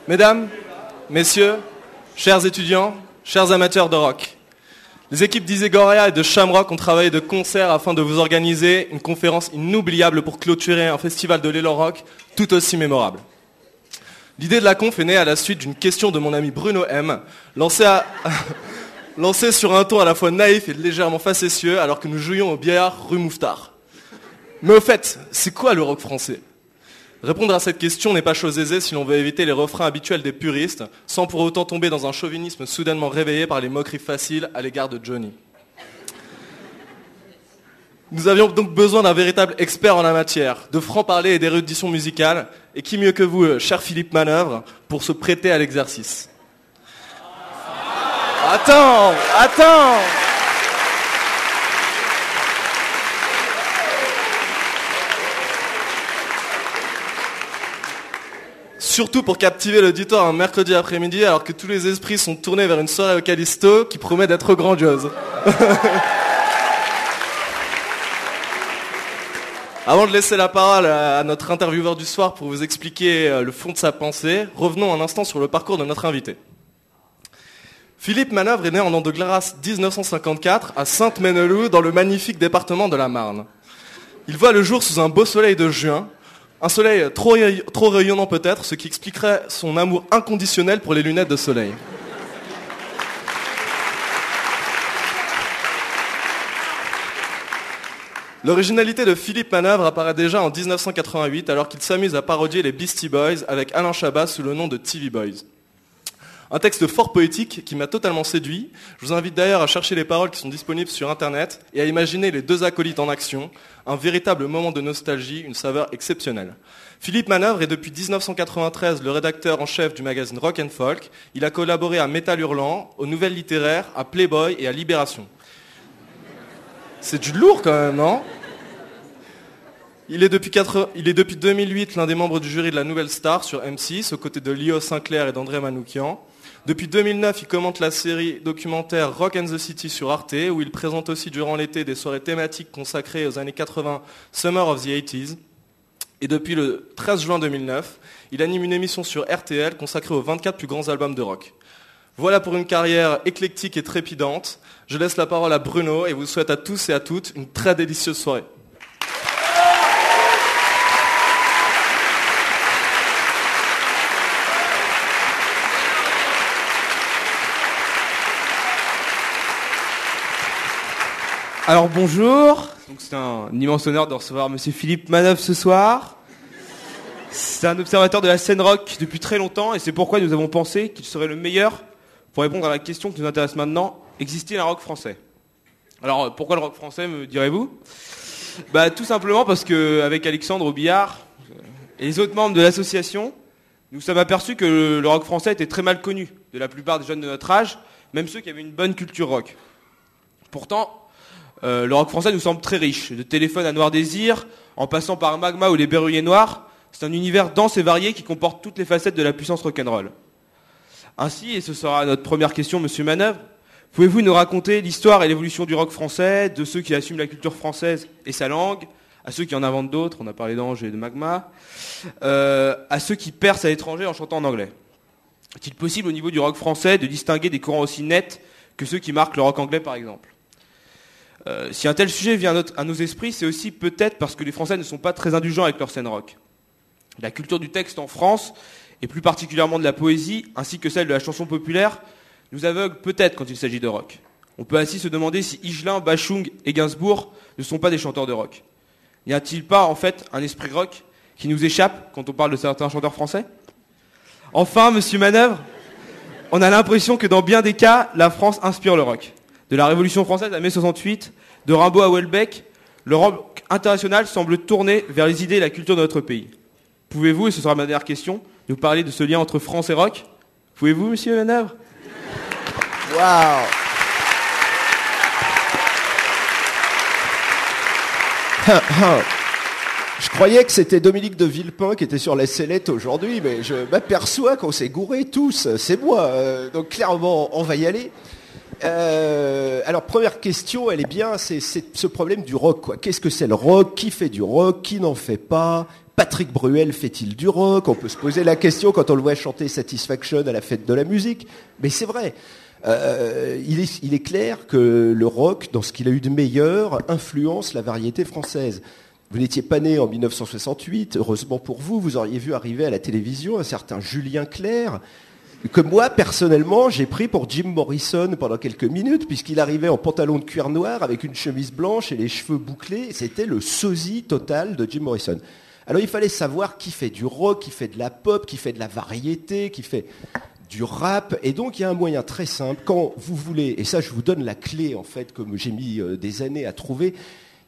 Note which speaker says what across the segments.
Speaker 1: Mesdames, messieurs, chers étudiants, chers amateurs de rock, les équipes d'Isegoria et de Shamrock ont travaillé de concert afin de vous organiser une conférence inoubliable pour clôturer un festival de l'élan rock tout aussi mémorable. L'idée de la conf est née à la suite d'une question de mon ami Bruno M, lancée sur un ton à la fois naïf et légèrement facétieux alors que nous jouions au billard rue Mouffetard. Mais au fait, c'est quoi le rock français ? Répondre à cette question n'est pas chose aisée si l'on veut éviter les refrains habituels des puristes, sans pour autant tomber dans un chauvinisme soudainement réveillé par les moqueries faciles à l'égard de Johnny. Nous avions donc besoin d'un véritable expert en la matière, de franc-parler et d'érudition musicale, et qui mieux que vous, cher Philippe Manœuvre, pour se prêter à l'exercice. Attends. Surtout pour captiver l'auditoire un mercredi après-midi alors que tous les esprits sont tournés vers une soirée au Callisto qui promet d'être grandiose. Avant de laisser la parole à notre intervieweur du soir pour vous expliquer le fond de sa pensée, revenons un instant sur le parcours de notre invité. Philippe Manœuvre est né en l'an de grâce 1954 à Sainte-Menehould dans le magnifique département de la Marne. Il voit le jour sous un beau soleil de juin. Un soleil trop rayonnant peut-être, ce qui expliquerait son amour inconditionnel pour les lunettes de soleil. L'originalité de Philippe Manœuvre apparaît déjà en 1988 alors qu'il s'amuse à parodier les Beastie Boys avec Alain Chabat sous le nom de TV Boys. Un texte fort poétique qui m'a totalement séduit. Je vous invite d'ailleurs à chercher les paroles qui sont disponibles sur internet et à imaginer les deux acolytes en action. Un véritable moment de nostalgie, une saveur exceptionnelle. Philippe Manœuvre est depuis 1993 le rédacteur en chef du magazine Rock and Folk. Il a collaboré à Métal Hurlant, aux Nouvelles Littéraires, à Playboy et à Libération. C'est du lourd quand même, non ? Il est depuis 2008 l'un des membres du jury de la Nouvelle Star sur M6, aux côtés de Lio Sinclair et d'André Manoukian. Depuis 2009, il commente la série documentaire Rock and the City sur Arte, où il présente aussi durant l'été des soirées thématiques consacrées aux années 80, Summer of the 80s. Et depuis le 13 juin 2009, il anime une émission sur RTL consacrée aux 24 plus grands albums de rock. Voilà pour une carrière éclectique et trépidante. Je laisse la parole à Bruno et vous souhaite à tous et à toutes une très délicieuse soirée.
Speaker 2: Alors bonjour, donc c'est un immense honneur de recevoir monsieur Philippe Manœuvre ce soir. C'est un observateur de la scène rock depuis très longtemps et c'est pourquoi nous avons pensé qu'il serait le meilleur pour répondre à la question qui nous intéresse maintenant, existe-t-il un rock français ? Alors pourquoi le rock français, me direz-vous ? Tout simplement parce qu'avec Alexandre Aubillard et les autres membres de l'association, nous sommes aperçus que le rock français était très mal connu de la plupart des jeunes de notre âge, même ceux qui avaient une bonne culture rock. Pourtant, le rock français nous semble très riche, de Téléphone à Noir Désir, en passant par Magma ou les Berruyers Noirs, c'est un univers dense et varié qui comporte toutes les facettes de la puissance rock'n'roll. Ainsi, et ce sera notre première question, monsieur Manœuvre, pouvez-vous nous raconter l'histoire et l'évolution du rock français, de ceux qui assument la culture française et sa langue, à ceux qui en inventent d'autres, on a parlé d'Ange et de Magma, à ceux qui percent à l'étranger en chantant en anglais. Est-il possible au niveau du rock français de distinguer des courants aussi nets que ceux qui marquent le rock anglais par exemple ? Si un tel sujet vient à nos esprits, c'est aussi peut-être parce que les Français ne sont pas très indulgents avec leur scène rock. La culture du texte en France, et plus particulièrement de la poésie, ainsi que celle de la chanson populaire, nous aveugle peut-être quand il s'agit de rock. On peut ainsi se demander si Higelin, Bachung et Gainsbourg ne sont pas des chanteurs de rock. N'y a-t-il pas, en fait, un esprit rock qui nous échappe quand on parle de certains chanteurs français ? Enfin, monsieur Manœuvre, on a l'impression que dans bien des cas, la France inspire le rock. De la Révolution française à mai 68, de Rimbaud à Houellebecq, le rock international semble tourner vers les idées et la culture de notre pays. Pouvez-vous, et ce sera ma dernière question, nous parler de ce lien entre France et rock ? Pouvez-vous, monsieur Manœuvre ?
Speaker 3: Waouh. Je croyais que c'était Dominique de Villepin qui était sur la sellette aujourd'hui, mais je m'aperçois qu'on s'est gourés tous, c'est moi. Donc clairement, on va y aller. Alors première question, elle est bien, c'est ce problème du rock, quoi. Qu'est-ce que c'est le rock ? Qui fait du rock ? Qui n'en fait pas ? Patrick Bruel fait-il du rock? On peut se poser la question quand on le voit chanter Satisfaction à la fête de la musique. Mais c'est vrai. Il est clair que le rock, dans ce qu'il a eu de meilleur, influence la variété française. Vous n'étiez pas né en 1968. Heureusement pour vous, vous auriez vu arriver à la télévision un certain Julien Clerc, que moi, personnellement, j'ai pris pour Jim Morrison pendant quelques minutes, puisqu'il arrivait en pantalon de cuir noir avec une chemise blanche et les cheveux bouclés. C'était le sosie total de Jim Morrison. Alors il fallait savoir qui fait du rock, qui fait de la pop, qui fait de la variété, qui fait du rap. Et donc il y a un moyen très simple, quand vous voulez, et ça je vous donne la clé en fait, comme j'ai mis des années à trouver,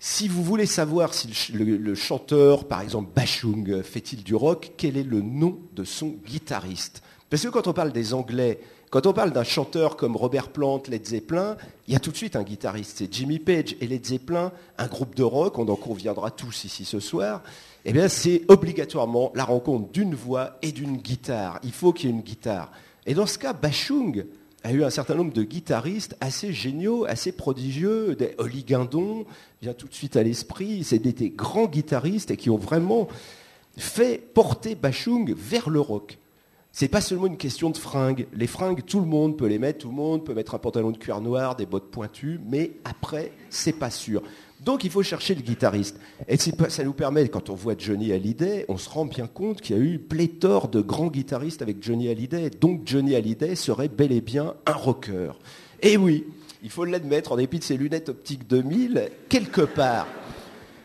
Speaker 3: si vous voulez savoir si le chanteur, par exemple Bashung, fait-il du rock, quel est le nom de son guitariste? Parce que quand on parle des Anglais, quand on parle d'un chanteur comme Robert Plant, Led Zeppelin, il y a tout de suite un guitariste. C'est Jimmy Page et Led Zeppelin, un groupe de rock, on en conviendra tous ici ce soir. Eh bien, c'est obligatoirement la rencontre d'une voix et d'une guitare. Il faut qu'il y ait une guitare. Et dans ce cas, Bashung a eu un certain nombre de guitaristes assez géniaux, assez prodigieux. Oli Guindon vient tout de suite à l'esprit. C'est des grands guitaristes et qui ont vraiment fait porter Bashung vers le rock. C'est pas seulement une question de fringues. Les fringues, tout le monde peut les mettre, tout le monde peut mettre un pantalon de cuir noir, des bottes pointues, mais après, c'est pas sûr. Donc il faut chercher le guitariste. Et ça nous permet, quand on voit Johnny Hallyday, on se rend bien compte qu'il y a eu pléthore de grands guitaristes avec Johnny Hallyday. Donc Johnny Hallyday serait bel et bien un rocker. Et oui, il faut l'admettre, en dépit de ses lunettes optiques 2000, quelque part.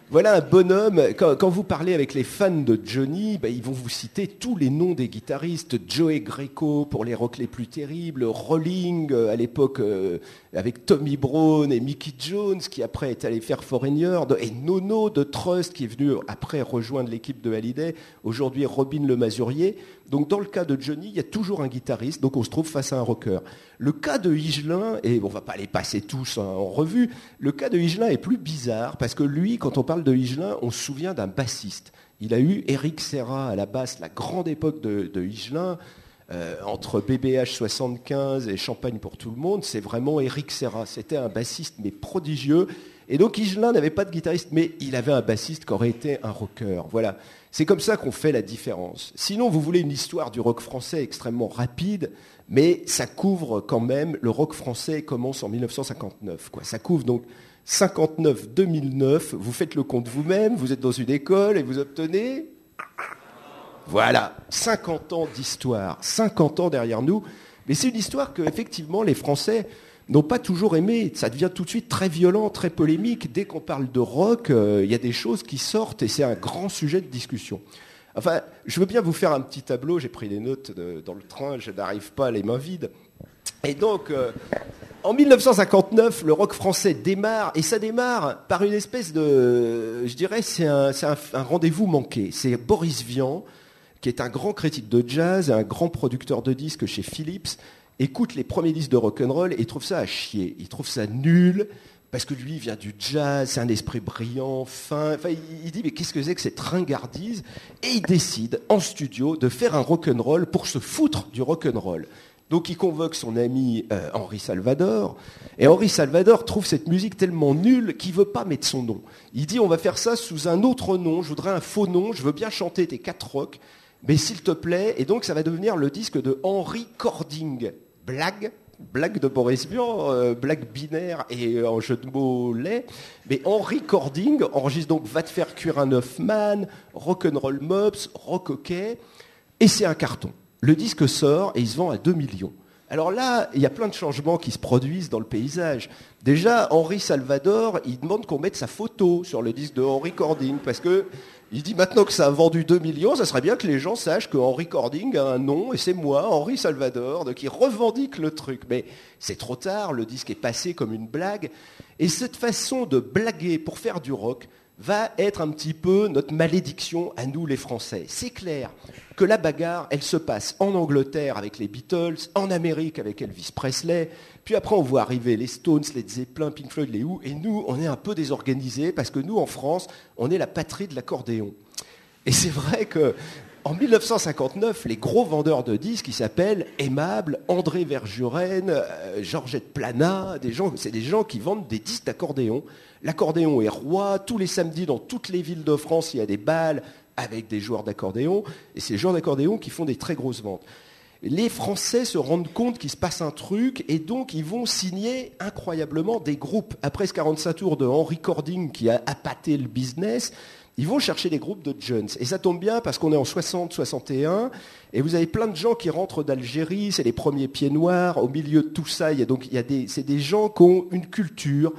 Speaker 3: Voilà un bonhomme, quand vous parlez avec les fans de Johnny, ils vont vous citer tous les noms des guitaristes. Joey Greco pour les rocks les plus terribles, Rolling à l'époque avec Tommy Brown et Mickey Jones qui après est allé faire Foreigner, et Nono de Trust qui est venu après rejoindre l'équipe de Hallyday, aujourd'hui Robin Le Masurier. Donc dans le cas de Johnny, il y a toujours un guitariste, donc on se trouve face à un rocker. Le cas de Higelin, et on ne va pas les passer tous en revue, le cas de Higelin est plus bizarre, parce que lui, quand on parle de Higelin, on se souvient d'un bassiste. Il a eu Eric Serra à la basse, la grande époque de Higelin, entre BBH 75 et Champagne pour tout le monde, c'est vraiment Eric Serra. C'était un bassiste, mais prodigieux. Et donc Higelin n'avait pas de guitariste, mais il avait un bassiste qui aurait été un rocker. Voilà. C'est comme ça qu'on fait la différence. Sinon, vous voulez une histoire du rock français extrêmement rapide, mais ça couvre quand même, le rock français commence en 1959. Ça couvre donc 59-2009, vous faites le compte vous-même, vous êtes dans une école et vous obtenez... Voilà, 50 ans d'histoire, 50 ans derrière nous. Mais c'est une histoire que, effectivement, les Français n'ont pas toujours aimé. Ça devient tout de suite très violent, très polémique. Dès qu'on parle de rock, il y a des choses qui sortent et c'est un grand sujet de discussion. Enfin, je veux bien vous faire un petit tableau. J'ai pris des notes dans le train, je n'arrive pas les mains vides. Et donc, en 1959, le rock français démarre, et ça démarre par une espèce de... Je dirais, c'est un rendez-vous manqué. C'est Boris Vian, qui est un grand critique de jazz et un grand producteur de disques chez Philips, écoute les premiers disques de rock'n'roll et trouve ça à chier. Il trouve ça nul, parce que lui, il vient du jazz, c'est un esprit brillant, fin. Enfin, il dit, mais qu'est-ce que c'est que cette ringardise? Et il décide, en studio, de faire un rock'n'roll pour se foutre du rock'n'roll. Donc il convoque son ami Henri Salvador, et Henri Salvador trouve cette musique tellement nulle qu'il ne veut pas mettre son nom. Il dit, on va faire ça sous un autre nom, je voudrais un faux nom, je veux bien chanter tes 4 rocs, mais s'il te plaît, et donc ça va devenir le disque de Henri Cording. Blague de Boris Vian, blague binaire et en jeu de mots laid. Mais Henri Cording enregistre donc Va te faire cuire un œuf man, Rock'n'Roll Mops, Rock Hockey, et c'est un carton. Le disque sort et il se vend à 2 millions. Alors là, il y a plein de changements qui se produisent dans le paysage. Déjà, Henri Salvador, il demande qu'on mette sa photo sur le disque de Henri Cording, parce que il dit maintenant que ça a vendu 2 millions, ça serait bien que les gens sachent que Henri Cording a un nom, et c'est moi, Henri Salvador, qui revendique le truc. Mais c'est trop tard, le disque est passé comme une blague. Et cette façon de blaguer pour faire du rock va être un petit peu notre malédiction à nous les Français. C'est clair que la bagarre, elle se passe en Angleterre avec les Beatles, en Amérique avec Elvis Presley, puis après on voit arriver les Stones, les Zeppelin, Pink Floyd, les Who, et nous, on est un peu désorganisés parce que nous, en France, on est la patrie de l'accordéon. Et c'est vrai que en 1959, les gros vendeurs de disques, qui s'appellent Aimable, André Verjuren, Georgette Plana, c'est des gens qui vendent des disques d'accordéon. L'accordéon est roi. Tous les samedis, dans toutes les villes de France, il y a des bals avec des joueurs d'accordéon, et c'est les joueurs d'accordéon qui font des très grosses ventes. Les Français se rendent compte qu'il se passe un truc et donc ils vont signer incroyablement des groupes. Après ce 45 tours de Henry Cording qui a appâté le business, ils vont chercher des groupes de jeunes. Et ça tombe bien parce qu'on est en 60-61 et vous avez plein de gens qui rentrent d'Algérie, c'est les premiers pieds noirs. Au milieu de tout ça, c'est des gens qui ont une culture,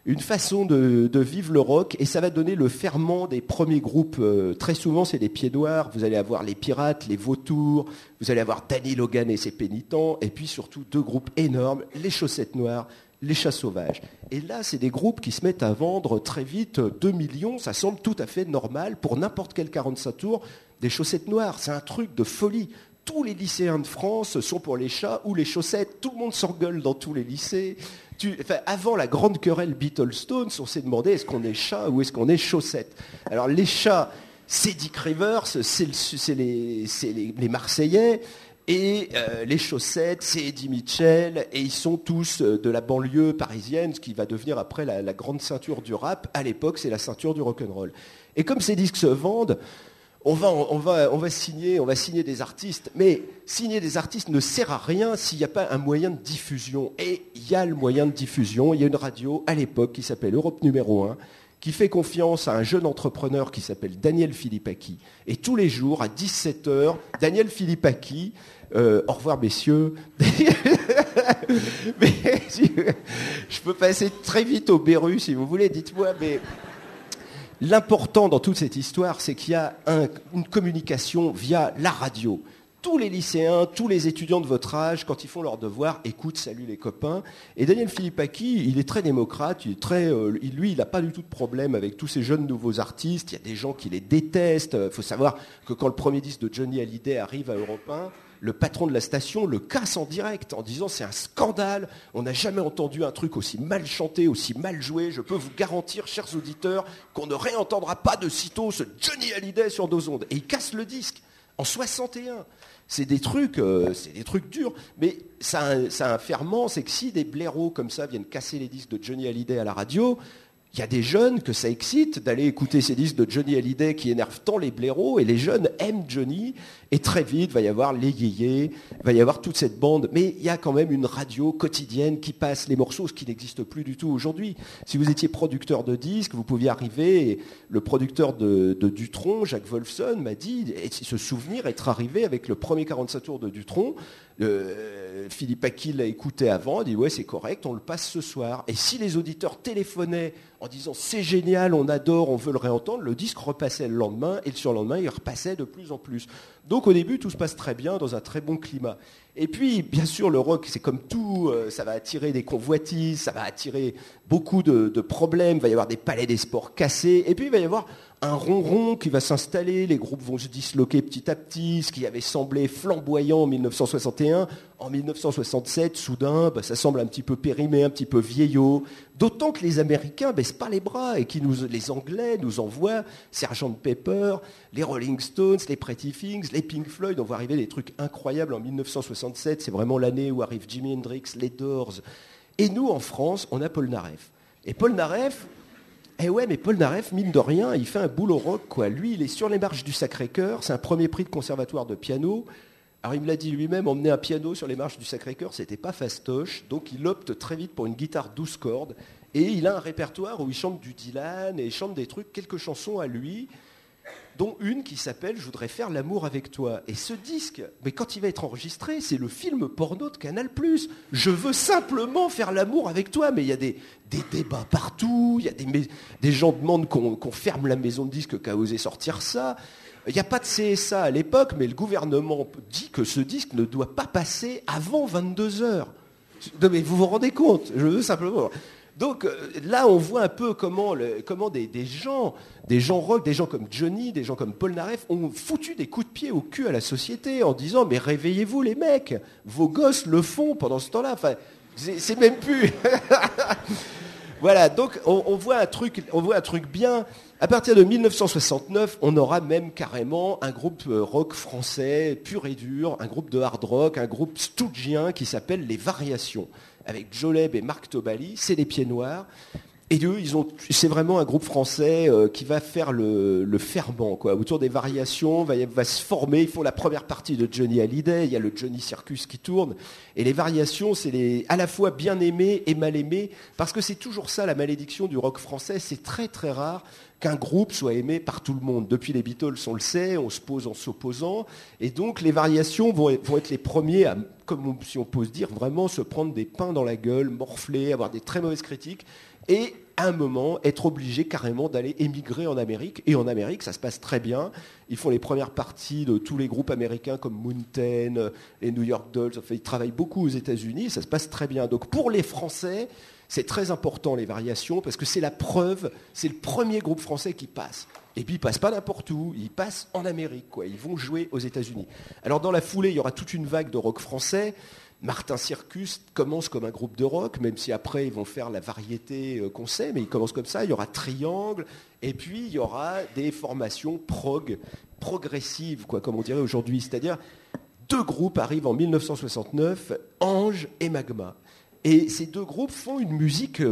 Speaker 3: une façon de vivre le rock, et ça va donner le ferment des premiers groupes. Très souvent, c'est des pieds noirs. Vous allez avoir les Pirates, les Vautours, vous allez avoir Danny Logan et ses Pénitents, et puis surtout deux groupes énormes, les Chaussettes Noires, les Chats Sauvages. Et là, c'est des groupes qui se mettent à vendre très vite 2 millions. Ça semble tout à fait normal pour n'importe quel 45 tours. Des Chaussettes Noires, c'est un truc de folie. Tous les lycéens de France sont pour les chats ou les chaussettes. Tout le monde s'engueule dans tous les lycées. Avant la grande querelle Beatles-Stones, on s'est demandé est-ce qu'on est chat ou est-ce qu'on est chaussette. Alors les chats, c'est Dick Rivers, c'est les Marseillais. Et les chaussettes, c'est Eddie Mitchell. Et ils sont tous de la banlieue parisienne, ce qui va devenir après la grande ceinture du rap. À l'époque, c'est la ceinture du rock'n'roll. Et comme ces disques se vendent, on va signer des artistes, mais signer des artistes ne sert à rien s'il n'y a pas un moyen de diffusion. Et il y a le moyen de diffusion. Il y a une radio à l'époque qui s'appelle Europe numéro 1, qui fait confiance à un jeune entrepreneur qui s'appelle Daniel Philippaki. Et tous les jours, à 17h, Daniel Philippaki, au revoir messieurs, mais je peux passer très vite au Béru si vous voulez, dites-moi, mais... L'important dans toute cette histoire, c'est qu'il y a une communication via la radio. Tous les lycéens, tous les étudiants de votre âge, quand ils font leurs devoirs, écoutent « Salut les copains ». Et Daniel Philippaki, il est très démocrate, lui, il n'a pas du tout de problème avec tous ces jeunes nouveaux artistes. Il y a des gens qui les détestent. Il faut savoir que quand le premier disque de Johnny Hallyday arrive à Europe 1, le patron de la station le casse en direct en disant c'est un scandale, on n'a jamais entendu un truc aussi mal chanté, aussi mal joué, je peux vous garantir, chers auditeurs, qu'on ne réentendra pas de sitôt ce Johnny Hallyday sur nos ondes. Et il casse le disque en 61. C'est des trucs durs, mais ça a un ferment, c'est que si des blaireaux comme ça viennent casser les disques de Johnny Hallyday à la radio, il y a des jeunes que ça excite d'aller écouter ces disques de Johnny Hallyday qui énervent tant les blaireaux, et les jeunes aiment Johnny, et très vite, il va y avoir les yéyés, il va y avoir toute cette bande, mais il y a quand même une radio quotidienne qui passe les morceaux, ce qui n'existe plus du tout aujourd'hui. Si vous étiez producteur de disques, vous pouviez arriver, et le producteur de Dutronc, Jacques Wolfson, m'a dit, se souvenir être arrivé avec le premier 45 tours de Dutronc. Philippaki l'a écouté avant, il dit ouais c'est correct, on le passe ce soir. Et si les auditeurs téléphonaient en disant c'est génial, on adore, on veut le réentendre, le disque repassait le lendemain, et le surlendemain il repassait de plus en plus. Donc au début tout se passe très bien, dans un très bon climat. Et puis bien sûr le rock c'est comme tout, ça va attirer des convoitises, ça va attirer beaucoup de problèmes, il va y avoir des palais des sports cassés, et puis il va y avoir un ronron qui va s'installer, les groupes vont se disloquer petit à petit, ce qui avait semblé flamboyant en 1961, en 1967, soudain, ça semble un petit peu périmé, un petit peu vieillot, d'autant que les Américains baissent pas les bras et les Anglais nous envoient Sgt Pepper, les Rolling Stones, les Pretty Things, les Pink Floyd, on voit arriver des trucs incroyables en 1967, c'est vraiment l'année où arrive Jimi Hendrix, les Doors, et nous en France, on a Paul Naref. Et Paul Naref, mais Paul Naref, mine de rien, il fait un boulot rock, quoi. Lui, il est sur les marches du Sacré-Cœur, c'est un premier prix de conservatoire de piano. Alors il me l'a dit lui-même, emmener un piano sur les marches du Sacré-Cœur, c'était pas fastoche, donc il opte très vite pour une guitare 12 cordes, et il a un répertoire où il chante du Dylan, et il chante des trucs, quelques chansons à lui, dont une qui s'appelle « Je voudrais faire l'amour avec toi ». Et ce disque, mais quand il va être enregistré, c'est le film porno de Canal+. Je veux simplement faire l'amour avec toi, mais il y a des débats partout, il y a des gens demandent qu'on ferme la maison de disques qui a osé sortir ça. Il n'y a pas de CSA à l'époque, mais le gouvernement dit que ce disque ne doit pas passer avant 22h. Non, mais vous vous rendez compte, je veux simplement... Donc là, on voit un peu comment des gens rock, des gens comme Johnny, des gens comme Paul Naref ont foutu des coups de pied au cul à la société en disant « Mais réveillez-vous les mecs, vos gosses le font pendant ce temps-là. » Enfin, c'est même plus... Voilà, donc on voit un truc bien. À partir de 1969, on aura même carrément un groupe rock français pur et dur, un groupe de hard rock, un groupe stoogien qui s'appelle Les Variations, avec Joleb et Marc Tobali, c'est les Pieds Noirs. Et eux, c'est vraiment un groupe français qui va faire le ferment, quoi. Autour des variations, va se former. Ils font la première partie de Johnny Hallyday. Il y a le Johnny Circus qui tourne. Et les variations, c'est à la fois bien aimés et mal aimés, parce que c'est toujours ça la malédiction du rock français. C'est très très rare qu'un groupe soit aimé par tout le monde. Depuis les Beatles, on le sait, on se pose en s'opposant. Et donc les variations vont être les premiers à, comme si on peut se dire, vraiment se prendre des pains dans la gueule, morfler, avoir des très mauvaises critiques. Et à un moment, être obligé carrément d'aller émigrer en Amérique. Et en Amérique, ça se passe très bien. Ils font les premières parties de tous les groupes américains comme Mountain, les New York Dolls. Enfin, ils travaillent beaucoup aux États-Unis. Ça se passe très bien. Donc pour les Français, c'est très important les variations parce que c'est la preuve, c'est le premier groupe français qui passe. Et puis ils passent pas n'importe où, ils passent en Amérique, quoi. Ils vont jouer aux États-Unis. Alors dans la foulée, il y aura toute une vague de rock français. Martin Circus commence comme un groupe de rock, même si après ils vont faire la variété qu'on sait, mais ils commencent comme ça. Il y aura Triangle, et puis il y aura des formations progressives, quoi, comme on dirait aujourd'hui. C'est-à-dire, deux groupes arrivent en 1969, Ange et Magma. Et ces deux groupes font une musique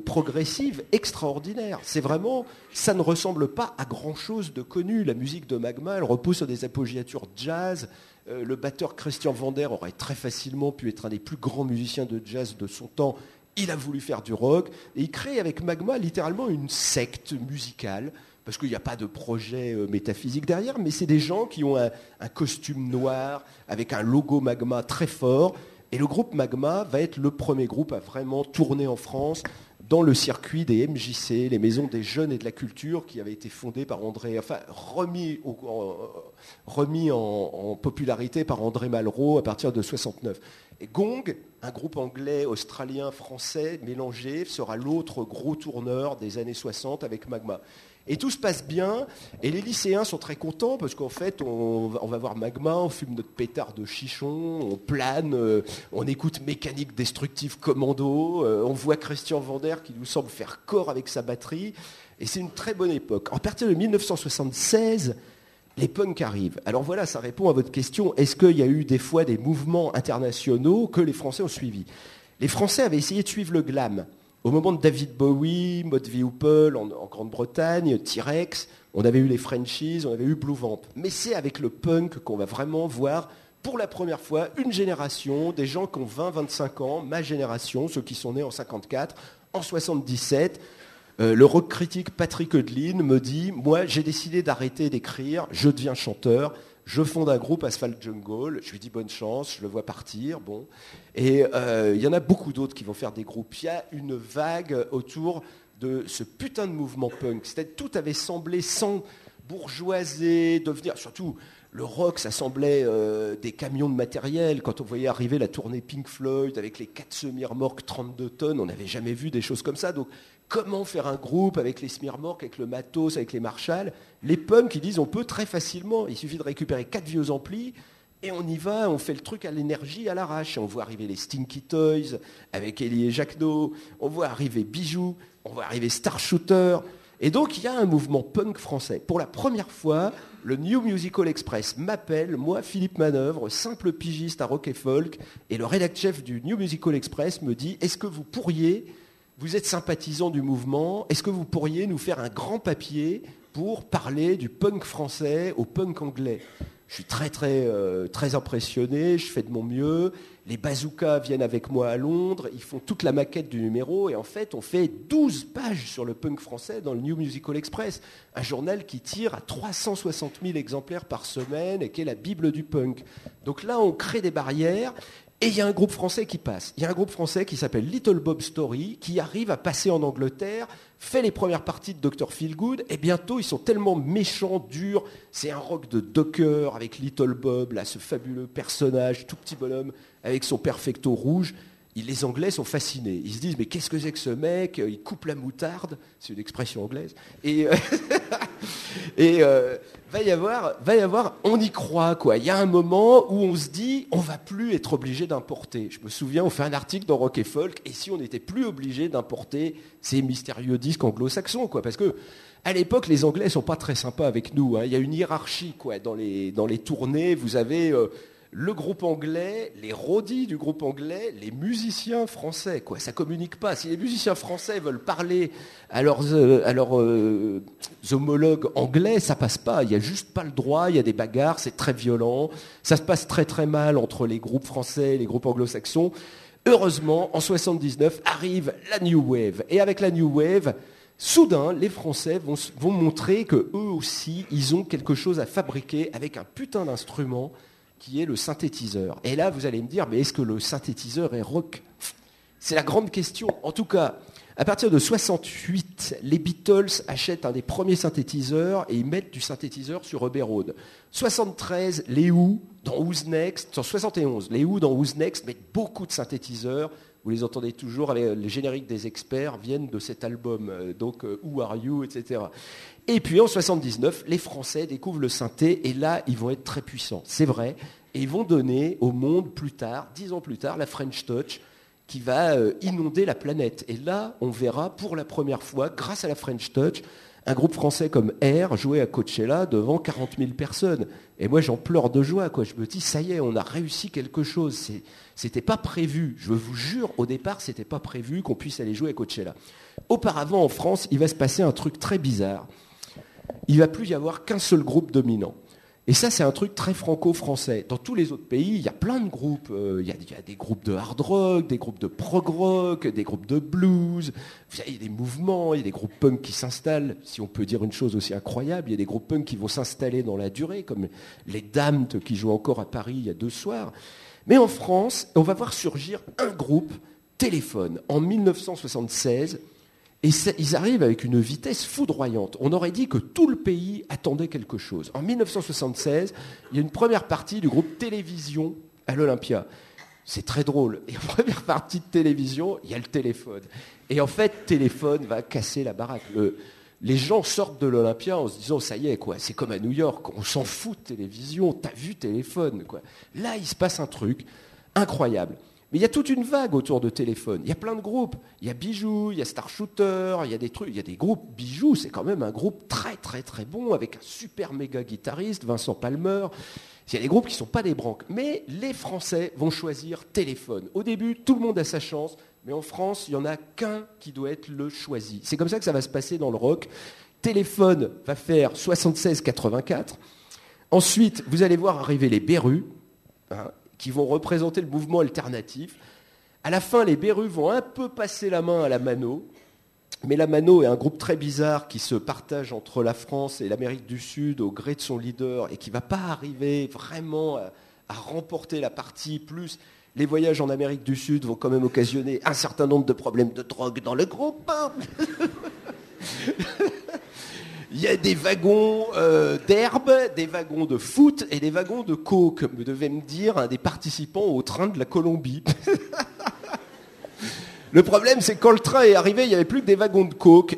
Speaker 3: progressive extraordinaire. C'est vraiment, ça ne ressemble pas à grand-chose de connu. La musique de Magma, elle repose sur des appoggiatures jazz. Le batteur Christian Vander aurait très facilement pu être un des plus grands musiciens de jazz de son temps. Il a voulu faire du rock. Et il crée avec Magma littéralement une secte musicale. Parce qu'il n'y a pas de projet métaphysique derrière, mais c'est des gens qui ont un costume noir avec un logo Magma très fort. Et le groupe Magma va être le premier groupe à vraiment tourner en France dans le circuit des MJC, les Maisons des Jeunes et de la Culture, qui avait été fondé par remis en popularité par André Malraux à partir de 69. Et Gong, un groupe anglais, australien, français, mélangé, sera l'autre gros tourneur des années 60 avec Magma. Et tout se passe bien, et les lycéens sont très contents, parce qu'en fait, on va voir Magma, on fume notre pétard de chichon, on plane, on écoute Mécanique Destructive Commando, on voit Christian Vander qui nous semble faire corps avec sa batterie, et c'est une très bonne époque. À partir de 1976, les punks arrivent. Alors voilà, ça répond à votre question, est-ce qu'il y a eu des fois des mouvements internationaux que les Français ont suivis ? Les Français avaient essayé de suivre le glam. Au moment de David Bowie, Motley Hoople en Grande-Bretagne, T-Rex, on avait eu les Frenchies, on avait eu Blue Vamp. Mais c'est avec le punk qu'on va vraiment voir pour la première fois une génération, des gens qui ont 20-25 ans, ma génération, ceux qui sont nés en 54, en 77. Le rock critique Patrick Heudeline me dit « Moi, j'ai décidé d'arrêter d'écrire, je deviens chanteur. » Je fonde un groupe Asphalt Jungle, je lui dis bonne chance, je le vois partir, bon. Et il y en a beaucoup d'autres qui vont faire des groupes. Il y a une vague autour de ce putain de mouvement punk. C'est-à-dire tout avait semblé s'embourgeoiser, devenir... Surtout, le rock, ça semblait des camions de matériel. Quand on voyait arriver la tournée Pink Floyd avec les 4 semi-remorques 32 tonnes, on n'avait jamais vu des choses comme ça. Donc, comment faire un groupe avec les semi-remorques, avec le matos, avec les Marshall ? Les punks, ils disent on peut très facilement. Il suffit de récupérer 4 vieux amplis et on y va, on fait le truc à l'énergie, à l'arrache. On voit arriver les Stinky Toys avec Elie et Jacquenot. On voit arriver Bijou. On voit arriver Star Shooter. Et donc, il y a un mouvement punk français. Pour la première fois, le New Musical Express m'appelle, moi, Philippe Manœuvre, simple pigiste à Rock et Folk, et le rédacteur-chef du New Musical Express me dit, est-ce que vous êtes sympathisant du mouvement, est-ce que vous pourriez nous faire un grand papier pour parler du punk français au punk anglais ? Je suis très impressionné, je fais de mon mieux. Les bazookas viennent avec moi à Londres, ils font toute la maquette du numéro, et en fait, on fait 12 pages sur le punk français dans le New Musical Express, un journal qui tire à 360 000 exemplaires par semaine et qui est la Bible du punk. Donc là, on crée des barrières, et il y a un groupe français qui passe. Il y a un groupe français qui s'appelle Little Bob Story, qui arrive à passer en Angleterre, fait les premières parties de Dr. Feelgood, et bientôt, ils sont tellement méchants, durs. C'est un rock de Docker avec Little Bob, là, ce fabuleux personnage, tout petit bonhomme, avec son perfecto rouge. Les Anglais sont fascinés. Ils se disent, mais qu'est-ce que c'est que ce mec ? Il coupe la moutarde. C'est une expression anglaise. Et va y avoir, on y croit, quoi. Il y a un moment où on se dit, on va plus être obligé d'importer. Je me souviens, on fait un article dans Rock et Folk, et si on n'était plus obligé d'importer ces mystérieux disques anglo-saxons, quoi. Parce que, à l'époque, les Anglais sont pas très sympas avec nous, hein. Il y a une hiérarchie, quoi. Dans les tournées, vous avez... le groupe anglais, les roadies du groupe anglais, les musiciens français, quoi. Ça communique pas. Si les musiciens français veulent parler à leurs homologues anglais, ça passe pas. Il y a juste pas le droit. Il y a des bagarres, c'est très violent. Ça se passe très très mal entre les groupes français et les groupes anglo-saxons. Heureusement, en 79 arrive la New Wave. Et avec la New Wave, soudain, les Français vont montrer qu'eux aussi, ils ont quelque chose à fabriquer avec un putain d'instrument qui est le synthétiseur. Et là, vous allez me dire, mais est-ce que le synthétiseur est rock ? C'est la grande question. En tout cas, à partir de 68, les Beatles achètent un des premiers synthétiseurs et ils mettent du synthétiseur sur Abbey Road. 73, les Who, dans Who's Next, en 71, les Who dans Who's Next mettent beaucoup de synthétiseurs. Vous les entendez toujours, avec les génériques des experts viennent de cet album, donc Who Are You, etc. Et puis en 79, les Français découvrent le synthé et là, ils vont être très puissants, c'est vrai. Et ils vont donner au monde plus tard, 10 ans plus tard, la French Touch qui va inonder la planète. Et là, on verra pour la première fois, grâce à la French Touch, un groupe français comme Air jouer à Coachella devant 40 000 personnes. Et moi, j'en pleure de joie, quoi. Je me dis, ça y est, on a réussi quelque chose. C'était pas prévu. Je vous jure, au départ, c'était pas prévu qu'on puisse aller jouer à Coachella. Auparavant, en France, il va se passer un truc très bizarre. Il ne va plus y avoir qu'un seul groupe dominant. Et ça, c'est un truc très franco-français. Dans tous les autres pays, il y a plein de groupes. Il y a des groupes de hard rock, des groupes de prog rock, des groupes de blues. Il y a des mouvements, il y a des groupes punk qui s'installent. Si on peut dire une chose aussi incroyable, il y a des groupes punk qui vont s'installer dans la durée, comme les Damned qui jouent encore à Paris il y a 2 soirs. Mais en France, on va voir surgir un groupe, Téléphone, en 1976. Et ils arrivent avec une vitesse foudroyante. On aurait dit que tout le pays attendait quelque chose. En 1976, il y a une première partie du groupe Télévision à l'Olympia. C'est très drôle. Et en première partie de Télévision, il y a le téléphone. Et en fait, Téléphone va casser la baraque. Les gens sortent de l'Olympia en se disant, ça y est, quoi, c'est comme à New York, on s'en fout de Télévision, t'as vu Téléphone, quoi. Là, il se passe un truc incroyable. Mais il y a toute une vague autour de Téléphone. Il y a plein de groupes. Il y a Bijoux, il y a Star Shooter, il y a des trucs, il y a des groupes. Bijoux, c'est quand même un groupe très très très bon avec un super méga guitariste, Vincent Palmer. Il y a des groupes qui ne sont pas des branques. Mais les Français vont choisir Téléphone. Au début, tout le monde a sa chance. Mais en France, il n'y en a qu'un qui doit être le choisi. C'est comme ça que ça va se passer dans le rock. Téléphone va faire 76-84. Ensuite, vous allez voir arriver les Berus, qui vont représenter le mouvement alternatif. À la fin, les Berus vont un peu passer la main à la Mano, mais la Mano est un groupe très bizarre qui se partage entre la France et l'Amérique du Sud au gré de son leader et qui ne va pas arriver vraiment à remporter la partie. Plus, les voyages en Amérique du Sud vont quand même occasionner un certain nombre de problèmes de drogue dans le groupe. Il y a des wagons d'herbe, des wagons de foot et des wagons de coke, me devait me dire un des participants au train de la Colombie. Le problème, c'est que quand le train est arrivé, il n'y avait plus que des wagons de coke.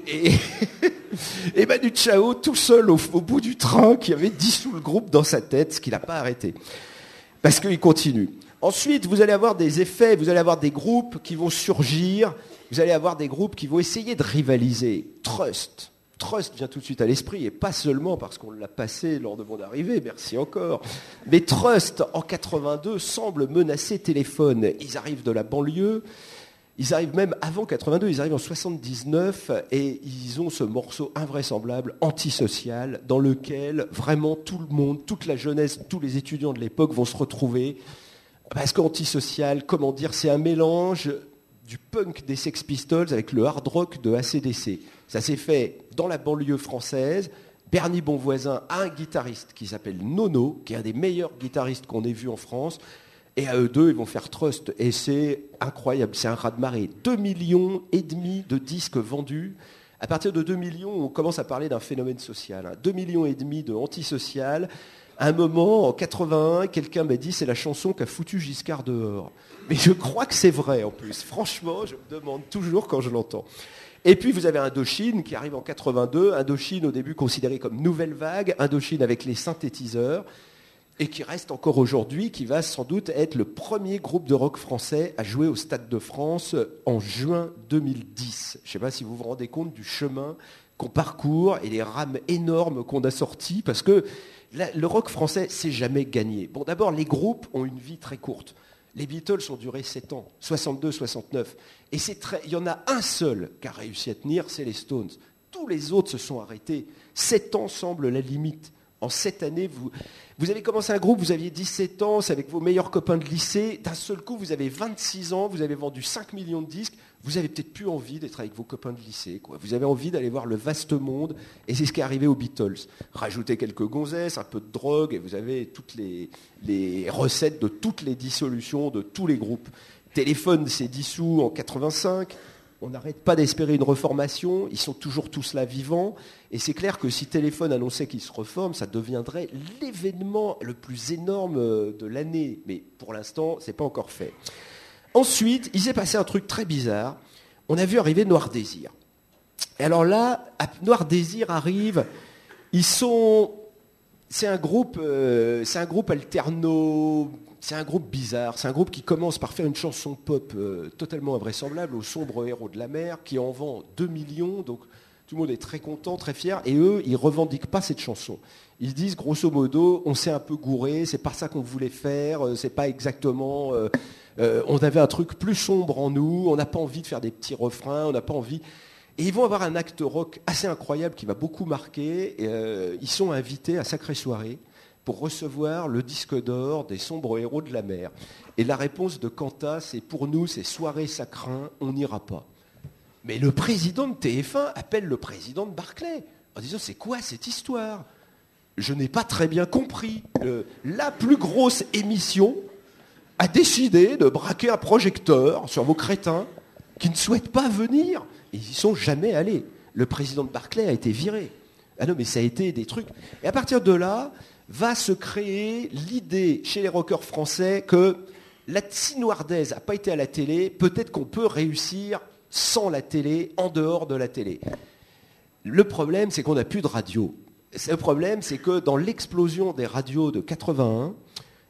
Speaker 3: Et Manu Chao, tout seul au bout du train, qui avait dissous le groupe dans sa tête, ce qu'il n'a pas arrêté. Parce qu'il continue. Ensuite, vous allez avoir des effets, vous allez avoir des groupes qui vont surgir, vous allez avoir des groupes qui vont essayer de rivaliser. Trust vient tout de suite à l'esprit, et pas seulement parce qu'on l'a passé lors de mon arrivée, merci encore. Mais Trust, en 82, semble menacer Téléphone. Ils arrivent de la banlieue, ils arrivent même avant 82, ils arrivent en 79, et ils ont ce morceau invraisemblable, antisocial, dans lequel vraiment tout le monde, toute la jeunesse, tous les étudiants de l'époque vont se retrouver. Parce qu'antisocial, comment dire, c'est un mélange du punk des Sex Pistols avec le hard rock de AC/DC. Ça s'est fait dans la banlieue française. Bernie Bonvoisin a un guitariste qui s'appelle Nono, qui est un des meilleurs guitaristes qu'on ait vu en France. Et à eux deux, ils vont faire Trust. Et c'est incroyable, c'est un raz-de-marée. 2,5 millions de disques vendus. À partir de 2 millions, on commence à parler d'un phénomène social. 2,5 millions de antisocial. À un moment, en 81, quelqu'un m'a dit c'est la chanson qu'a foutu Giscard dehors. Mais je crois que c'est vrai en plus. Franchement, je me demande toujours quand je l'entends. Et puis vous avez Indochine qui arrive en 82. Indochine au début considéré comme nouvelle vague. Indochine avec les synthétiseurs. Et qui reste encore aujourd'hui, qui va sans doute être le premier groupe de rock français à jouer au Stade de France en juin 2010. Je ne sais pas si vous vous rendez compte du chemin qu'on parcourt et les rames énormes qu'on a sorties, parce que Le rock français, c'est jamais gagné. Bon, d'abord, les groupes ont une vie très courte. Les Beatles ont duré 7 ans, 62, 69. Et il y en a un seul qui a réussi à tenir, c'est les Stones. Tous les autres se sont arrêtés. 7 ans semble la limite. En 7 années, vous avez commencé un groupe, vous aviez 17 ans, c'est avec vos meilleurs copains de lycée. D'un seul coup, vous avez 26 ans, vous avez vendu 5 millions de disques. Vous avez peut-être plus envie d'être avec vos copains de lycée, quoi. Vous avez envie d'aller voir le vaste monde. Et c'est ce qui est arrivé aux Beatles. Rajoutez quelques gonzesses, un peu de drogue, et vous avez toutes les recettes de toutes les dissolutions de tous les groupes. Téléphone s'est dissous en 85. On n'arrête pas d'espérer une reformation. Ils sont toujours tous là vivants. Et c'est clair que si Téléphone annonçait qu'il se reforme, ça deviendrait l'événement le plus énorme de l'année. Mais pour l'instant, ce n'est pas encore fait. Ensuite, il s'est passé un truc très bizarre. On a vu arriver Noir Désir. Et alors là, Noir Désir arrive. C'est un groupe alterno. C'est un groupe bizarre. C'est un groupe qui commence par faire une chanson pop totalement invraisemblable au sombre héros de la mer, qui en vend 2 millions. Donc tout le monde est très content, très fier. Et eux, ils revendiquent pas cette chanson. Ils disent grosso modo, on s'est un peu gouré. C'est pas ça qu'on voulait faire. C'est pas exactement. On avait un truc plus sombre en nous. On n'a pas envie de faire des petits refrains. On n'a pas envie. Et ils vont avoir un acte rock assez incroyable qui va beaucoup marquer. Ils sont invités à Sacrée Soirée pour recevoir le disque d'or des sombres héros de la mer. Et la réponse de Quentin, c'est pour nous, c'est soirée ça craint, on n'ira pas. Mais le président de TF1 appelle le président de Barclay en disant c'est quoi cette histoire ? Je n'ai pas très bien compris. La plus grosse émission a décidé de braquer un projecteur sur vos crétins qui ne souhaitent pas venir. Et ils n'y sont jamais allés. Le président de Barclay a été viré. Ah non, mais ça a été des trucs. Et à partir de là, va se créer l'idée chez les rockers français que si Noirdez n'a pas été à la télé, peut-être qu'on peut réussir sans la télé, en dehors de la télé. Le problème, c'est qu'on n'a plus de radio. Le problème, c'est que dans l'explosion des radios de 81,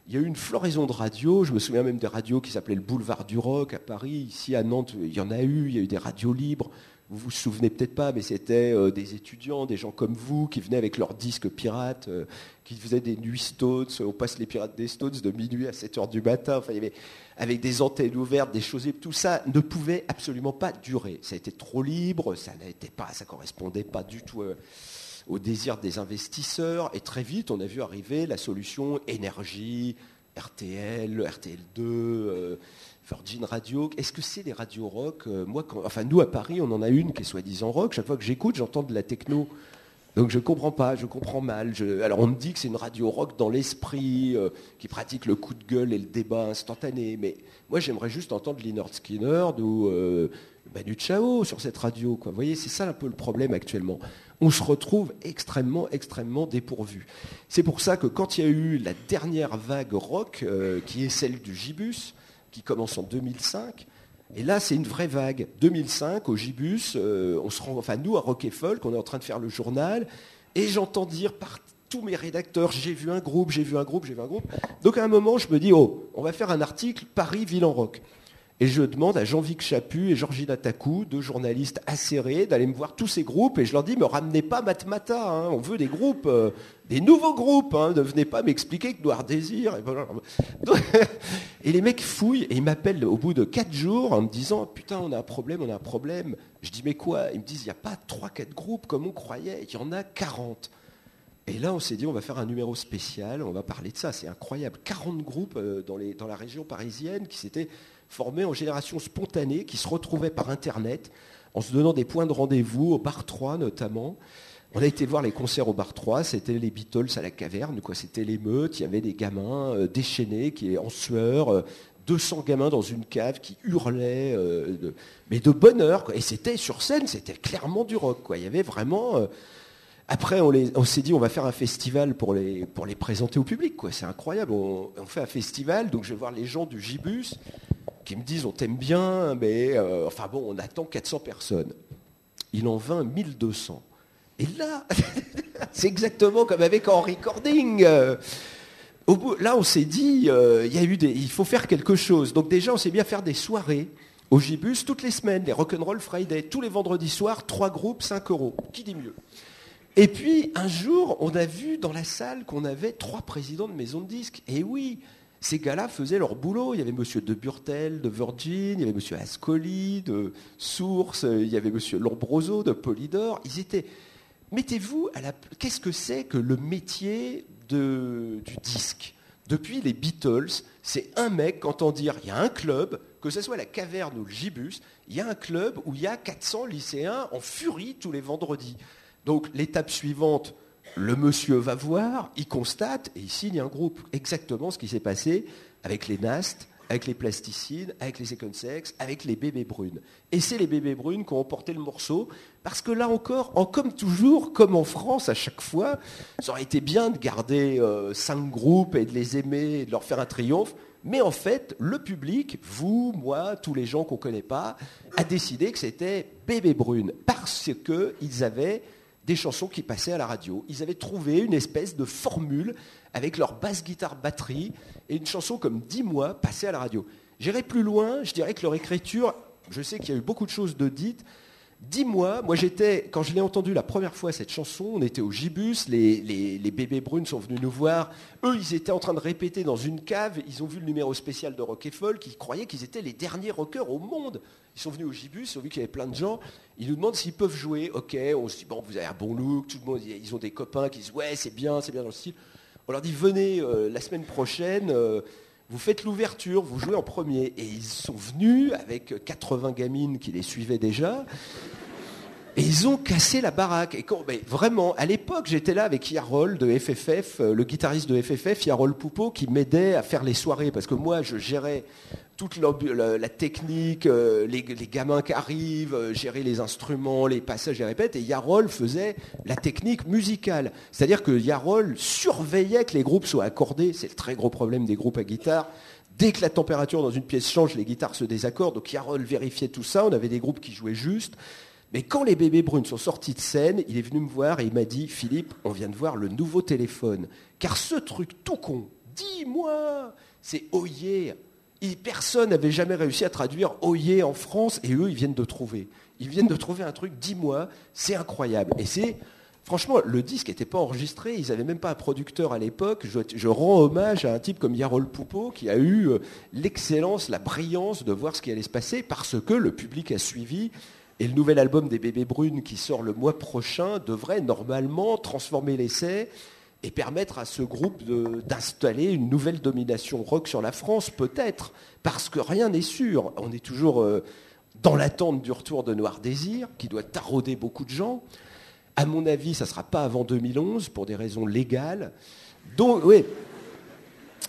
Speaker 3: il y a eu une floraison de radios. Je me souviens même des radios qui s'appelaient le Boulevard du Rock à Paris. Ici, à Nantes, il y en a eu. Il y a eu des radios libres. Vous vous souvenez peut-être pas, mais c'était des étudiants, des gens comme vous, qui venaient avec leurs disques pirates, qui faisaient des nuits Stones. On passe les pirates des Stones de minuit à 7h du matin. Enfin, il y avait, avec des antennes ouvertes, des choses. Tout ça ne pouvait absolument pas durer. Ça a été trop libre, ça correspondait pas du tout au désir des investisseurs. Et très vite, on a vu arriver la solution énergie, RTL, RTL2... Virgin Radio, est-ce que c'est des radios rock ? Nous à Paris, on en a une qui est soi-disant rock. Chaque fois que j'écoute, j'entends de la techno. Donc je comprends pas, je comprends mal. Alors on me dit que c'est une radio rock dans l'esprit, qui pratique le coup de gueule et le débat instantané. Mais moi j'aimerais juste entendre Lynyrd Skynyrd ou Manu Chao sur cette radio, quoi. Vous voyez, c'est ça un peu le problème actuellement. On se retrouve extrêmement, extrêmement dépourvu. C'est pour ça que quand il y a eu la dernière vague rock, qui est celle du Gibus, qui commence en 2005. Et là, c'est une vraie vague. 2005, au Gibus, nous, à Rock et Folk, on est en train de faire le journal, et j'entends dire par tous mes rédacteurs, j'ai vu un groupe. Donc à un moment, je me dis, on va faire un article Paris, ville en rock. Et je demande à Jean-Vic Chaput et Georgina Takou, 2 journalistes acérés, d'aller me voir tous ces groupes. Et je leur dis, me ramenez pas Matmata, hein, on veut des groupes, des nouveaux groupes. Hein, ne venez pas m'expliquer que Noir Désir. Et les mecs fouillent et ils m'appellent au bout de 4 jours en me disant, putain, on a un problème. Je dis, mais quoi ? Ils me disent, il n'y a pas 3-4 groupes comme on croyait, il y en a 40. Et là, on s'est dit, on va faire un numéro spécial, on va parler de ça. C'est incroyable. 40 groupes dans la région parisienne qui s'étaient formés en génération spontanée, qui se retrouvaient par Internet, en se donnant des points de rendez-vous, au Bar 3 notamment. On a été voir les concerts au Bar 3, c'était les Beatles à la caverne, quoi. C'était l'émeute, il y avait des gamins déchaînés, qui en sueur, 200 gamins dans une cave qui hurlaient, mais de bonheur, quoi. Et c'était sur scène, c'était clairement du rock, quoi. Il y avait vraiment... Après, on s'est dit, on va faire un festival pour les présenter au public, quoi. C'est incroyable. On fait un festival, donc je vais voir les gens du Gibus qui me disent, on t'aime bien, mais on attend 400 personnes. Il en vint 1200. Et là, c'est exactement comme avec Henry Cording. Là, on s'est dit, il faut faire quelque chose. Donc déjà, on s'est mis à faire des soirées au Gibus toutes les semaines, les Rock'n'Roll Friday, tous les vendredis soirs, 3 groupes, 5 €. Qui dit mieux ? Et puis, un jour, on a vu dans la salle qu'on avait 3 présidents de maisons de disques. Et oui, ces gars-là faisaient leur boulot. Il y avait monsieur De Burtel de Virgin, il y avait monsieur Ascoli de Source, il y avait monsieur Lombroso de Polydor. Ils étaient... Mettez-vous à la... Qu'est-ce que c'est que le métier du disque ? Depuis les Beatles, c'est un mec qui entend dire, il y a un club, que ce soit la Caverne ou le Gibus, il y a un club où il y a 400 lycéens en furie tous les vendredis. Donc l'étape suivante, le monsieur va voir, il constate et il signe un groupe. Exactement ce qui s'est passé avec les Nast, avec les Plasticines, avec les Second Sex, avec les Bébés Brunes. Et c'est les Bébés Brunes qui ont emporté le morceau, parce que là encore, comme toujours, comme en France à chaque fois, ça aurait été bien de garder 5 groupes et de les aimer et de leur faire un triomphe. Mais en fait, le public, vous, moi, tous les gens qu'on ne connaît pas, a décidé que c'était Bébés Brunes, parce qu'ils avaient des chansons qui passaient à la radio. Ils avaient trouvé une espèce de formule avec leur basse-guitare batterie et une chanson comme 10 mois passée à la radio. J'irai plus loin, je dirais que leur écriture, je sais qu'il y a eu beaucoup de choses de dites. 10 mois, moi quand je l'ai entendu la première fois cette chanson, on était au Gibus, les Bébés Brunes sont venus nous voir. Eux, ils étaient en train de répéter dans une cave, ils ont vu le numéro spécial de Rock & Folk, ils croyaient qu'ils étaient les derniers rockers au monde. Ils sont venus au Gibus, ils ont vu qu'il y avait plein de gens, ils nous demandent s'ils peuvent jouer. Ok, on se dit, bon, vous avez un bon look, tout le monde, ils ont des copains qui disent, ouais, c'est bien dans le style. On leur dit, venez la semaine prochaine, vous faites l'ouverture, vous jouez en premier. Et ils sont venus avec 80 gamines qui les suivaient déjà. Et ils ont cassé la baraque. Et mais vraiment, à l'époque, j'étais là avec Yarol de FFF, le guitariste de FFF, Yarol Poupeau, qui m'aidait à faire les soirées. Parce que moi, je gérais toute la technique, les gamins qui arrivent, gérer les instruments, les passages et répètes. Et Yarol faisait la technique musicale. C'est-à-dire que Yarol surveillait que les groupes soient accordés. C'est le très gros problème des groupes à guitare. Dès que la température dans une pièce change, les guitares se désaccordent. Donc Yarol vérifiait tout ça. On avait des groupes qui jouaient juste. Mais quand les Bébés Brunes sont sortis de scène, il est venu me voir et il m'a dit « Philippe, on vient de voir le nouveau téléphone. Car ce truc tout con, dis-moi, c'est « Oyer ». Personne n'avait jamais réussi à traduire « Oyer » en France et eux, ils viennent de trouver. Ils viennent de trouver un truc, dis-moi, c'est incroyable. Et c'est... Franchement, le disque n'était pas enregistré, ils n'avaient même pas un producteur à l'époque. Je rends hommage à un type comme Yarol Poupeau qui a eu l'excellence, la brillance de voir ce qui allait se passer parce que le public a suivi. Et le nouvel album des Bébés Brunes qui sort le mois prochain devrait normalement transformer l'essai et permettre à ce groupe d'installer une nouvelle domination rock sur la France, peut-être, parce que rien n'est sûr. On est toujours dans l'attente du retour de Noir Désir, qui doit tarauder beaucoup de gens. À mon avis, ça ne sera pas avant 2011, pour des raisons légales. Donc, oui.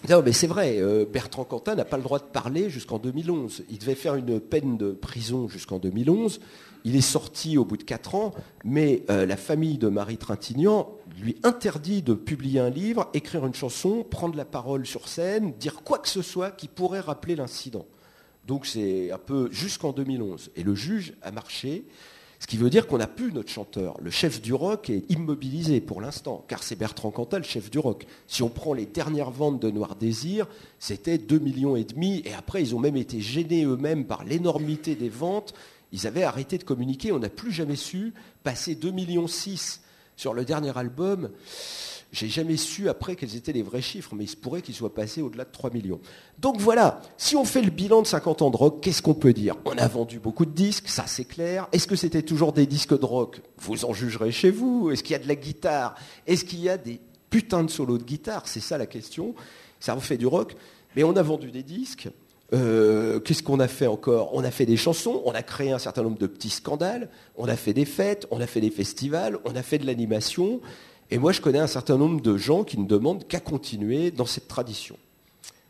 Speaker 3: Non, mais c'est vrai, Bertrand Cantat n'a pas le droit de parler jusqu'en 2011. Il devait faire une peine de prison jusqu'en 2011. Il est sorti au bout de 4 ans, mais la famille de Marie Trintignant lui interdit de publier un livre, écrire une chanson, prendre la parole sur scène, dire quoi que ce soit qui pourrait rappeler l'incident. Donc c'est un peu jusqu'en 2011. Et le juge a marché. Ce qui veut dire qu'on n'a plus notre chanteur. Le chef du rock est immobilisé pour l'instant, car c'est Bertrand Cantat, le chef du rock. Si on prend les dernières ventes de Noir Désir, c'était 2,5 millions. Et après, ils ont même été gênés eux-mêmes par l'énormité des ventes. Ils avaient arrêté de communiquer. On n'a plus jamais su passer 2,6 millions sur le dernier album. J'ai jamais su après quels étaient les vrais chiffres, mais il se pourrait qu'ils soient passés au-delà de 3 millions. Donc voilà, si on fait le bilan de 50 ans de rock, qu'est-ce qu'on peut dire ? On a vendu beaucoup de disques, ça c'est clair. Est-ce que c'était toujours des disques de rock ? Vous en jugerez chez vous. Est-ce qu'il y a de la guitare ? Est-ce qu'il y a des putains de solos de guitare ? C'est ça la question. Ça refait du rock. Mais on a vendu des disques. Qu'est-ce qu'on a fait encore ? On a fait des chansons, on a créé un certain nombre de petits scandales, on a fait des fêtes, on a fait des festivals, on a fait de l'animation. Et moi, je connais un certain nombre de gens qui ne demandent qu'à continuer dans cette tradition.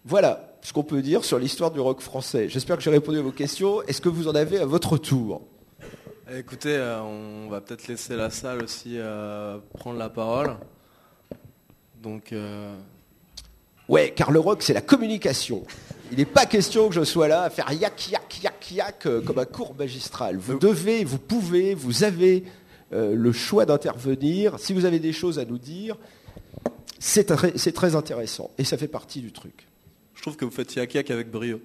Speaker 3: Voilà ce qu'on peut dire sur l'histoire du rock français. J'espère que j'ai répondu à vos questions. Est-ce que vous en avez à votre tour ?
Speaker 1: Écoutez, on va peut-être laisser la salle aussi prendre la parole. Donc,
Speaker 3: Ouais, car le rock, c'est la communication. Il n'est pas question que je sois là à faire yak, yak, yak, yak comme un cours magistral. Vous devez, vous pouvez, vous avez le choix d'intervenir. Si vous avez des choses à nous dire, c'est très intéressant. Et ça fait partie du truc.
Speaker 1: Je trouve que vous faites yak-yak avec brio.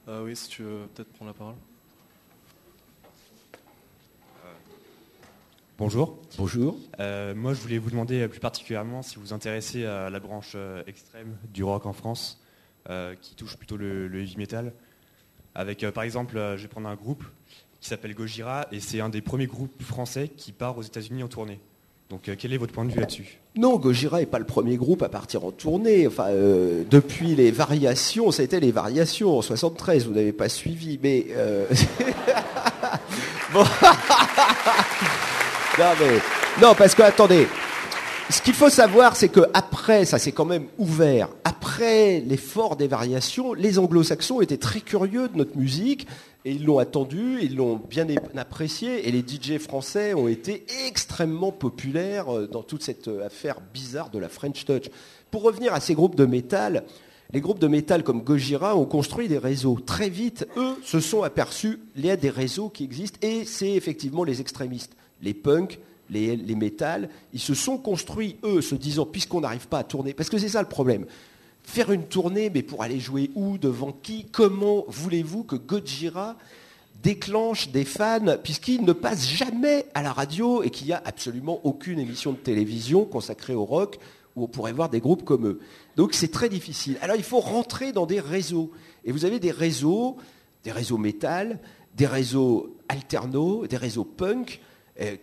Speaker 1: Oui, si tu veux peut-être prendre la parole.
Speaker 4: Bonjour.
Speaker 3: Bonjour.
Speaker 4: Moi, je voulais vous demander plus particulièrement si vous vous intéressez à la branche extrême du rock en France, qui touche plutôt le heavy metal. Avec, par exemple, je vais prendre un groupe qui s'appelle Gojira, et c'est un des premiers groupes français qui part aux États-Unis en tournée. Donc, quel est votre point de vue là-dessus ?
Speaker 3: Non, Gojira n'est pas le premier groupe à partir en tournée. Enfin, depuis les variations, ça a été les variations en 73, vous n'avez pas suivi, mais... Bon. Non, parce que, attendez, ce qu'il faut savoir, c'est que après, ça s'est quand même ouvert, après l'effort des variations, les anglo-saxons étaient très curieux de notre musique, et ils l'ont attendu, ils l'ont bien apprécié, et les DJ français ont été extrêmement populaires dans toute cette affaire bizarre de la French Touch. Pour revenir à ces groupes de métal, les groupes de métal comme Gojira ont construit des réseaux. Très vite, eux se sont aperçus, il y a des réseaux qui existent, et c'est effectivement les extrémistes, les punks, les métal, ils se sont construits, eux, se disant, puisqu'on n'arrive pas à tourner, parce que c'est ça le problème. Faire une tournée, mais pour aller jouer où, devant qui, comment voulez-vous que Gojira déclenche des fans, puisqu'il ne passe jamais à la radio et qu'il n'y a absolument aucune émission de télévision consacrée au rock où on pourrait voir des groupes comme eux. Donc c'est très difficile. Alors il faut rentrer dans des réseaux. Et vous avez des réseaux métal, des réseaux alternos, des réseaux punk,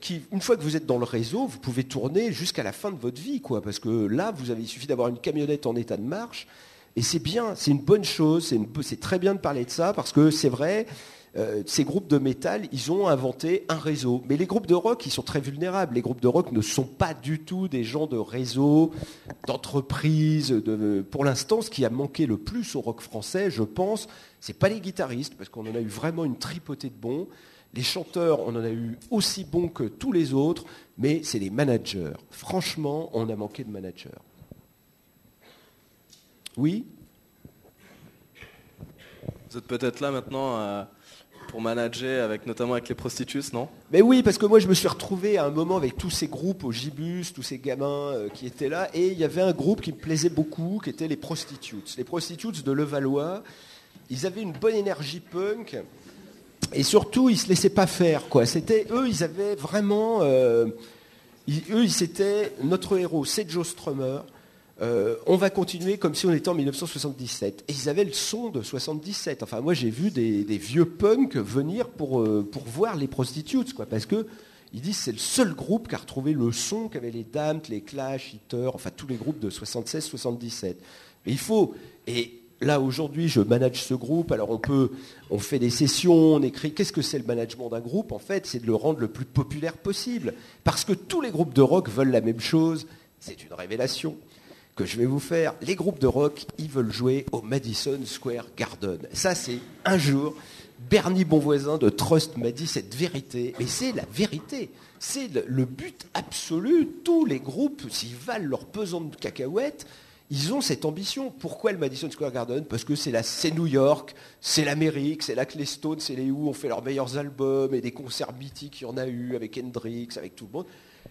Speaker 3: qui, une fois que vous êtes dans le réseau, vous pouvez tourner jusqu'à la fin de votre vie, quoi, parce que là, il suffit d'avoir une camionnette en état de marche, et c'est bien, c'est une bonne chose, c'est très bien de parler de ça, parce que c'est vrai, ces groupes de métal, ils ont inventé un réseau. Mais les groupes de rock, ils sont très vulnérables. Les groupes de rock ne sont pas du tout des gens de réseau, d'entreprise. Pour l'instant, ce qui a manqué le plus au rock français, je pense, c'est pas les guitaristes, parce qu'on en a eu vraiment une tripotée de bons. Les chanteurs, on en a eu aussi bons que tous les autres, mais c'est les managers. Franchement, on a manqué de managers. Oui ?
Speaker 1: Vous êtes peut-être là maintenant pour manager, notamment avec les prostituées, non ?
Speaker 3: Mais oui, parce que moi je me suis retrouvé à un moment avec tous ces groupes au Gibus, tous ces gamins qui étaient là, et il y avait un groupe qui me plaisait beaucoup, qui était les Prostitutes. Les Prostitutes de Levallois, ils avaient une bonne énergie punk, et surtout ils se laissaient pas faire, quoi. Eux, ils avaient vraiment... c'était notre héros, c'est Joe Strummer. On va continuer comme si on était en 1977. Et ils avaient le son de 77. Enfin, moi, j'ai vu des vieux punks venir pour voir les Prostitutes, quoi, parce que ils disent que c'est le seul groupe qui a retrouvé le son qu'avaient les Damned, les Clash, Hitter, enfin tous les groupes de 76-77. Mais il faut... Et là, aujourd'hui, je manage ce groupe. Alors, on fait des sessions, on écrit. Qu'est-ce que c'est le management d'un groupe ? En fait, c'est de le rendre le plus populaire possible. Parce que tous les groupes de rock veulent la même chose. C'est une révélation que je vais vous faire. Les groupes de rock, ils veulent jouer au Madison Square Garden. Ça, c'est un jour, Bernie Bonvoisin de Trust m'a dit cette vérité. Mais c'est la vérité. C'est le but absolu. Tous les groupes, s'ils valent leur pesant de cacahuètes, ils ont cette ambition. Pourquoi le Madison Square Garden ? Parce que c'est New York, c'est l'Amérique, c'est là que les Stones, c'est les Who ont fait leurs meilleurs albums et des concerts mythiques, il y en a eu avec Hendrix, avec tout le monde.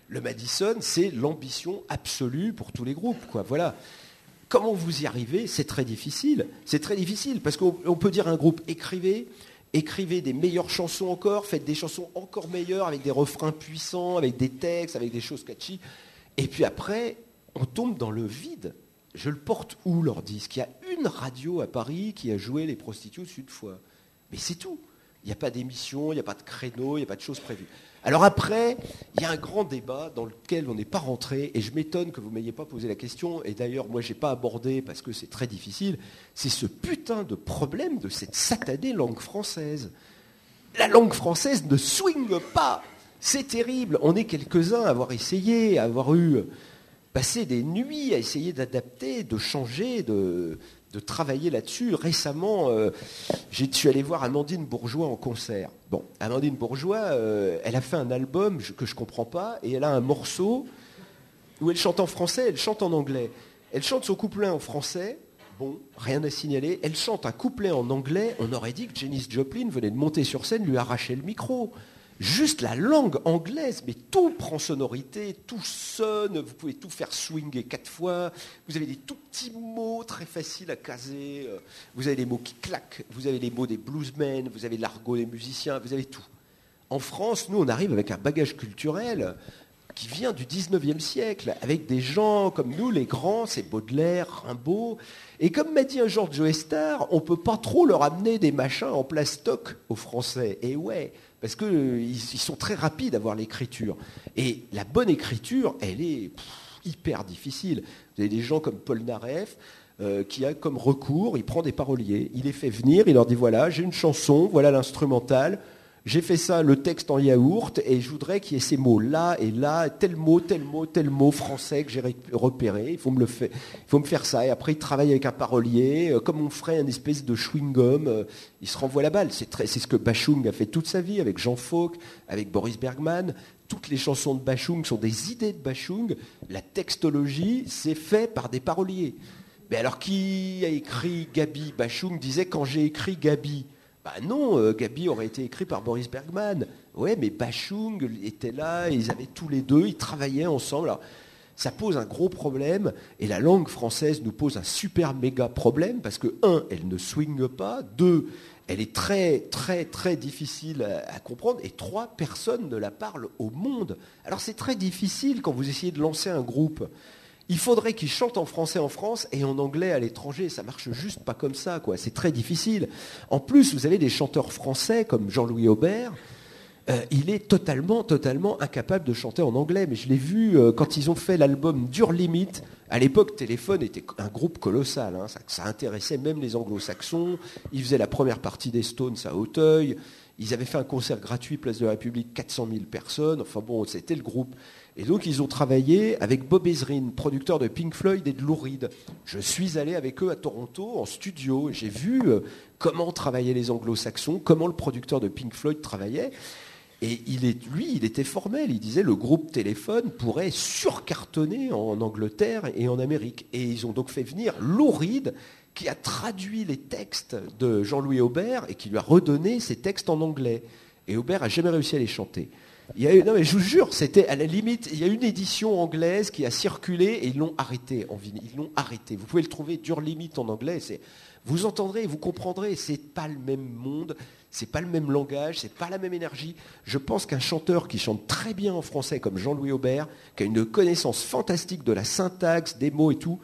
Speaker 3: Le Madison, c'est l'ambition absolue pour tous les groupes, quoi. Voilà. Comment vous y arrivez ? C'est très difficile. C'est très difficile parce qu'on peut dire à un groupe écrivez des meilleures chansons encore, faites des chansons encore meilleures avec des refrains puissants, avec des textes, avec des choses catchy. Et puis après, on tombe dans le vide. Je le porte où, leur disque ? Il y a une radio à Paris qui a joué les Prostitutes une fois. Mais c'est tout. Il n'y a pas d'émission, il n'y a pas de créneau, il n'y a pas de choses prévues. Alors après, il y a un grand débat dans lequel on n'est pas rentré, et je m'étonne que vous ne m'ayez pas posé la question, et d'ailleurs, moi, je n'ai pas abordé parce que c'est très difficile, c'est ce putain de problème de cette satanée langue française. La langue française ne swingue pas. C'est terrible. On est quelques-uns à avoir essayé, à avoir passé des nuits à essayer d'adapter, de changer, de travailler là-dessus. Récemment, je suis allé voir Amandine Bourgeois en concert. Bon, Amandine Bourgeois, elle a fait un album que je ne comprends pas, et elle a un morceau où elle chante en français, elle chante en anglais. Elle chante son couplet en français, bon, rien à signaler. Elle chante un couplet en anglais, on aurait dit que Janis Joplin venait de monter sur scène, lui arracher le micro. Juste la langue anglaise, mais tout prend sonorité, tout sonne, vous pouvez tout faire swinger 4 fois, vous avez des tout petits mots très faciles à caser, vous avez les mots qui claquent, vous avez les mots des bluesmen, vous avez l'argot des musiciens, vous avez tout. En France, nous, on arrive avec un bagage culturel qui vient du 19e siècle, avec des gens comme nous, les grands, c'est Baudelaire, Rimbaud. Et comme m'a dit un jour Joe Star, on ne peut pas trop leur amener des machins en plastoc aux Français. Et ouais, parce qu'ils sont très rapides à voir l'écriture. Et la bonne écriture, elle est hyper difficile. Vous avez des gens comme Paul Naref, qui a comme recours, il prend des paroliers, il les fait venir, il leur dit voilà, j'ai une chanson, voilà l'instrumental, j'ai fait ça, le texte en yaourt, et je voudrais qu'il y ait ces mots là et là, tel mot français que j'ai repéré, il faut me faire ça. Et après, il travaille avec un parolier, comme on ferait une espèce de chewing-gum, il se renvoie la balle. C'est ce que Bachung a fait toute sa vie, avec Jean Fauque, avec Boris Bergman. Toutes les chansons de Bachung sont des idées de Bachung. La textologie, c'est fait par des paroliers. Mais alors, qui a écrit Gabi? Bachung disait, quand j'ai écrit Gabi, non, Gabi aurait été écrit par Boris Bergman. Ouais, mais Bachung était là, ils avaient tous les deux, ils travaillaient ensemble. Alors, ça pose un gros problème, et la langue française nous pose un super méga problème, parce que, un, elle ne swingue pas, deux, elle est très, très, très difficile à comprendre, et trois, personne ne la parle au monde. Alors c'est très difficile quand vous essayez de lancer un groupe. Il faudrait qu'ils chantent en français en France et en anglais à l'étranger. Ça marche juste pas comme ça, quoi. C'est très difficile. En plus, vous avez des chanteurs français comme Jean-Louis Aubert. Il est totalement incapable de chanter en anglais. Mais je l'ai vu quand ils ont fait l'album Dure Limite. À l'époque, Téléphone était un groupe colossal. Hein. Ça intéressait même les anglo-saxons. Ils faisaient la première partie des Stones à Auteuil. Ils avaient fait un concert gratuit, Place de la République, 400 000 personnes. Enfin bon, c'était le groupe. Et donc, ils ont travaillé avec Bob Ezrin, producteur de Pink Floyd et de Lou Reed. Je suis allé avec eux à Toronto, en studio. J'ai vu comment travaillaient les anglo-saxons, comment le producteur de Pink Floyd travaillait. Et il était formel. Il disait le groupe Téléphone pourrait surcartonner en Angleterre et en Amérique. Et ils ont donc fait venir Lou Reed, qui a traduit les textes de Jean-Louis Aubert et qui lui a redonné ses textes en anglais. Et Aubert n'a jamais réussi à les chanter. Non mais je vous jure, c'était à la limite, il y a une édition anglaise qui a circulé et ils l'ont arrêté en vinyle. Ils l'ont arrêté. Vous pouvez le trouver Dure Limite en anglais. Vous entendrez, vous comprendrez, c'est pas le même monde, c'est pas le même langage, c'est pas la même énergie. Je pense qu'un chanteur qui chante très bien en français comme Jean-Louis Aubert, qui a une connaissance fantastique de la syntaxe, des mots et tout,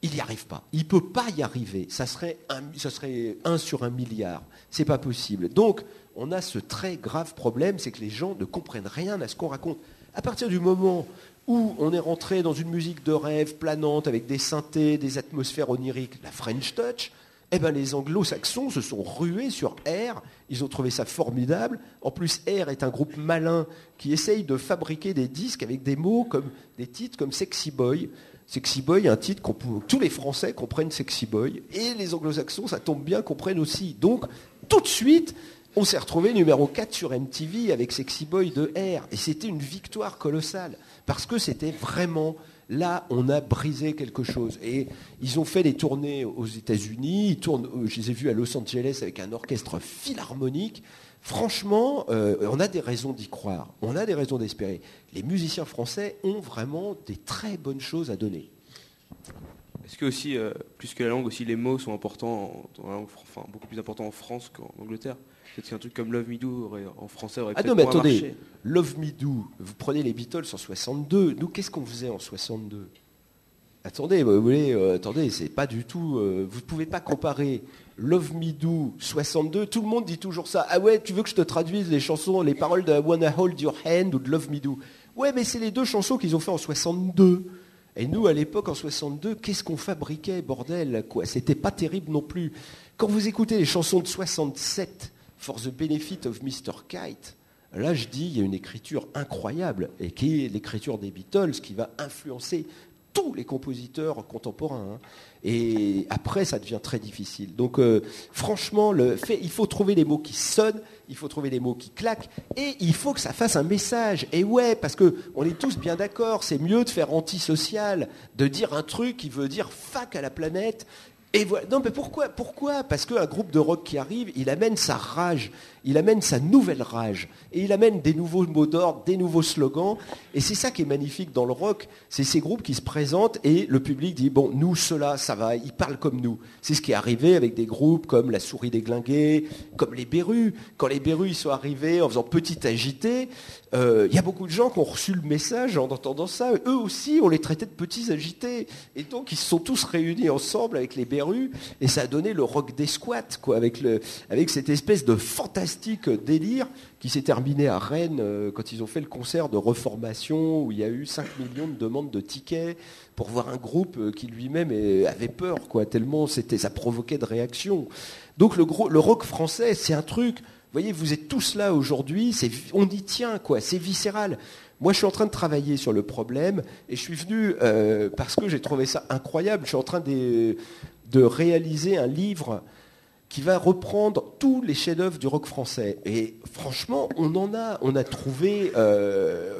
Speaker 3: il n'y arrive pas. Il ne peut pas y arriver. Ça serait 1 sur 1 milliard. C'est pas possible. Donc, on a ce très grave problème, c'est que les gens ne comprennent rien à ce qu'on raconte. À partir du moment où on est rentré dans une musique de rêve planante avec des synthés, des atmosphères oniriques, la French Touch, les anglo-saxons se sont rués sur R, ils ont trouvé ça formidable. En plus, R est un groupe malin qui essaye de fabriquer des disques avec des mots comme des titres comme Sexy Boy. Sexy Boy, un titre tous les Français comprennent Sexy Boy, et les anglo-saxons, ça tombe bien, comprennent aussi. Donc, tout de suite, on s'est retrouvé numéro 4 sur MTV avec Sexy Boy de R. Et c'était une victoire colossale. Parce que c'était vraiment, là, on a brisé quelque chose. Et ils ont fait des tournées aux États-Unis. Je les ai vus à Los Angeles avec un orchestre philharmonique. Franchement, on a des raisons d'y croire. On a des raisons d'espérer. Les musiciens français ont vraiment des très bonnes choses à donner.
Speaker 2: Est-ce que aussi, plus que la langue, aussi les mots sont importants dans la langue, beaucoup plus importants en France qu'en Angleterre? Peut-être qu'un truc comme Love Me Do en français aurait peut-être moins marché.
Speaker 3: Love Me Do, vous prenez les Beatles en 62. Nous, qu'est-ce qu'on faisait en 62? Attendez, c'est pas du tout... vous ne pouvez pas comparer Love Me Do 62. Tout le monde dit toujours ça. Ah ouais, tu veux que je te traduise les chansons, les paroles de I Wanna Hold Your Hand ou de Love Me Do? Ouais, mais c'est les deux chansons qu'ils ont fait en 62. Et nous, à l'époque, en 62, qu'est-ce qu'on fabriquait, bordel, quoi? C'était pas terrible non plus. Quand vous écoutez les chansons de 67, For the Benefit of Mr. Kite, là, je dis, il y a une écriture incroyable, et qui est l'écriture des Beatles, qui va influencer tous les compositeurs contemporains. Hein. Et après, ça devient très difficile. Donc, franchement, il faut trouver des mots qui sonnent, il faut trouver des mots qui claquent, et il faut que ça fasse un message. Et ouais, parce qu'on est tous bien d'accord, c'est mieux de faire antisocial, de dire un truc qui veut dire fuck à la planète, Et voilà. Non, mais pourquoi? Parce qu'un groupe de rock qui arrive, il amène sa rage, il amène sa nouvelle rage, et il amène des nouveaux mots d'ordre, des nouveaux slogans. Et c'est ça qui est magnifique dans le rock, c'est ces groupes qui se présentent et le public dit bon, nous, ceux-là, ça va, ils parlent comme nous. C'est ce qui est arrivé avec des groupes comme La Souris Déglinguée, comme les Berus. Quand les Berus ils sont arrivés en faisant Petit Agité, il y a beaucoup de gens qui ont reçu le message en entendant ça. Eux aussi, on les traitait de petits agités. Et donc, ils se sont tous réunis ensemble avec les Berus, et ça a donné le rock des squats, quoi, avec cette espèce de fantastique délire qui s'est terminé à Rennes quand ils ont fait le concert de Reformation, où il y a eu 5 millions de demandes de tickets pour voir un groupe qui lui-même avait peur, quoi, tellement ça provoquait de réactions. Donc le rock français, c'est un truc... Vous voyez, vous êtes tous là aujourd'hui, on y tient, quoi, c'est viscéral. Moi, je suis en train de travailler sur le problème et je suis venu parce que j'ai trouvé ça incroyable. Je suis en train de réaliser un livre qui va reprendre tous les chefs-d'œuvre du rock français. Et franchement, on a trouvé...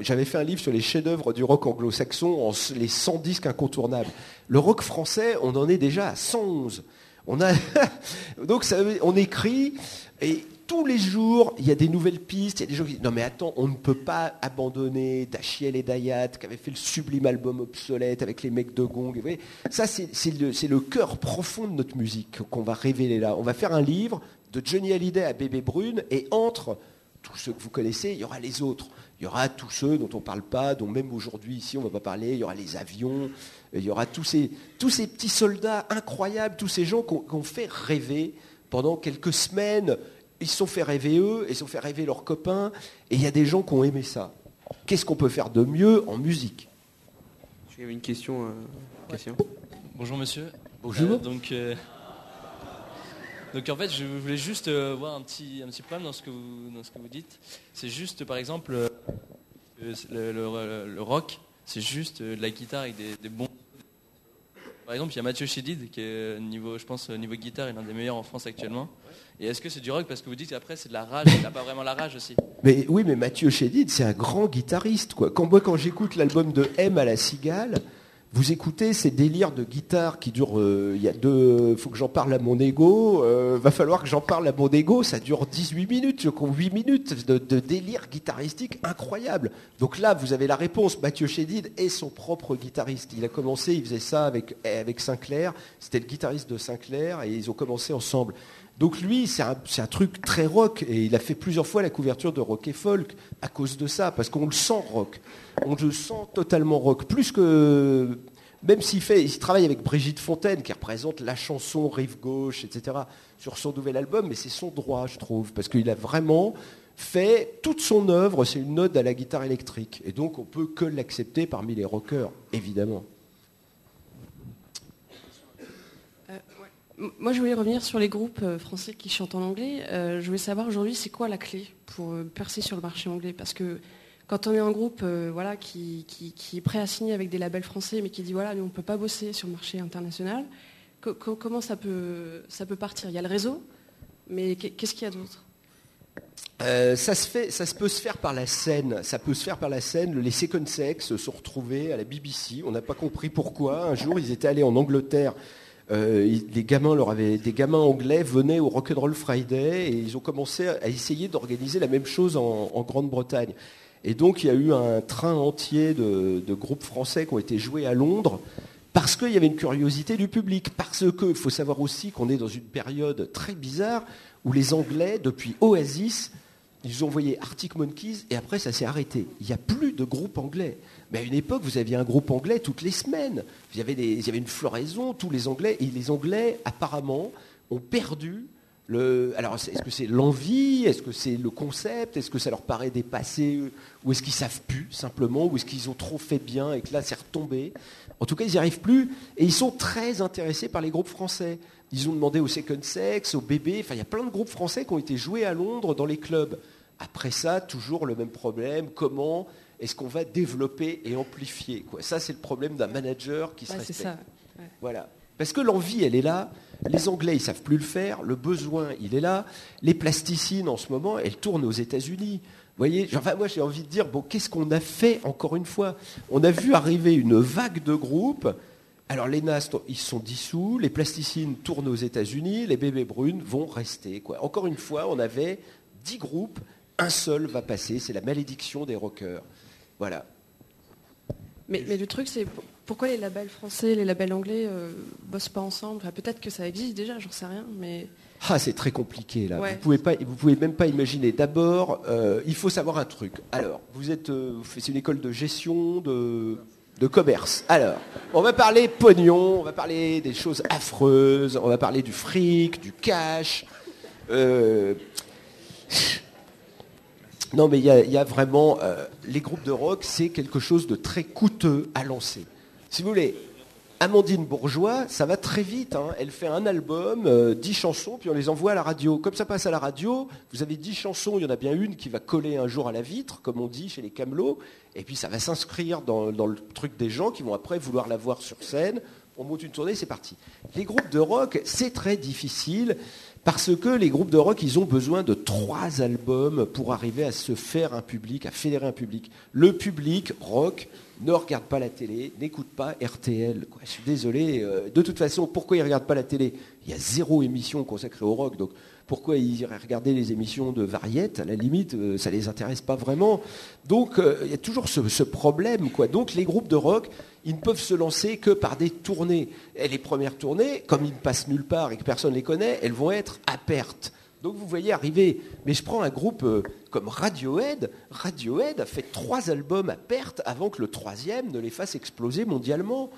Speaker 3: j'avais fait un livre sur les chefs-d'œuvre du rock anglo-saxon, les 100 disques incontournables. Le rock français, on en est déjà à 111. Donc, on écrit... Et tous les jours, il y a des nouvelles pistes, il y a des gens qui disent non mais attends, on ne peut pas abandonner Dachiel et Dayat qui avaient fait le sublime album Obsolète avec les mecs de Gong. Vous voyez, ça c'est le cœur profond de notre musique qu'on va révéler là. On va faire un livre de Johnny Hallyday à Bébé Brune, et entre tous ceux que vous connaissez, il y aura les autres. Il y aura tous ceux dont on ne parle pas, dont même aujourd'hui ici on ne va pas parler. Il y aura les avions, il y aura tous ces petits soldats incroyables, tous ces gens qu'on fait rêver pendant quelques semaines. Ils se sont fait rêver eux, ils se sont fait rêver leurs copains, et il y a des gens qui ont aimé ça. Qu'est-ce qu'on peut faire de mieux en musique?
Speaker 2: Il y avait une question, Cassien.
Speaker 5: Bonjour monsieur.
Speaker 3: Bonjour.
Speaker 5: Donc en fait, je voulais juste voir un petit problème dans ce que vous dites. C'est juste, par exemple, le rock, c'est juste de la guitare avec des bons... Par exemple, il y a Mathieu Chédid qui est niveau guitare, il est l'un des meilleurs en France actuellement. Et est-ce que c'est du rock parce que vous dites qu'après c'est de la rage, il n'a pas vraiment la rage aussi?
Speaker 3: Mais oui, mais Mathieu Chédid, c'est un grand guitariste, quoi. Quand j'écoute l'album de M à la Cigale, vous écoutez ces délires de guitare qui durent... faut que j'en parle à mon ego, va falloir que j'en parle à mon ego, ça dure 18 minutes, je compte 8 minutes de délire guitaristique incroyable. Donc là, vous avez la réponse. Mathieu Chédid est son propre guitariste. Il a commencé, il faisait ça avec Sinclair, c'était le guitariste de Sinclair, et ils ont commencé ensemble. Donc lui, c'est un truc très rock, et il a fait plusieurs fois la couverture de Rock et Folk à cause de ça, parce qu'on le sent rock. On le sent totalement rock, plus que... Même s'il travaille avec Brigitte Fontaine, qui représente la chanson rive gauche, etc., sur son nouvel album, mais c'est son droit, je trouve, parce qu'il a vraiment fait toute son œuvre, c'est une ode à la guitare électrique. Et donc on peut que l'accepter parmi les rockers, évidemment.
Speaker 6: Moi, je voulais revenir sur les groupes français qui chantent en anglais. Je voulais savoir aujourd'hui, c'est quoi la clé pour percer sur le marché anglais? Parce que quand on est un groupe qui est prêt à signer avec des labels français, mais qui dit voilà, mais on ne peut pas bosser sur le marché international, comment ça peut partir? Il y a le réseau, mais qu'est-ce qu'il y a d'autre?
Speaker 3: Ça peut se faire par la scène. Ça peut se faire par la scène. Les Second Sex se sont retrouvés à la BBC. On n'a pas compris pourquoi. Un jour, ils étaient allés en Angleterre. Des gamins anglais venaient au Rock'n'Roll Friday, et ils ont commencé à essayer d'organiser la même chose en Grande-Bretagne. Et donc il y a eu un train entier de groupes français qui ont été joués à Londres parce qu'il y avait une curiosité du public. Parce qu'il faut savoir aussi qu'on est dans une période très bizarre où les Anglais, depuis Oasis, ils ont envoyé Arctic Monkeys, et après ça s'est arrêté. Il n'y a plus de groupe anglais. Mais à une époque, vous aviez un groupe anglais toutes les semaines. Il y avait une floraison, tous les Anglais. Et les Anglais, apparemment, ont perdu Alors, est-ce que c'est l'envie? Est-ce que c'est le concept? Est-ce que ça leur paraît dépassé? Ou est-ce qu'ils ne savent plus, simplement? Ou est-ce qu'ils ont trop fait bien et que là, c'est retombé? En tout cas, ils n'y arrivent plus. Et ils sont très intéressés par les groupes français. Ils ont demandé au Second Sex, au Bébé. Enfin, il y a plein de groupes français qui ont été joués à Londres dans les clubs. Après ça, toujours le même problème. Comment est-ce qu'on va développer et amplifier, quoi? Ça, c'est le problème d'un manager qui se respecte.
Speaker 6: C'est ça. Ouais.
Speaker 3: Voilà. Parce que l'envie, elle est là. Les Anglais, ils ne savent plus le faire. Le besoin, il est là. Les plasticines, en ce moment, elles tournent aux États-Unis. Vous voyez, moi, j'ai envie de dire, bon, qu'est-ce qu'on a fait, encore une fois? On a vu arriver une vague de groupes Alors les NAS, ils sont dissous, les plasticines tournent aux États-Unis, les bébés brunes vont rester, quoi. Encore une fois, on avait 10 groupes, un seul va passer, c'est la malédiction des rockers. Voilà.
Speaker 6: Mais le truc, c'est pourquoi les labels français, les labels anglais bossent pas ensemble? Enfin, peut-être que ça existe déjà, j'en sais rien, mais...
Speaker 3: Ah, c'est très compliqué là.
Speaker 6: Ouais.
Speaker 3: Vous pouvez même pas imaginer. D'abord, il faut savoir un truc. Alors, c'est une école de gestion, de commerce. Alors, on va parler pognon, on va parler des choses affreuses, on va parler du fric, du cash. Non, mais il y a vraiment... les groupes de rock, c'est quelque chose de très coûteux à lancer. Si vous voulez, Amandine Bourgeois, ça va très vite. Hein. Elle fait un album, 10 chansons, puis on les envoie à la radio. Comme ça passe à la radio, vous avez 10 chansons, il y en a bien une qui va coller un jour à la vitre, comme on dit chez les camelots, et puis ça va s'inscrire dans le truc des gens qui vont après vouloir la voir sur scène. On monte une tournée, c'est parti. Les groupes de rock, c'est très difficile, parce que les groupes de rock, ils ont besoin de 3 albums pour arriver à se faire un public, à fédérer un public. Le public rock ne regarde pas la télé, n'écoute pas RTL. Quoi. Je suis désolé. De toute façon, pourquoi ils ne regardent pas la télé? Il y a 0 émission consacrée au rock. Donc pourquoi ils iraient regarder les émissions de variété? À la limite, ça ne les intéresse pas vraiment. Donc il y a toujours ce problème, quoi. Donc les groupes de rock, ils ne peuvent se lancer que par des tournées. Et les premières tournées, comme ils ne passent nulle part et que personne ne les connaît, elles vont être à perte. Donc vous voyez arriver, mais je prends un groupe comme Radiohead. Radiohead a fait 3 albums à perte avant que le 3e ne les fasse exploser mondialement.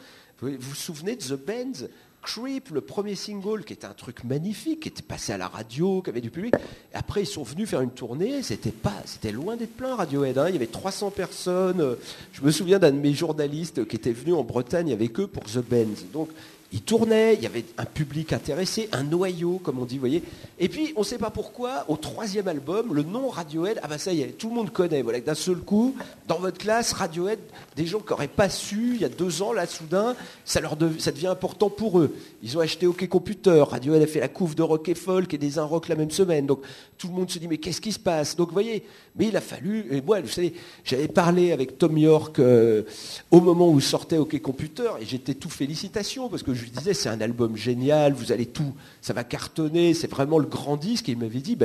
Speaker 3: Vous vous souvenez de The Bends? Creep, le premier single, qui était un truc magnifique, qui était passé à la radio, qui avait du public. Et après, ils sont venus faire une tournée. C'était loin d'être plein, Radiohead. Hein. Il y avait 300 personnes. Je me souviens d'un de mes journalistes qui était venu en Bretagne avec eux pour The Bends. Donc, ils tournaient, il y avait un public intéressé, un noyau, comme on dit, vous voyez. Et puis, on ne sait pas pourquoi, au 3e album, le nom Radiohead, ah ben ça y est, tout le monde connaît. Voilà, d'un seul coup, dans votre classe, Radiohead, des gens qui n'auraient pas su, il y a 2 ans, là, soudain, ça devient important pour eux. Ils ont acheté OK Computer, Radiohead a fait la couve de Rock et Folk et des Un Rock la même semaine. Donc, tout le monde se dit, mais qu'est-ce qui se passe? Donc, vous voyez, mais il a fallu, et moi, vous savez, j'avais parlé avec Tom York au moment où sortait OK Computer, et j'étais tout félicitations, parce que je lui disais, c'est un album génial, vous allez tout, ça va cartonner, c'est vraiment le grand disque. Et il m'avait dit,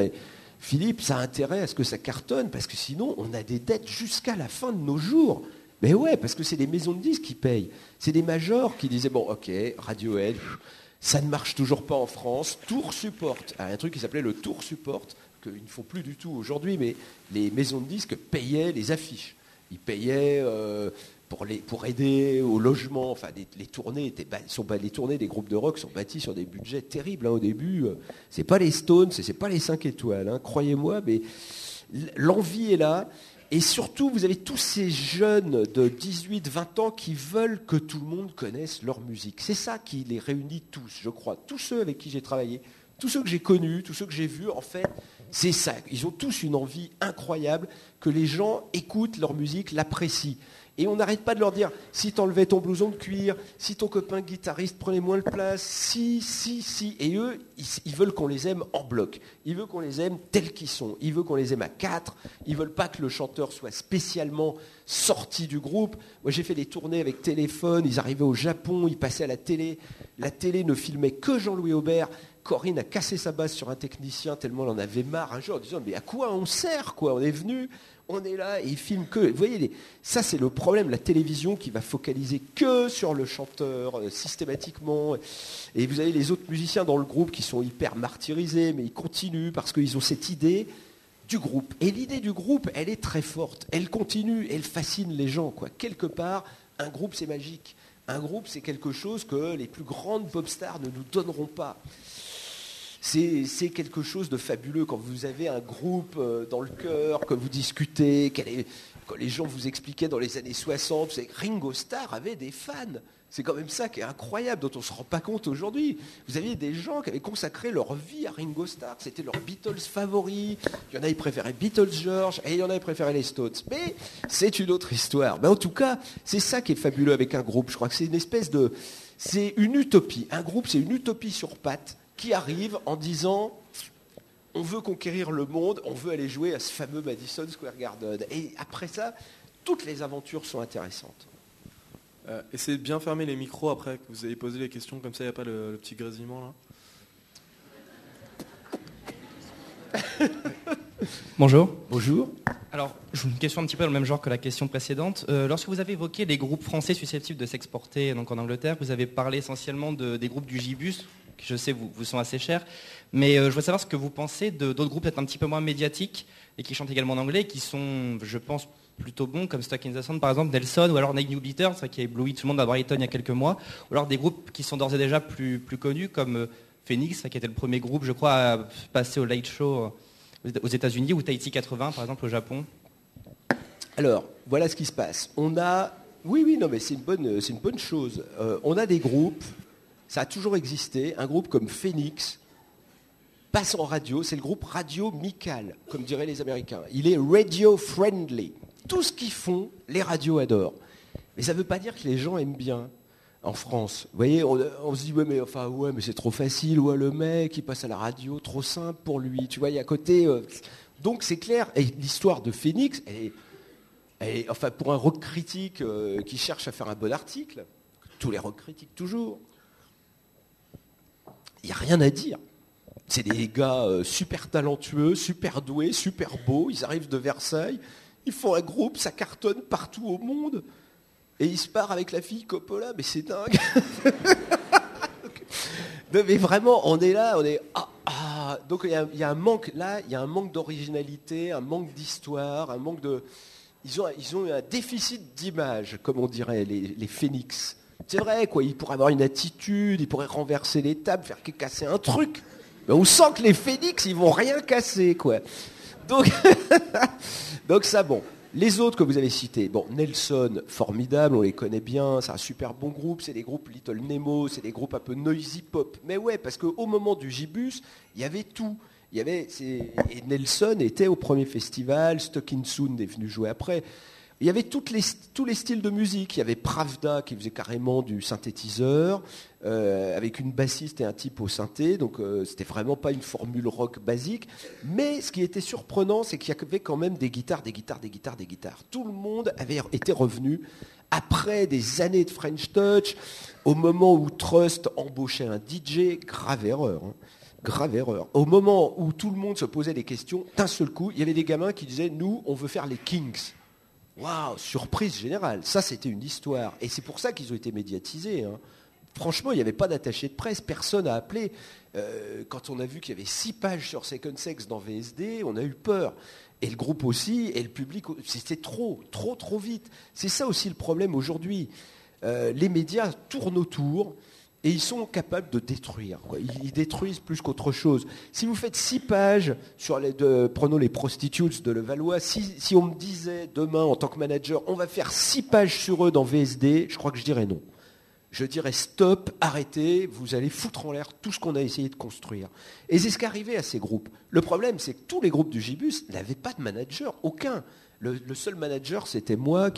Speaker 3: Philippe, ça a intérêt à ce que ça cartonne, parce que sinon, on a des dettes jusqu'à la fin de nos jours. Mais ouais, parce que c'est des maisons de disques qui payent. C'est des majors qui disaient, bon, ok, Radiohead, ça ne marche toujours pas en France, Tour Support. Alors, un truc qui s'appelait le Tour Support, qu'ils ne font plus du tout aujourd'hui, mais les maisons de disques payaient les affiches. Ils payaient pour aider au logement. Enfin, les tournées les tournées des groupes de rock sont bâties sur des budgets terribles. Hein, au début, c'est pas les Stones, c'est pas les 5 étoiles. Hein, croyez-moi, mais l'envie est là. Et surtout, vous avez tous ces jeunes de 18, 20 ans qui veulent que tout le monde connaisse leur musique. C'est ça qui les réunit tous, je crois. Tous ceux avec qui j'ai travaillé, tous ceux que j'ai connus, tous ceux que j'ai vus, en fait, c'est ça. Ils ont tous une envie incroyable que les gens écoutent leur musique, l'apprécient. Et on n'arrête pas de leur dire, si t'enlevais ton blouson de cuir, si ton copain guitariste prenait moins de place, si. Et eux, ils veulent qu'on les aime en bloc. Ils veulent qu'on les aime tels qu'ils sont. Ils veulent qu'on les aime à 4. Ils veulent pas que le chanteur soit spécialement sorti du groupe. Moi, j'ai fait des tournées avec Téléphone. Ils arrivaient au Japon, ils passaient à la télé. La télé ne filmait que Jean-Louis Aubert. Corinne a cassé sa basse sur un technicien tellement elle en avait marre un jour en disant, mais à quoi on sert, quoi? On est venu... On est là et ils filment que... Vous voyez, ça c'est le problème, la télévision qui va focaliser que sur le chanteur systématiquement. Et vous avez les autres musiciens dans le groupe qui sont hyper martyrisés, mais ils continuent parce qu'ils ont cette idée du groupe. Et l'idée du groupe, elle est très forte. Elle continue, elle fascine les gens, quoi. Quelque part, un groupe c'est magique. Un groupe c'est quelque chose que les plus grandes pop stars ne nous donneront pas. C'est quelque chose de fabuleux quand vous avez un groupe dans le cœur, que vous discutez, quand les gens vous expliquaient dans les années 60, vous savez, Ringo Starr avait des fans. C'est quand même ça qui est incroyable, dont on ne se rend pas compte aujourd'hui. Vous aviez des gens qui avaient consacré leur vie à Ringo Starr, c'était leurs Beatles favoris. Il y en a qui préféraient Beatles George, et il y en a qui préféraient les Stones. Mais c'est une autre histoire. Mais en tout cas, c'est ça qui est fabuleux avec un groupe. Je crois que c'est une espèce de... C'est une utopie. Un groupe, c'est une utopie sur pattes qui arrive en disant on veut conquérir le monde, on veut aller jouer à ce fameux Madison Square Garden. Et après ça, toutes les aventures sont intéressantes.
Speaker 1: Essayez de bien fermer les micros après que vous ayez posé les questions, comme ça il n'y a pas le petit grésillement là.
Speaker 7: Bonjour.
Speaker 3: Bonjour.
Speaker 7: Alors, une question un petit peu dans le même genre que la question précédente. Lorsque vous avez évoqué les groupes français susceptibles de s'exporter donc en Angleterre, vous avez parlé essentiellement des groupes du Gibus, qui je sais vous sont assez chers. Mais je veux savoir ce que vous pensez d'autres groupes peut-être un petit peu moins médiatiques et qui chantent également en anglais, qui sont, je pense, plutôt bons, comme Stuck in the Sound par exemple, Nelson, ou alors Nine New Beaters, qui a ébloui tout le monde à Brighton il y a quelques mois, ou alors des groupes qui sont d'ores et déjà plus connus, comme Phoenix, qui était le premier groupe, je crois, à passer au Late Show aux États-Unis, ou Tahiti 80 par exemple au Japon.
Speaker 3: Alors, voilà ce qui se passe. On a... Oui, non, mais c'est une bonne chose. On a des groupes, ça a toujours existé, un groupe comme Phoenix passe en radio, c'est le groupe Radio Mical, comme diraient les Américains. Il est radio-friendly. Tout ce qu'ils font, les radios adorent. Mais ça ne veut pas dire que les gens aiment bien en France. Vous voyez, on se dit, ouais, mais c'est trop facile, ouais, le mec, il passe à la radio, trop simple pour lui. Tu vois, il y a à côté... Donc c'est clair, et l'histoire de Phoenix, enfin, pour un rock critique qui cherche à faire un bon article, tous les rock critiques toujours, il n'y a rien à dire. C'est des gars super talentueux, super doués, super beaux, ils arrivent de Versailles, ils font un groupe, ça cartonne partout au monde, et ils se partent avec la fille Coppola, mais c'est dingue. Non, mais vraiment, on est là, donc il y a un manque, là, il y a un manque d'originalité, un manque d'histoire, un manque de... Ils ont un déficit d'image, comme on dirait, les Phoenix. C'est vrai, quoi, ils pourraient avoir une attitude, ils pourraient renverser les tables, faire casser un truc. Mais on sent que les Phoenix, ils vont rien casser, quoi. Donc ça, bon. Les autres que vous avez cités, bon, Nelson, formidable, on les connaît bien, c'est un super bon groupe, c'est des groupes Little Nemo, c'est des groupes un peu noisy pop. Mais ouais, parce qu'au moment du Gibus, il y avait tout. Et Nelson était au premier festival, Stuck in Sound est venu jouer après. Il y avait tous les styles de musique. Il y avait Pravda qui faisait carrément du synthétiseur, avec une bassiste et un type au synthé. Donc c'était vraiment pas une formule rock basique. Mais ce qui était surprenant, c'est qu'il y avait quand même des guitares. Tout le monde avait été revenu après des années de French Touch, au moment où Trust embauchait un DJ, grave erreur. Grave erreur. Au moment où tout le monde se posait des questions, d'un seul coup, il y avait des gamins qui disaient « Nous, on veut faire les Kings ». Waouh, surprise générale. Ça, c'était une histoire. Et c'est pour ça qu'ils ont été médiatisés. Hein. Franchement, il n'y avait pas d'attaché de presse. Personne n'a appelé. Quand on a vu qu'il y avait 6 pages sur Second Sex dans VSD, on a eu peur. Et le groupe aussi, et le public, c'était trop vite. C'est ça aussi le problème aujourd'hui. Les médias tournent autour. Et ils sont capables de détruire. Quoi. Ils détruisent plus qu'autre chose. Si vous faites 6 pages prenons les Prostitutes de Levallois, si on me disait demain en tant que manager, on va faire 6 pages sur eux dans VSD, je crois que je dirais non. Je dirais stop, arrêtez, vous allez foutre en l'air tout ce qu'on a essayé de construire. Et c'est ce qui arrivait à ces groupes. Le problème, c'est que tous les groupes du Gibus n'avaient pas de manager, aucun. Le seul manager, c'était moi.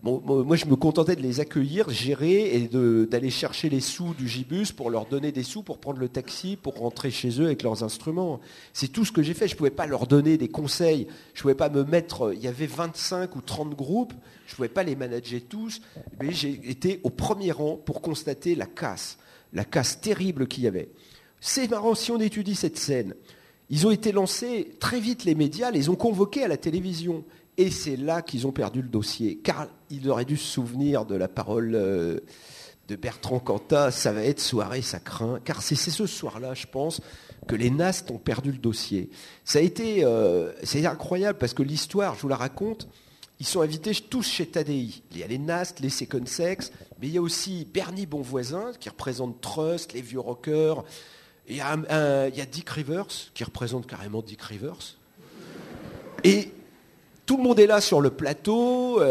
Speaker 3: Moi, je me contentais de les accueillir, gérer et d'aller chercher les sous du Gibus pour leur donner des sous pour prendre le taxi, pour rentrer chez eux avec leurs instruments. C'est tout ce que j'ai fait. Je ne pouvais pas leur donner des conseils. Je ne pouvais pas me mettre... Il y avait 25 ou 30 groupes. Je ne pouvais pas les manager tous. Mais j'ai été au premier rang pour constater la casse terrible qu'il y avait. C'est marrant, si on étudie cette scène, ils ont été lancés, très vite les médias les ont convoqués à la télévision. Et c'est là qu'ils ont perdu le dossier. Car ils auraient dû se souvenir de la parole de Bertrand Cantat, ça va être soirée, ça craint. Car c'est ce soir-là, je pense, que les Nastes ont perdu le dossier. Ça a été c'est incroyable parce que l'histoire, je vous la raconte, ils sont invités tous chez Tadei. Il y a les Nastes, les Second Sex, mais il y a aussi Bernie Bonvoisin, qui représente Trust, les vieux rockers. Il y a Dick Rivers, qui représente carrément Dick Rivers. Et tout le monde est là sur le plateau,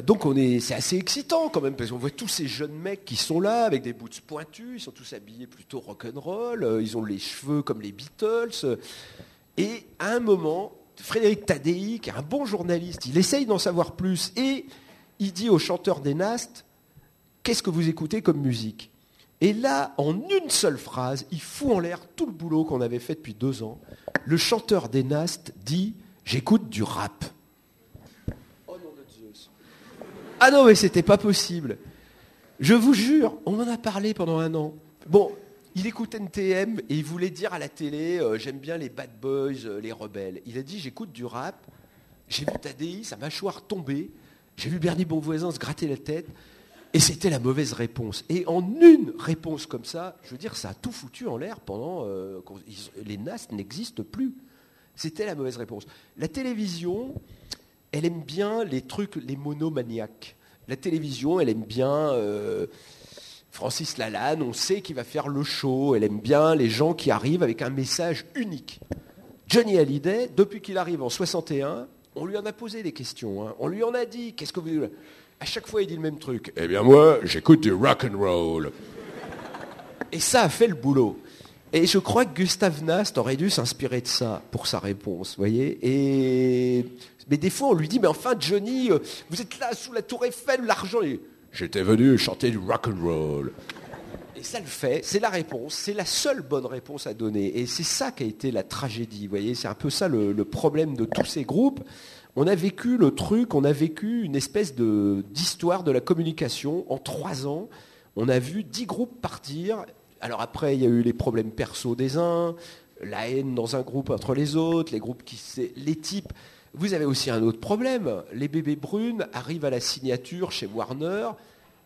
Speaker 3: donc c'est assez excitant quand même, parce qu'on voit tous ces jeunes mecs qui sont là, avec des boots pointus, ils sont tous habillés plutôt rock'n'roll, ils ont les cheveux comme les Beatles. Et à un moment, Frédéric Tadei, qui est un bon journaliste, il essaye d'en savoir plus, et il dit au chanteur des Nastes, qu'est-ce que vous écoutez comme musique ? Et là, en une seule phrase, il fout en l'air tout le boulot qu'on avait fait depuis 2 ans. Le chanteur des Nastes dit « J'écoute du rap ». Oh non, de Zeus. Ah non, mais c'était pas possible. Je vous jure, on m'en a parlé pendant un an. Bon, il écoute NTM et il voulait dire à la télé, j'aime bien les bad boys, les rebelles. Il a dit, j'écoute du rap, j'ai vu Tadei, sa mâchoire tomber, j'ai vu Bernie Bonvoisin se gratter la tête, et c'était la mauvaise réponse. Et en une réponse comme ça, je veux dire, ça a tout foutu en l'air pendant... les NAS n'existent plus. C'était la mauvaise réponse. La télévision, elle aime bien les trucs, les monomaniaques. La télévision, elle aime bien Francis Lalanne, on sait qu'il va faire le show. Elle aime bien les gens qui arrivent avec un message unique. Johnny Hallyday, depuis qu'il arrive en 61, on lui en a posé des questions. Hein. On lui en a dit, qu'est-ce que vous... À chaque fois, il dit le même truc. Eh bien, moi, j'écoute du rock and roll. Et ça a fait le boulot. Et je crois que Gustave Nast aurait dû s'inspirer de ça pour sa réponse, vous voyez. Mais des fois, on lui dit, mais enfin, Johnny, vous êtes là sous la tour Eiffel, l'argent... J'étais venu chanter du rock and roll. Et ça le fait, c'est la réponse, c'est la seule bonne réponse à donner. Et c'est ça qui a été la tragédie, vous voyez. C'est un peu ça le problème de tous ces groupes. On a vécu le truc, on a vécu une espèce d'histoire de la communication. En 3 ans, on a vu 10 groupes partir. Alors après, il y a eu les problèmes perso des uns, la haine dans un groupe entre les autres, les types. Vous avez aussi un autre problème. Les Bébés Brunes arrivent à la signature chez Warner,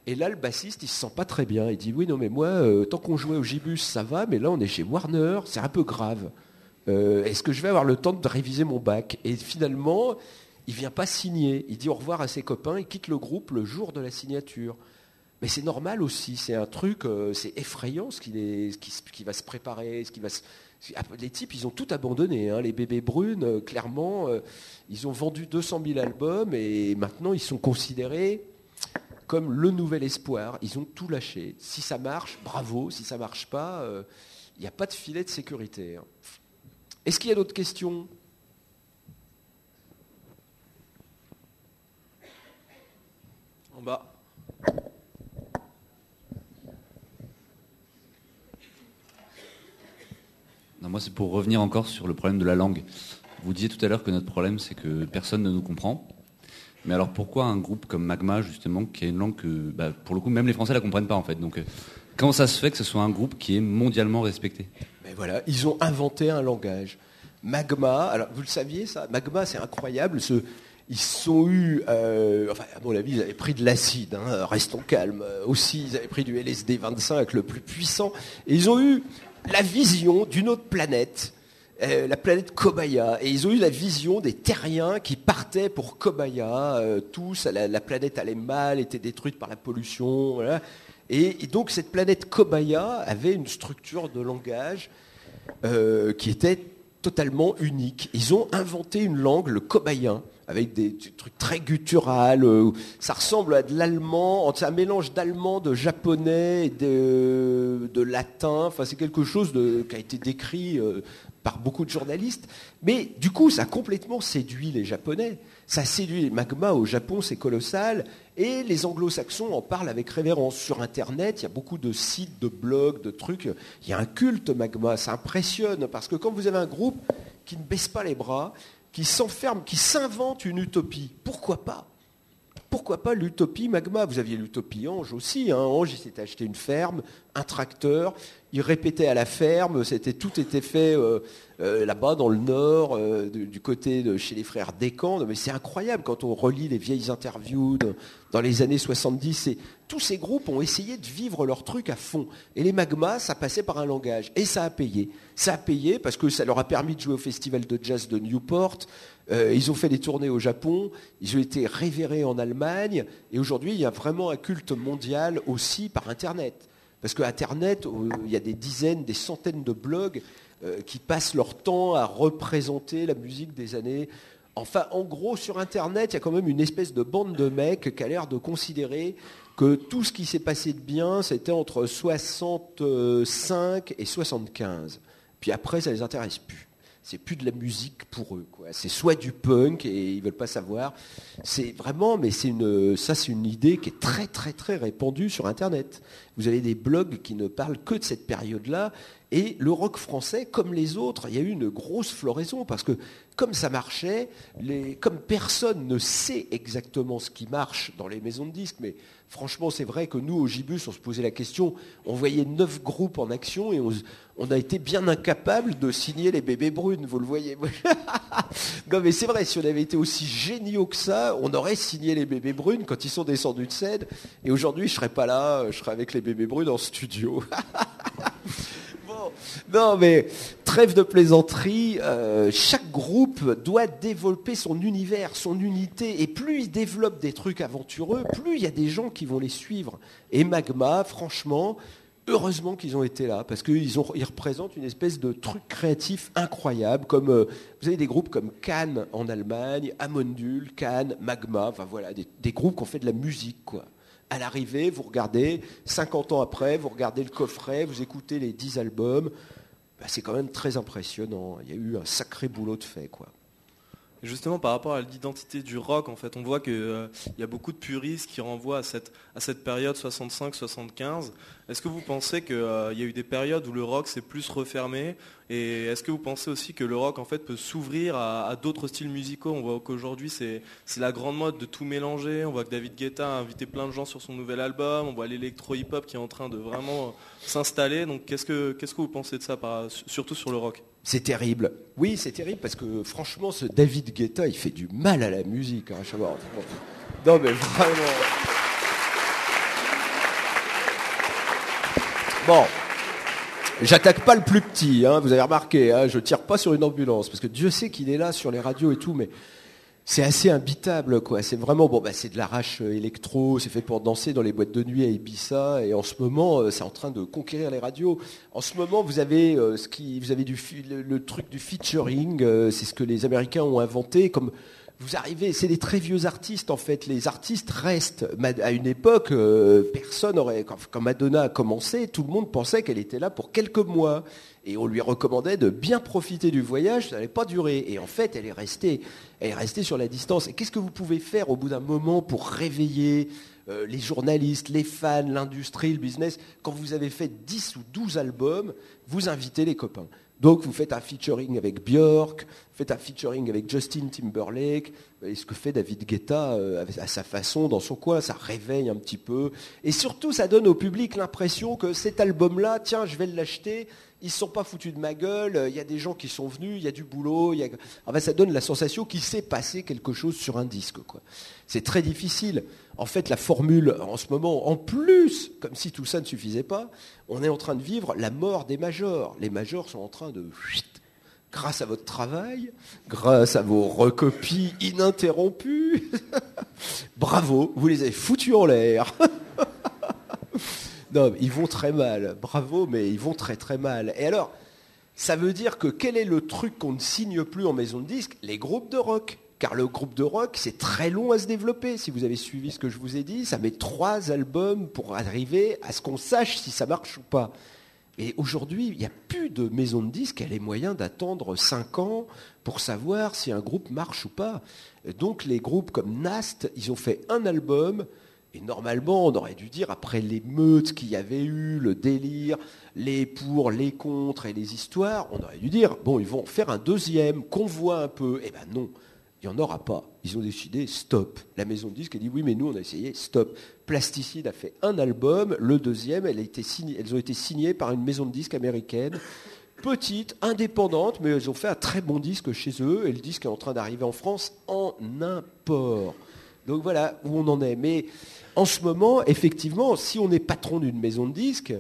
Speaker 3: et là, le bassiste, il se sent pas très bien. Il dit, oui, non, mais moi, tant qu'on jouait au Gibus, ça va, mais là, on est chez Warner, c'est un peu grave. Est-ce que je vais avoir le temps de réviser mon bac ? Et finalement, il vient pas signer. Il dit au revoir à ses copains, il quitte le groupe le jour de la signature. Mais c'est normal aussi, c'est un truc, c'est effrayant ce qui va se préparer, les types, ils ont tout abandonné. Hein. Les Bébés Brunes, clairement, ils ont vendu 200 000 albums et maintenant ils sont considérés comme le nouvel espoir. Ils ont tout lâché. Si ça marche, bravo. Si ça marche pas, il n'y a pas de filet de sécurité. Hein. Est-ce qu'il y a d'autres questions ?
Speaker 1: En bas.
Speaker 8: Non, moi, c'est pour revenir encore sur le problème de la langue. Vous disiez tout à l'heure que notre problème, c'est que personne ne nous comprend. Mais alors, pourquoi un groupe comme Magma, justement, qui a une langue que, pour le coup, même les Français la comprennent pas, en fait. Donc, comment ça se fait que ce soit un groupe qui est mondialement respecté ?
Speaker 3: Mais voilà, ils ont inventé un langage. Magma, alors vous le saviez ça ? Magma, c'est incroyable. Ils sont eu, à mon avis, ils avaient pris de l'acide, hein, restons calmes. Aussi, ils avaient pris du LSD 25, le plus puissant. Et ils ont eu la vision d'une autre planète, la planète Kobaya. Et ils ont eu la vision des terriens qui partaient pour Kobaya. Tous, la planète allait mal, était détruite par la pollution. Voilà. Et donc, cette planète Kobaya avait une structure de langage qui était totalement unique. Ils ont inventé une langue, le kobayen, avec des trucs très gutturales. Ça ressemble à de l'allemand, c'est un mélange d'allemand, de japonais, et de latin. Enfin, c'est quelque chose qui a été décrit par beaucoup de journalistes. Mais du coup, ça a complètement séduit les Japonais. Ça a séduit Magma au Japon, c'est colossal. Et les anglo-saxons en parlent avec révérence. Sur Internet, il y a beaucoup de sites, de blogs, de trucs. Il y a un culte Magma, ça impressionne. Parce que quand vous avez un groupe qui ne baisse pas les bras, qui s'enferme, qui s'invente une utopie, pourquoi pas ? Pourquoi pas l'utopie Magma ? Vous aviez l'utopie Ange aussi. Hein. Ange, il s'était acheté une ferme, un tracteur. Il répétait à la ferme. Tout était fait là-bas dans le nord, du côté chez les frères Descamps. Mais c'est incroyable quand on relit les vieilles interviews dans les années 70. Tous ces groupes ont essayé de vivre leur truc à fond. Et les Magma, ça passait par un langage. Et ça a payé. Ça a payé parce que ça leur a permis de jouer au festival de jazz de Newport. Ils ont fait des tournées au Japon, ils ont été révérés en Allemagne, et aujourd'hui il y a vraiment un culte mondial aussi par Internet. Parce qu'Internet, il y a des dizaines, des centaines de blogs qui passent leur temps à représenter la musique des années. Enfin, en gros, sur Internet, il y a quand même une espèce de bande de mecs qui a l'air de considérer que tout ce qui s'est passé de bien, c'était entre 65 et 75. Puis après, ça ne les intéresse plus. C'est plus de la musique pour eux, quoi. C'est soit du punk et ils veulent pas savoir. C'est vraiment, mais c'est une idée qui est très très très répandue sur Internet. Vous avez des blogs qui ne parlent que de cette période-là Et le rock français, comme les autres, il y a eu une grosse floraison parce que comme ça marchait, comme personne ne sait exactement ce qui marche dans les maisons de disques, mais franchement c'est vrai que nous au Gibus on se posait la question, on voyait 9 groupes en action et on a été bien incapables de signer les Bébés Brunes, vous le voyez. Non mais c'est vrai, si on avait été aussi géniaux que ça, on aurait signé les Bébés Brunes quand ils sont descendus de scène et aujourd'hui je serais pas là, je serais avec les Bébés Brunes en studio. Non mais trêve de plaisanterie, chaque groupe doit développer son univers, son unité, et plus ils développent des trucs aventureux, plus il y a des gens qui vont les suivre. Et Magma, franchement, heureusement qu'ils ont été là, parce qu'ils représentent une espèce de truc créatif incroyable, comme vous avez des groupes comme Cannes en Allemagne, Amondul, Cannes, Magma, enfin voilà, des groupes qui ont fait de la musique, quoi. À l'arrivée, vous regardez, 50 ans après, vous regardez le coffret, vous écoutez les 10 albums, c'est quand même très impressionnant. Il y a eu un sacré boulot de fait, quoi.
Speaker 1: Justement, par rapport à l'identité du rock, en fait, on voit qu'il y a beaucoup de puristes qui renvoient à cette période 65-75. Est-ce que vous pensez qu'il y a eu des périodes où le rock s'est plus refermé? Et est-ce que vous pensez aussi que le rock, en fait, peut s'ouvrir à d'autres styles musicaux? On voit qu'aujourd'hui, c'est la grande mode de tout mélanger. On voit que David Guetta a invité plein de gens sur son nouvel album. On voit l'électro-hip-hop qui est en train de vraiment s'installer. Donc, qu'est-ce que vous pensez de ça, surtout sur le rock?
Speaker 3: C'est terrible. Oui, c'est terrible parce que franchement, ce David Guetta, il fait du mal à la musique. Hein, non, mais vraiment. Bon, j'attaque pas le plus petit. Hein, vous avez remarqué, hein, je tire pas sur une ambulance parce que Dieu sait qu'il est là sur les radios et tout, mais c'est assez imbitable, quoi. C'est vraiment c'est de l'arrache électro, c'est fait pour danser dans les boîtes de nuit à Ibiza, et en ce moment, c'est en train de conquérir les radios. En ce moment, vous avez le truc du featuring, c'est ce que les Américains ont inventé. Comme vous arrivez, c'est des très vieux artistes en fait. Les artistes restent. À une époque, personne aurait, quand Madonna a commencé, tout le monde pensait qu'elle était là pour quelques mois. Et on lui recommandait de bien profiter du voyage, ça n'allait pas durer. Et en fait, elle est restée sur la distance. Et qu'est-ce que vous pouvez faire au bout d'un moment pour réveiller les journalistes, les fans, l'industrie, le business? Quand vous avez fait 10 ou 12 albums, vous invitez les copains. Donc vous faites un featuring avec Björk, vous faites un featuring avec Justin Timberlake, et ce que fait David Guetta à sa façon, dans son coin, ça réveille un petit peu. Et surtout, ça donne au public l'impression que cet album-là, tiens, je vais l'acheter, ils ne se sont pas foutus de ma gueule, il y a des gens qui sont venus, il y a du boulot, ça donne la sensation qu'il s'est passé quelque chose sur un disque, quoi. C'est très difficile. En fait, la formule, en ce moment, en plus, comme si tout ça ne suffisait pas, on est en train de vivre la mort des majors. Les majors sont en train de... Grâce à votre travail, grâce à vos recopies ininterrompues, bravo, vous les avez foutus en l'air. Non, ils vont très mal. Bravo, mais ils vont très très mal. Et alors, ça veut dire que quel est le truc qu'on ne signe plus en maison de disques? Les groupes de rock. Car le groupe de rock, c'est très long à se développer. Si vous avez suivi ce que je vous ai dit, ça met 3 albums pour arriver à ce qu'on sache si ça marche ou pas. Et aujourd'hui, il n'y a plus de maison de disques qui a les moyens d'attendre 5 ans pour savoir si un groupe marche ou pas. Donc les groupes comme Nast, ils ont fait un album. Et normalement, on aurait dû dire, après l'émeute qu'il y avait eu, le délire, les pour, les contre et les histoires, on aurait dû dire, bon, ils vont faire un deuxième, qu'on voit un peu. Eh ben non, il n'y en aura pas. Ils ont décidé, stop. La maison de disques a dit, oui, mais nous, on a essayé, stop. Plasticide a fait un album, le deuxième, elles ont été signées par une maison de disques américaine, petite, indépendante, mais elles ont fait un très bon disque chez eux, et le disque est en train d'arriver en France en import. Donc voilà où on en est. Mais en ce moment, effectivement, si on est patron d'une maison de disques,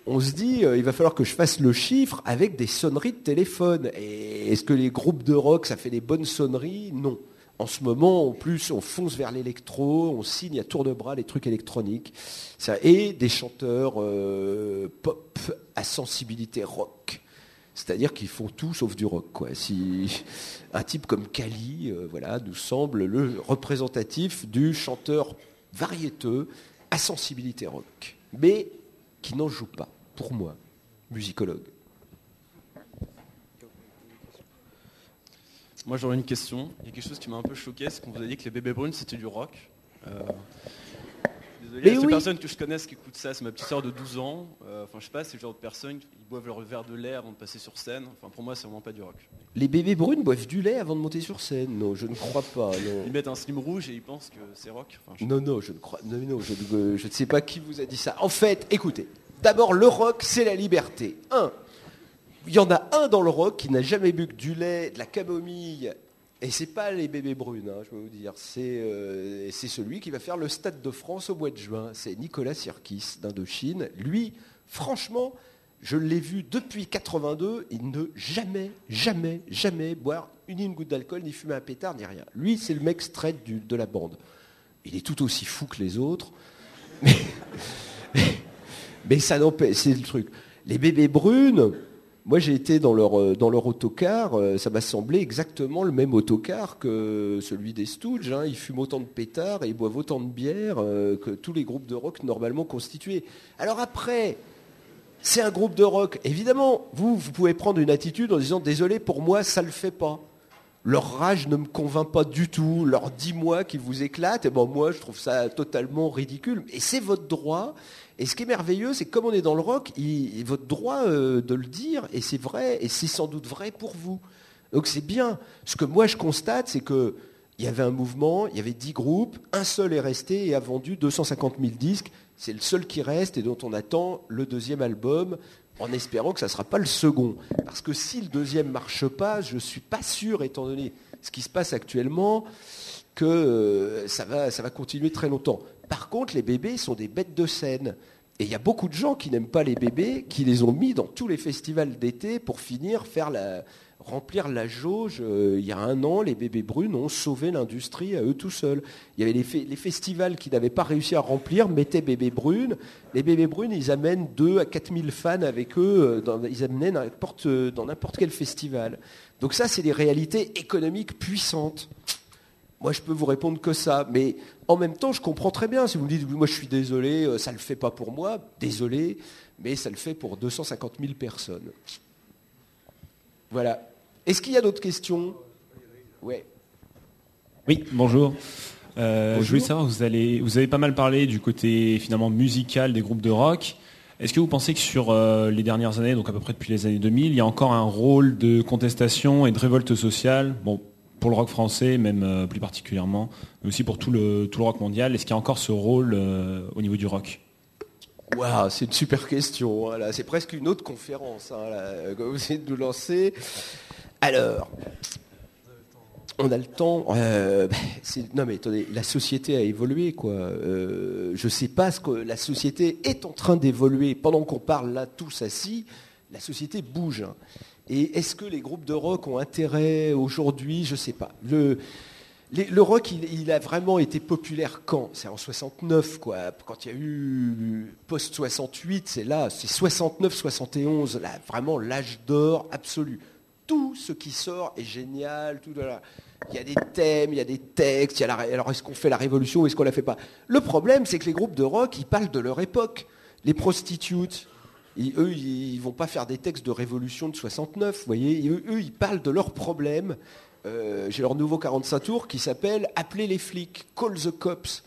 Speaker 3: on se dit, il va falloir que je fasse le chiffre avec des sonneries de téléphone. Et est-ce que les groupes de rock, ça fait des bonnes sonneries? Non. En ce moment, en plus, on fonce vers l'électro, on signe à tour de bras les trucs électroniques. Et des chanteurs pop à sensibilité rock. C'est-à-dire qu'ils font tout sauf du rock, quoi. Si un type comme Kali, nous semble le représentatif du chanteur variéteux à sensibilité rock, mais qui n'en joue pas, pour moi, musicologue.
Speaker 9: Moi j'aurais une question. Il y a quelque chose qui m'a un peu choqué, c'est qu'on vous a dit que les Bébés Brunes c'était du rock. Désolé,
Speaker 3: Mais
Speaker 9: la seule
Speaker 3: oui.
Speaker 9: personne que je connaisse qui écoute ça, c'est ma petite sœur de 12 ans. Enfin, je sais pas, c'est le genre de personnes qui boivent leur verre de lait avant de passer sur scène. Enfin, pour moi, c'est vraiment pas du rock.
Speaker 3: Les bébés brunes boivent du lait avant de monter sur scène. Non, je ne crois pas. Non.
Speaker 9: Ils mettent un slim rouge et ils pensent que c'est rock. Enfin,
Speaker 3: Non, je ne crois. Non, je ne sais pas qui vous a dit ça. En fait, écoutez. D'abord, le rock, c'est la liberté. Il y en a un dans le rock qui n'a jamais bu que du lait, de la camomille. Et c'est pas les bébés brunes, je vais vous dire. C'est celui qui va faire le Stade de France au mois de juin. C'est Nicolas Sirkis d'Indochine. Lui, franchement, je l'ai vu depuis 82. Il ne jamais boire une goutte d'alcool, ni fumer un pétard, ni rien. Lui, c'est le mec straight de la bande. Il est tout aussi fou que les autres. Mais ça n'empêche, c'est le truc. Les bébés brunes... Moi, j'ai été dans leur autocar, ça m'a semblé exactement le même autocar que celui des Stooges. Ils fument autant de pétards et ils boivent autant de bière que tous les groupes de rock normalement constitués. Alors après, c'est un groupe de rock. Évidemment, vous pouvez prendre une attitude en disant « Désolé, pour moi, ça ne le fait pas ». Leur rage ne me convainc pas du tout. Leur 10 mois qui vous éclatent, moi, je trouve ça totalement ridicule. Et c'est votre droit. Et ce qui est merveilleux, c'est que comme on est dans le rock, votre droit de le dire, et c'est vrai, et c'est sans doute vrai pour vous. Donc c'est bien. Ce que moi je constate, c'est qu'il y avait un mouvement, il y avait 10 groupes, un seul est resté et a vendu 250 000 disques. C'est le seul qui reste et dont on attend le deuxième album, en espérant que ça ne sera pas le second. Parce que si le deuxième ne marche pas, je ne suis pas sûr, étant donné ce qui se passe actuellement, que ça va continuer très longtemps. Par contre, les bébés sont des bêtes de scène. Et il y a beaucoup de gens qui n'aiment pas les bébés, qui les ont mis dans tous les festivals d'été pour finir, remplir la jauge. Il y a 1 an, les bébés brunes ont sauvé l'industrie à eux tout seuls. Il y avait les festivals qui n'avaient pas réussi à remplir, mettaient bébés brunes. Les bébés brunes, ils amènent 2 à 4 000 fans avec eux, ils amenaient dans n'importe quel festival. Donc ça, c'est des réalités économiques puissantes. Moi, je peux vous répondre que ça, mais en même temps, je comprends très bien. Si vous me dites, moi, je suis désolé, ça ne le fait pas pour moi, désolé, mais ça le fait pour 250 000 personnes. Voilà. Est-ce qu'il y a d'autres questions ? Ouais.
Speaker 10: Oui, bonjour. Je voulais savoir, vous avez pas mal parlé du côté finalement musical des groupes de rock. Est-ce que vous pensez que sur les dernières années, donc à peu près depuis les années 2000, il y a encore un rôle de contestation et de révolte sociale, pour le rock français, même plus particulièrement, mais aussi pour tout le rock mondial. Est-ce qu'il y a encore ce rôle au niveau du rock ?
Speaker 3: Waouh, c'est une super question. Là. C'est presque une autre conférence que vous essayez de nous lancer. Alors, on a le temps. Non mais attendez, la société a évolué, quoi. Je sais pas ce que la société est en train d'évoluer. Pendant qu'on parle là tous assis, la société bouge. Et est-ce que les groupes de rock ont intérêt aujourd'hui ? Je ne sais pas. Le rock, il a vraiment été populaire quand ? C'est en 69, quoi. Quand il y a eu post-68, c'est 69-71, là, vraiment l'âge d'or absolu. Tout ce qui sort est génial. Il y a des thèmes, il y a des textes. Alors, est-ce qu'on fait la révolution ou est-ce qu'on ne la fait pas ? Le problème, c'est que les groupes de rock, ils parlent de leur époque. Les Prostitutes... eux, ils vont pas faire des textes de révolution de 69, vous voyez. Eux, ils parlent de leurs problèmes. J'ai leur nouveau 45 tours qui s'appelle « Appelez les flics »,« Call the cops ».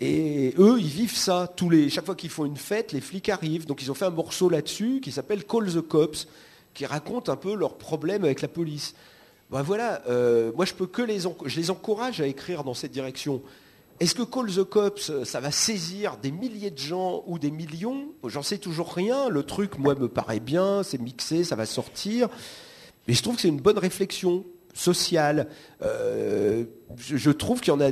Speaker 3: Et eux, ils vivent ça. Chaque fois qu'ils font une fête, les flics arrivent. Donc ils ont fait un morceau là-dessus qui s'appelle « Call the cops », qui raconte un peu leurs problèmes avec la police. Voilà, moi je les encourage à écrire dans cette direction. Est-ce que Call the Cops, ça va saisir des milliers de gens ou des millions ? J'en sais toujours rien. Le truc, moi, me paraît bien, c'est mixé, ça va sortir. Mais je trouve que c'est une bonne réflexion sociale. Je trouve qu'il y en a...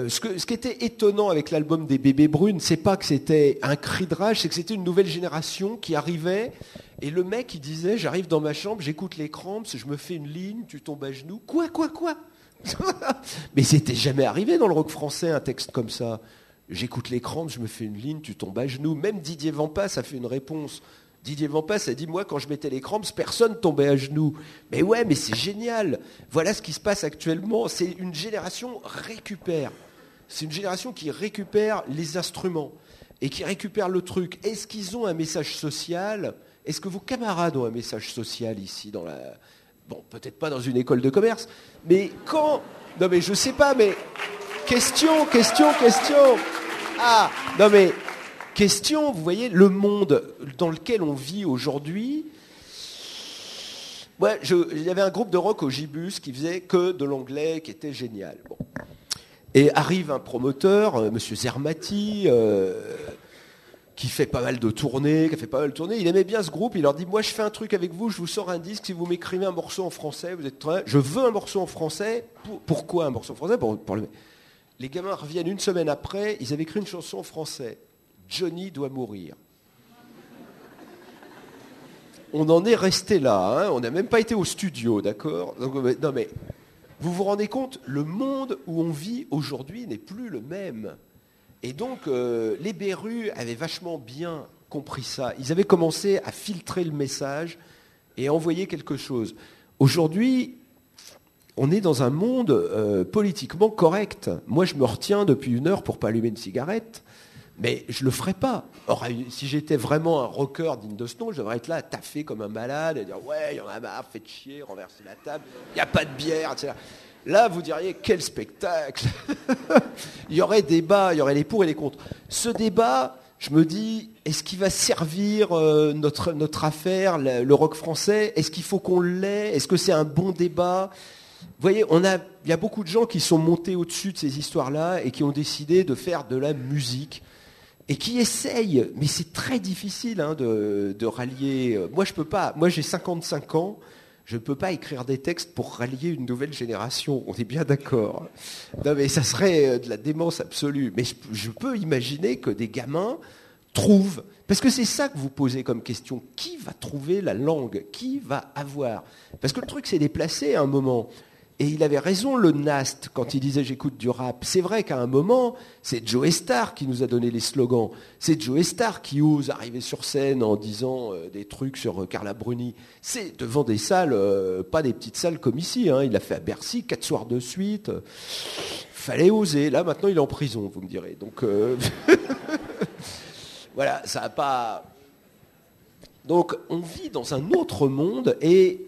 Speaker 3: ce qui était étonnant avec l'album des Bébés Brunes, c'est pas que c'était un cri de rage, c'est que c'était une nouvelle génération qui arrivait. Et le mec, il disait, j'arrive dans ma chambre, j'écoute les Cramps, je me fais une ligne, tu tombes à genoux. Quoi ? Mais c'était jamais arrivé dans le rock français un texte comme ça. J'écoute les Cramps, je me fais une ligne, tu tombes à genoux. Même Didier Vampas a fait une réponse. Didier Vampas a dit, moi quand je mettais les Cramps, personne tombait à genoux. Mais ouais, mais c'est génial. Voilà ce qui se passe actuellement. C'est une génération récupère. C'est une génération qui récupère les instruments et qui récupère le truc. Est-ce qu'ils ont un message social ? Est-ce que vos camarades ont un message social ici dans la... Bon, peut-être pas dans une école de commerce, mais quand... Non mais je sais pas, mais... Question. Non mais, question, vous voyez, le monde dans lequel on vit aujourd'hui. Ouais, il y avait un groupe de rock au Gibus qui faisait que de l'anglais, qui était génial. Bon. Et arrive un promoteur, Monsieur Zermati, qui fait pas mal de tournées, Il aimait bien ce groupe, il leur dit, moi je fais un truc avec vous, je vous sors un disque, si vous m'écrivez un morceau en français, vous êtes très... Je veux un morceau en français. Pourquoi un morceau en français Les gamins reviennent une semaine après, ils avaient écrit une chanson en français. Johnny doit mourir. On en est resté là, hein, on n'a même pas été au studio, d'accord ? Donc, non mais, vous vous rendez compte, le monde où on vit aujourd'hui n'est plus le même. Et donc, les Berus avaient vachement bien compris ça. Ils avaient commencé à filtrer le message et à envoyer quelque chose. Aujourd'hui, on est dans un monde politiquement correct. Moi, je me retiens depuis 1 heure pour pas allumer une cigarette. Mais je le ferai pas. Or, si j'étais vraiment un rocker digne de ce nom, je devrais être là à taffer comme un malade et dire ouais, il y en a marre, faites chier, renversez la table, il n'y a pas de bière, etc. Là, vous diriez quel spectacle. Il y aurait débat, il y aurait les pour et les contre. Ce débat, je me dis, est-ce qu'il va servir notre affaire, le rock français ? Est-ce qu'il faut qu'on l'ait ? Est-ce que c'est un bon débat ? Vous voyez, il y a beaucoup de gens qui sont montés au-dessus de ces histoires-là et qui ont décidé de faire de la musique. Et qui essayent, mais c'est très difficile hein, de rallier. Moi, je peux pas. Moi, j'ai 55 ans. Je ne peux pas écrire des textes pour rallier une nouvelle génération. On est bien d'accord. Non, mais ça serait de la démence absolue. Mais je peux imaginer que des gamins trouvent. Parce que c'est ça que vous posez comme question. Qui va trouver la langue ? Qui va avoir ? Parce que le truc s'est déplacé à un moment. Et il avait raison, le Nast, quand il disait « j'écoute du rap ». C'est vrai qu'à un moment, c'est Joe Starr qui nous a donné les slogans. C'est Joe Starr qui ose arriver sur scène en disant des trucs sur Carla Bruni. C'est devant des salles, pas des petites salles comme ici. Hein. Il l'a fait à Bercy, 4 soirs de suite. Fallait oser. Là, maintenant, il est en prison, vous me direz. Donc, voilà, ça n'a pas... Donc, on vit dans un autre monde et...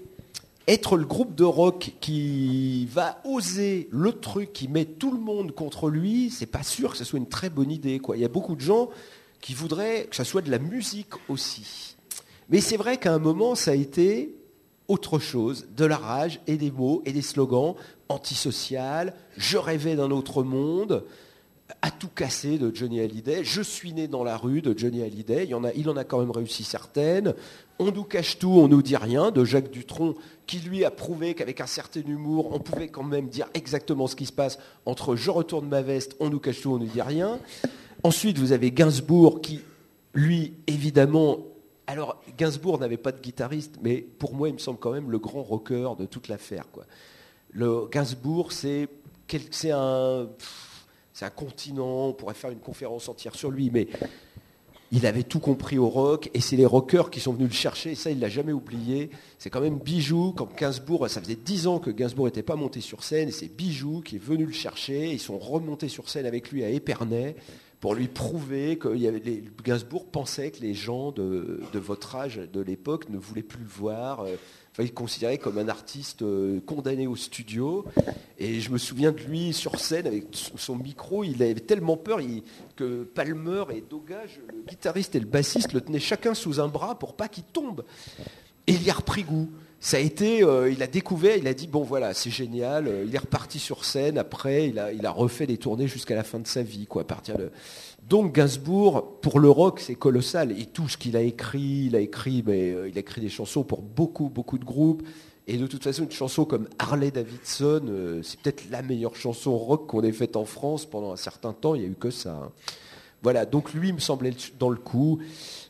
Speaker 3: Être le groupe de rock qui va oser le truc, qui met tout le monde contre lui, c'est pas sûr que ce soit une très bonne idée, quoi. Il y a beaucoup de gens qui voudraient que ça soit de la musique aussi. Mais c'est vrai qu'à un moment, ça a été autre chose, de la rage et des mots et des slogans antisocial, je rêvais d'un autre monde, à tout casser de Johnny Hallyday, je suis né dans la rue de Johnny Hallyday, il en a quand même réussi certaines, on nous cache tout, on nous dit rien, de Jacques Dutronc, qui lui a prouvé qu'avec un certain humour, on pouvait quand même dire exactement ce qui se passe entre je retourne ma veste, on nous cache tout, on nous dit rien. Ensuite, vous avez Gainsbourg qui, lui, évidemment... Alors, Gainsbourg n'avait pas de guitariste, mais pour moi, il me semble quand même le grand rocker de toute l'affaire, quoi. Le Gainsbourg, c'est un continent, on pourrait faire une conférence entière sur lui, mais il avait tout compris au rock, et c'est les rockers qui sont venus le chercher, et ça, il ne l'a jamais oublié. C'est quand même Bijou, quand Gainsbourg, ça faisait 10 ans que Gainsbourg n'était pas monté sur scène, et c'est Bijou qui est venu le chercher, ils sont remontés sur scène avec lui à Épernay, pour lui prouver que Gainsbourg pensait que les gens de votre âge de l'époque ne voulaient plus le voir. Il le considérait comme un artiste condamné au studio. Et je me souviens de lui sur scène avec son micro. Il avait tellement peur que Palmer et Doga, le guitariste et le bassiste, le tenaient chacun sous un bras pour pas qu'il tombe. Et il y a repris goût. Ça a été, il a découvert, il a dit bon voilà, c'est génial. Il est reparti sur scène. Après, il a refait des tournées jusqu'à la fin de sa vie, quoi. À partir de... Donc Gainsbourg, pour le rock, c'est colossal. Et tout ce qu'il a écrit, il a écrit des chansons pour beaucoup, beaucoup de groupes. Et de toute façon, une chanson comme Harley Davidson, c'est peut-être la meilleure chanson rock qu'on ait faite en France pendant un certain temps. Il n'y a eu que ça. Hein. Voilà, donc lui, il me semblait dans le coup.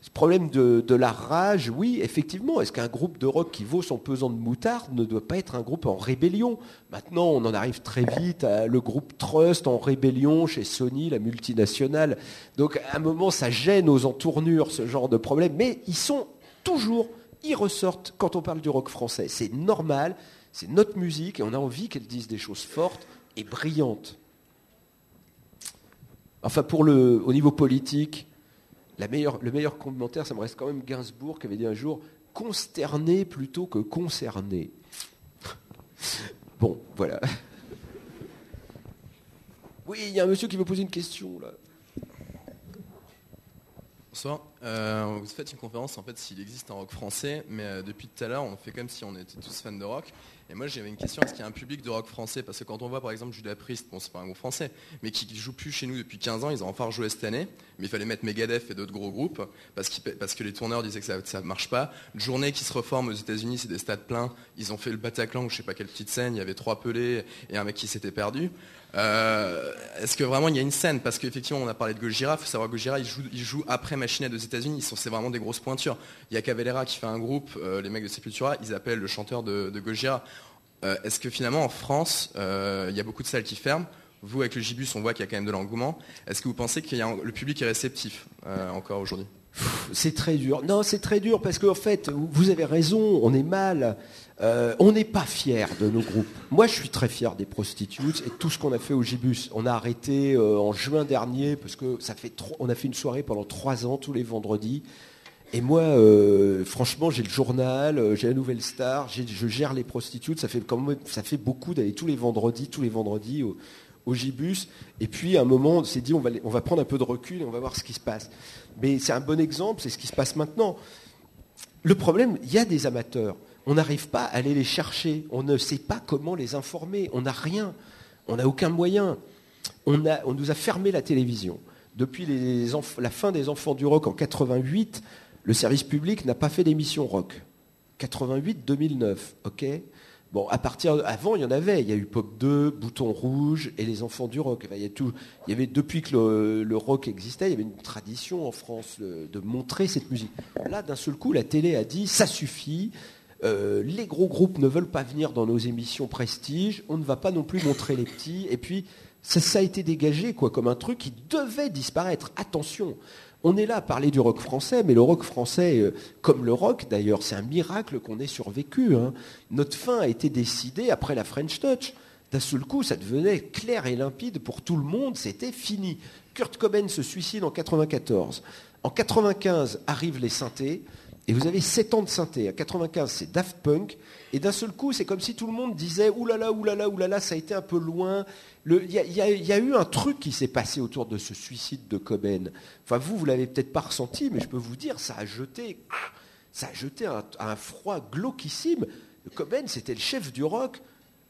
Speaker 3: Ce problème de la rage, oui, effectivement. Est-ce qu'un groupe de rock qui vaut son pesant de moutarde ne doit pas être un groupe en rébellion ? Maintenant, on en arrive très vite à le groupe Trust en rébellion chez Sony, la multinationale. Donc, à un moment, ça gêne aux entournures, ce genre de problème. Mais ils ressortent quand on parle du rock français. C'est normal, c'est notre musique et on a envie qu'elle dise des choses fortes et brillantes. Enfin, au niveau politique, le meilleur commentaire, ça me reste quand même Gainsbourg qui avait dit un jour « consterné plutôt que concerné ». Bon, voilà. Oui, il y a un monsieur qui veut poser une question, là.
Speaker 11: Bonsoir. Vous faites une conférence en fait s'il existe un rock français, mais depuis tout à l'heure on fait comme si on était tous fans de rock. Et moi j'avais une question, est-ce qu'il y a un public de rock français? Parce que quand on voit par exemple Judas Priest, bon c'est pas un groupe français, mais qui joue plus chez nous depuis 15 ans, ils ont enfin rejoué cette année, mais il fallait mettre Megadeth et d'autres gros groupes, parce que les tourneurs disaient que ça marche pas. Journée qui se reforme aux États-Unis, c'est des stades pleins, ils ont fait le Bataclan ou je sais pas quelle petite scène, il y avait 3 pelés et un mec qui s'était perdu. Est-ce que vraiment il y a une scène? Parce qu'effectivement on a parlé de Gojira, il faut savoir que Gojira il joue après Machine Head aux États-Unis, c'est vraiment des grosses pointures. Il y a Cavalera qui fait un groupe, les mecs de Sepultura, ils appellent le chanteur de Gojira. Est-ce que finalement en France il y a beaucoup de salles qui ferment? Vous avec le Gibus on voit qu'il y a quand même de l'engouement. Est-ce que vous pensez que le public est réceptif encore aujourd'hui?
Speaker 3: C'est très dur. Non, c'est très dur parce qu'en fait, vous avez raison, on est mal. On n'est pas fiers de nos groupes. Moi, je suis très fier des Prostitutes et de tout ce qu'on a fait au Gibus. On a arrêté en juin dernier parce que on a fait une soirée pendant 3 ans tous les vendredis. Et moi, franchement, j'ai le journal, j'ai la Nouvelle Star, je gère les Prostitutes. Ça fait beaucoup d'aller tous les vendredis au Gibus. Et puis, à un moment, on s'est dit, on va prendre un peu de recul et on va voir ce qui se passe. Mais c'est un bon exemple, c'est ce qui se passe maintenant. Le problème, il y a des amateurs. On n'arrive pas à aller les chercher. On ne sait pas comment les informer. On n'a rien. On n'a aucun moyen. On nous a fermé la télévision. Depuis la fin des Enfants du Rock en 88, le service public n'a pas fait d'émission rock. 88-2009, ok? Bon, avant, il y en avait. Il y a eu Pop 2, Bouton Rouge et les Enfants du Rock. Enfin, il y avait, depuis que le rock existait, il y avait une tradition en France de montrer cette musique. Là, d'un seul coup, la télé a dit, ça suffit. Les gros groupes ne veulent pas venir dans nos émissions prestige. On ne va pas non plus montrer les petits. Et puis, ça a été dégagé comme un truc qui devait disparaître. Attention, on est là à parler du rock français, mais le rock français, comme le rock d'ailleurs, c'est un miracle qu'on ait survécu. Hein. Notre fin a été décidée après la French Touch. D'un seul coup, ça devenait clair et limpide pour tout le monde, c'était fini. Kurt Cobain se suicide en 94. En 95 arrivent les synthés, et vous avez 7 ans de synthé. En 95, c'est Daft Punk, et d'un seul coup, c'est comme si tout le monde disait « oulala, oulala, oulala, ça a été un peu loin ». Il y a eu un truc qui s'est passé autour de ce suicide de Cobain. Enfin, vous l'avez peut-être pas ressenti, mais je peux vous dire, ça a jeté un froid glauquissime. Cobain, c'était le chef du rock,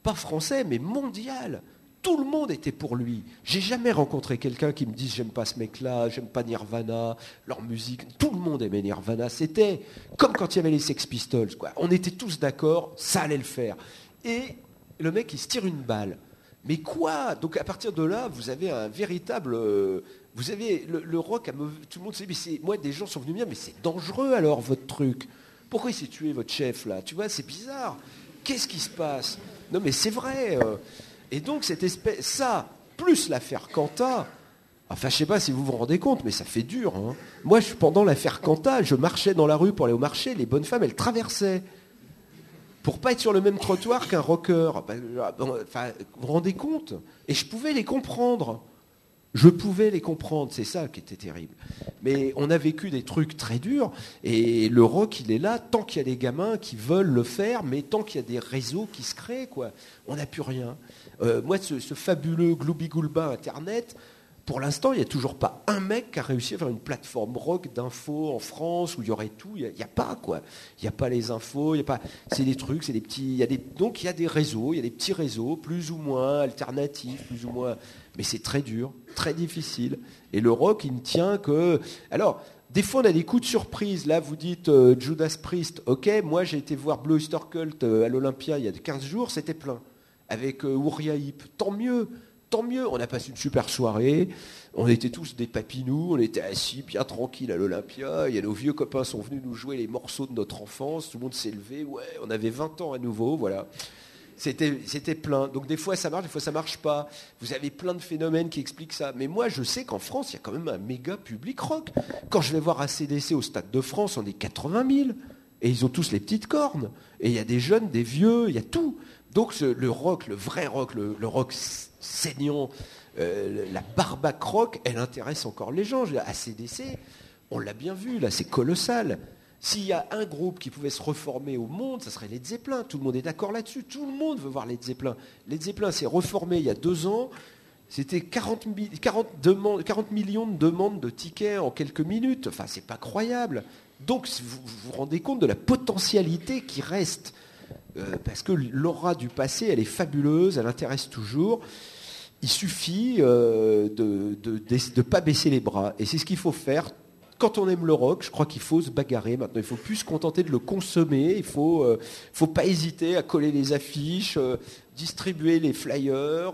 Speaker 3: pas français, mais mondial. Tout le monde était pour lui. J'ai jamais rencontré quelqu'un qui me dise j'aime pas ce mec-là, j'aime pas Nirvana, leur musique. Tout le monde aimait Nirvana. C'était comme quand il y avait les Sex Pistols, quoi. On était tous d'accord, ça allait le faire. Et le mec, il se tire une balle. Mais quoi? Donc à partir de là, vous avez un véritable... vous avez le rock, tout le monde se dit, moi des gens sont venus me dire, mais c'est dangereux alors votre truc. Pourquoi il s'est tué votre chef là? Tu vois, c'est bizarre. Qu'est-ce qui se passe? Non mais c'est vrai. Et donc cette espèce, ça, plus l'affaire Cantat, enfin je sais pas si vous vous rendez compte, mais ça fait dur. Hein. Moi, pendant l'affaire Cantat, je marchais dans la rue pour aller au marché, les bonnes femmes, elles traversaient. Pour pas être sur le même trottoir qu'un rocker. Enfin, vous vous rendez compte? Et je pouvais les comprendre. C'est ça qui était terrible. Mais on a vécu des trucs très durs, et le rock, il est là tant qu'il y a des gamins qui veulent le faire, mais tant qu'il y a des réseaux qui se créent, quoi. On n'a plus rien. Moi, ce fabuleux gloubi-goulba Internet, pour l'instant, il n'y a toujours pas un mec qui a réussi à faire une plateforme rock d'infos en France où il y aurait tout. Il n'y a pas, quoi. Il n'y a pas les infos, il y a pas. C'est des trucs, c'est des petits. Donc il y a des réseaux, il y a des petits réseaux, plus ou moins alternatifs, plus ou moins. Mais c'est très dur, très difficile. Et le rock, il ne tient que. Alors, des fois, on a des coups de surprise. Là, vous dites Judas Priest. Ok, moi, j'ai été voir Blue Oyster Cult à l'Olympia il y a 15 jours, c'était plein. Avec Uriah Heep. Tant mieux. On a passé une super soirée, on était tous des papinous, on était assis bien tranquilles à l'Olympia, il y a nos vieux copains sont venus nous jouer les morceaux de notre enfance, tout le monde s'est levé, ouais, on avait 20 ans à nouveau, voilà. C'était plein. Donc des fois ça marche, des fois ça marche pas. Vous avez plein de phénomènes qui expliquent ça. Mais moi je sais qu'en France, il y a quand même un méga public rock. Quand je vais voir ACDC au Stade de France, on est 80 000. Et ils ont tous les petites cornes. Et il y a des jeunes, des vieux, il y a tout. Donc le rock, le vrai rock, le rock saignant, la barbaque rock, elle intéresse encore les gens. ACDC, on l'a bien vu, là, c'est colossal. S'il y a un groupe qui pouvait se reformer au monde, ça serait Led Zeppelin. Tout le monde est d'accord là-dessus. Tout le monde veut voir Led Zeppelin. Led Zeppelin s'est reformé il y a 2 ans. C'était 40 millions de demandes de tickets en quelques minutes. Enfin, c'est pas croyable. Donc, vous vous rendez compte de la potentialité qui reste. Parce que l'aura du passé, elle est fabuleuse, elle intéresse toujours. Il suffit de ne pas baisser les bras. Et c'est ce qu'il faut faire. Quand on aime le rock, je crois qu'il faut se bagarrer maintenant. Il ne faut plus se contenter de le consommer. Il ne faut pas hésiter à coller les affiches, distribuer les flyers.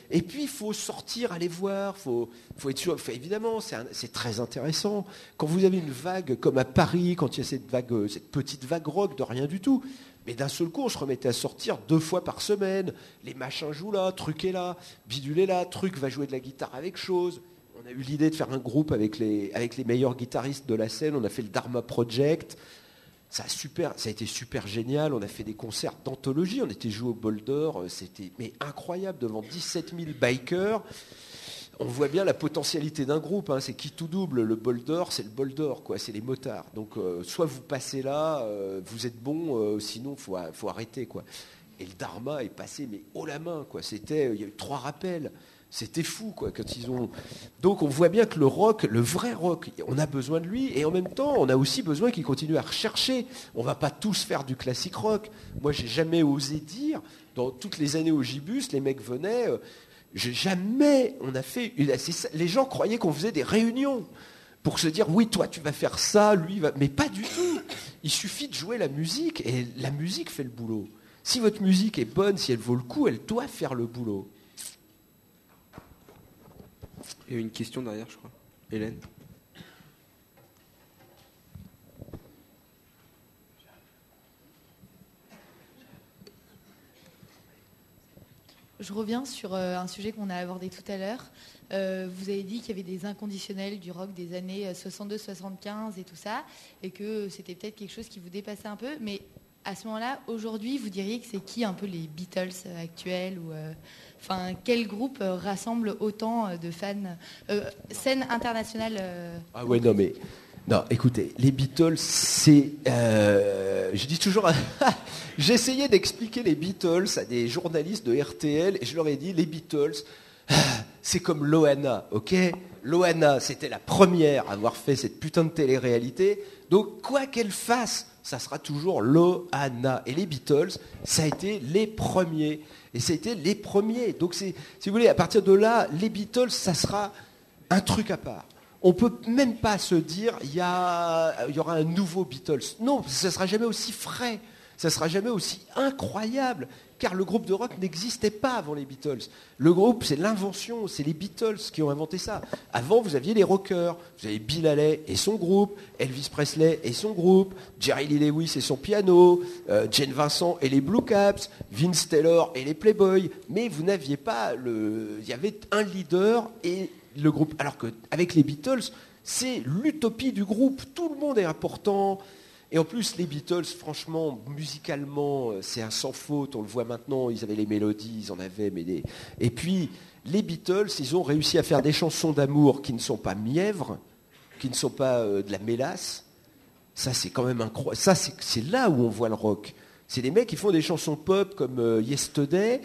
Speaker 3: Et puis, il faut sortir, aller voir. Faut être sûr. Évidemment, c'est très intéressant. Quand vous avez une vague comme à Paris, quand il y a cette petite vague rock de rien du tout, mais d'un seul coup, on se remettait à sortir 2 fois par semaine. Les machins jouent là, truc est là, bidule est là, truc va jouer de la guitare avec chose. On a eu l'idée de faire un groupe avec les meilleurs guitaristes de la scène. On a fait le Dharma Project. Ça a été super génial. On a fait des concerts d'anthologie. On était joué au Bol d'Or. C'était incroyable devant 17 000 bikers. On voit bien la potentialité d'un groupe. C'est qui tout double. Le Bol d'Or, c'est le Bol d'Or, quoi. C'est les motards. Donc, soit vous passez là, vous êtes bon, sinon faut arrêter, quoi. Et le Dharma est passé, mais haut la main, quoi. Il y a eu 3 rappels. C'était fou, quoi, quand ils ont... Donc on voit bien que le rock, le vrai rock, on a besoin de lui, et en même temps, on a aussi besoin qu'il continue à rechercher. On va pas tous faire du classique rock. Moi, j'ai jamais osé dire, dans toutes les années au Gibus, les mecs venaient, on a fait... Les gens croyaient qu'on faisait des réunions pour se dire, oui, toi, tu vas faire ça, lui, va... Mais pas du tout. Il suffit de jouer la musique, et la musique fait le boulot. Si votre musique est bonne, si elle vaut le coup, elle doit faire le boulot.
Speaker 2: Il y a une question derrière, je crois. Hélène.
Speaker 12: Je reviens sur un sujet qu'on a abordé tout à l'heure. Vous avez dit qu'il y avait des inconditionnels du rock des années 62-75 et tout ça, et que c'était peut-être quelque chose qui vous dépassait un peu. Mais à ce moment-là, aujourd'hui, vous diriez que c'est qui un peu les Beatles actuels ou quel groupe rassemble autant de fans scène internationale
Speaker 3: Ah ouais, non, écoutez, les Beatles, c'est... je dis toujours... J'essayais d'expliquer les Beatles à des journalistes de RTL et je leur ai dit, les Beatles, c'est comme Loana, ok ? Loana, c'était la première à avoir fait cette putain de télé-réalité. Donc, quoi qu'elle fasse, ça sera toujours Loana. Et les Beatles, ça a été les premiers. Et ça a été les premiers. Donc, si vous voulez, à partir de là, les Beatles, ça sera un truc à part. On ne peut même pas se dire, il y aura un nouveau Beatles. Non, ça ne sera jamais aussi frais. Ça ne sera jamais aussi incroyable. Car le groupe de rock n'existait pas avant les Beatles. Le groupe, c'est l'invention, c'est les Beatles qui ont inventé ça. Avant, vous aviez les rockers. Vous avez Bill Haley et son groupe, Elvis Presley et son groupe, Jerry Lee Lewis et son piano, Jane Vincent et les Blue Caps, Vince Taylor et les Playboys. Mais vous n'aviez pas il y avait un leader et le groupe. Alors qu'avec les Beatles, c'est l'utopie du groupe. Tout le monde est important. Et en plus, les Beatles, franchement, musicalement, c'est un sans faute. On le voit maintenant, ils avaient les mélodies, ils en avaient. Et puis, les Beatles, ils ont réussi à faire des chansons d'amour qui ne sont pas mièvres, qui ne sont pas de la mélasse. Ça, c'est quand même incroyable. Ça, c'est là où on voit le rock. C'est des mecs qui font des chansons pop comme Yesterday,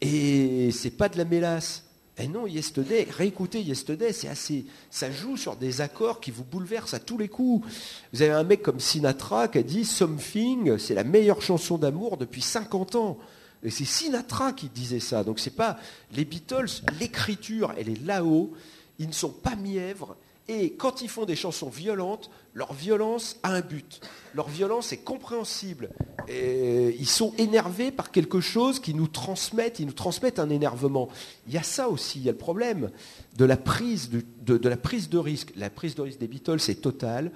Speaker 3: et c'est pas de la mélasse. Et non, Yesterday, réécoutez Yesterday, ça joue sur des accords qui vous bouleversent à tous les coups. Vous avez un mec comme Sinatra qui a dit « Something, c'est la meilleure chanson d'amour depuis 50 ans ». Et c'est Sinatra qui disait ça. Donc c'est pas les Beatles, l'écriture, elle est là-haut. Ils ne sont pas mièvres. Et quand ils font des chansons violentes, leur violence a un but. Leur violence est compréhensible. Et ils sont énervés par quelque chose qu'ils nous transmettent un énervement. Il y a ça aussi, il y a le problème de la prise de la prise de risque. La prise de risque des Beatles est totale.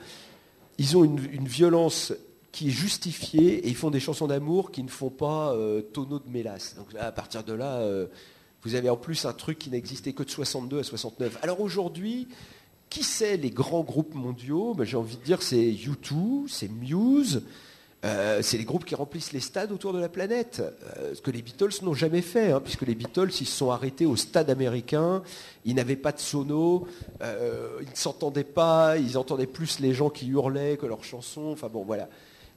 Speaker 3: Ils ont une violence qui est justifiée et ils font des chansons d'amour qui ne font pas tonneau de mélasse. Donc là, à partir de là, vous avez en plus un truc qui n'existait que de 62 à 69. Alors aujourd'hui, qui c'est les grands groupes mondiaux ? J'ai envie de dire c'est U2, c'est Muse, c'est les groupes qui remplissent les stades autour de la planète. Ce que les Beatles n'ont jamais fait, puisque les Beatles, ils se sont arrêtés au stade américain, ils n'avaient pas de sono, ils ne s'entendaient pas, ils entendaient plus les gens qui hurlaient que leurs chansons, enfin bon voilà.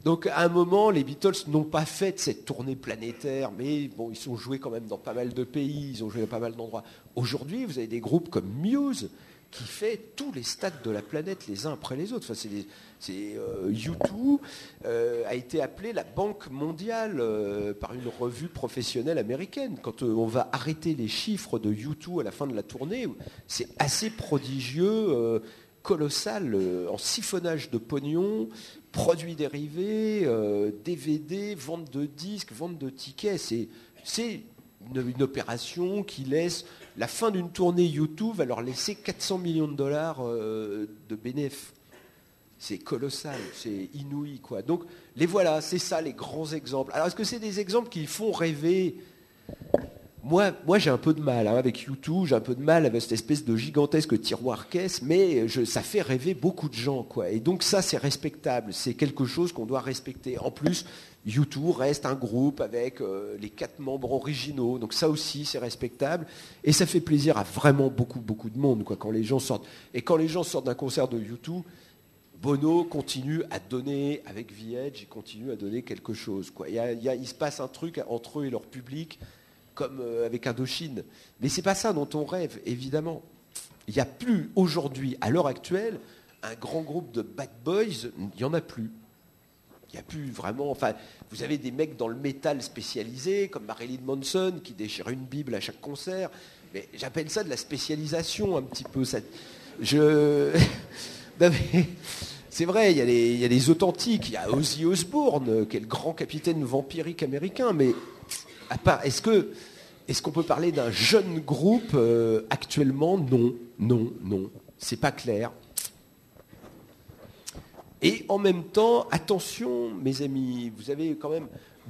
Speaker 3: Donc à un moment, les Beatles n'ont pas fait cette tournée planétaire, mais bon, ils sont joués quand même dans pas mal de pays, ils ont joué dans pas mal d'endroits. Aujourd'hui, vous avez des groupes comme Muse qui fait tous les stades de la planète les uns après les autres. Enfin, U2 a été appelé la banque mondiale par une revue professionnelle américaine. Quand on va arrêter les chiffres de U2 à la fin de la tournée, c'est assez prodigieux, colossal, en siphonnage de pognon, produits dérivés, DVD, vente de disques, vente de tickets. C'est une opération qui laisse la fin d'une tournée YouTube va leur laisser 400 millions de dollars de bénéfices. C'est colossal, c'est inouï, quoi. Donc les voilà, c'est ça les grands exemples. Alors est-ce que c'est des exemples qui font rêver ? Moi j'ai un peu de mal avec YouTube, j'ai un peu de mal avec cette espèce de gigantesque tiroir-caisse, mais ça fait rêver beaucoup de gens, quoi. Et donc ça c'est respectable, c'est quelque chose qu'on doit respecter. En plus, U2 reste un groupe avec les 4 membres originaux, donc ça aussi c'est respectable et ça fait plaisir à vraiment beaucoup de monde, quoi, quand les gens sortent. Et quand les gens sortent d'un concert de U2, Bono continue à donner avec The Edge, il continue à donner quelque chose, quoi. Il se passe un truc entre eux et leur public comme avec Indochine, mais c'est pas ça dont on rêve, évidemment. Il n'y a plus aujourd'hui, à l'heure actuelle, un grand groupe de bad boys, il n'y en a plus. Il n'y a plus vraiment. Enfin, vous avez des mecs dans le métal spécialisé, comme Marilyn Manson, qui déchire une Bible à chaque concert. Mais j'appelle ça de la spécialisation un petit peu. Non, mais c'est vrai, il y a les authentiques. Il y a Ozzy Osbourne, qui est le grand capitaine vampirique américain. Mais à part, est-ce qu'on peut parler d'un jeune groupe actuellement ? Non. C'est pas clair. Et en même temps, attention, mes amis, vous avez quand même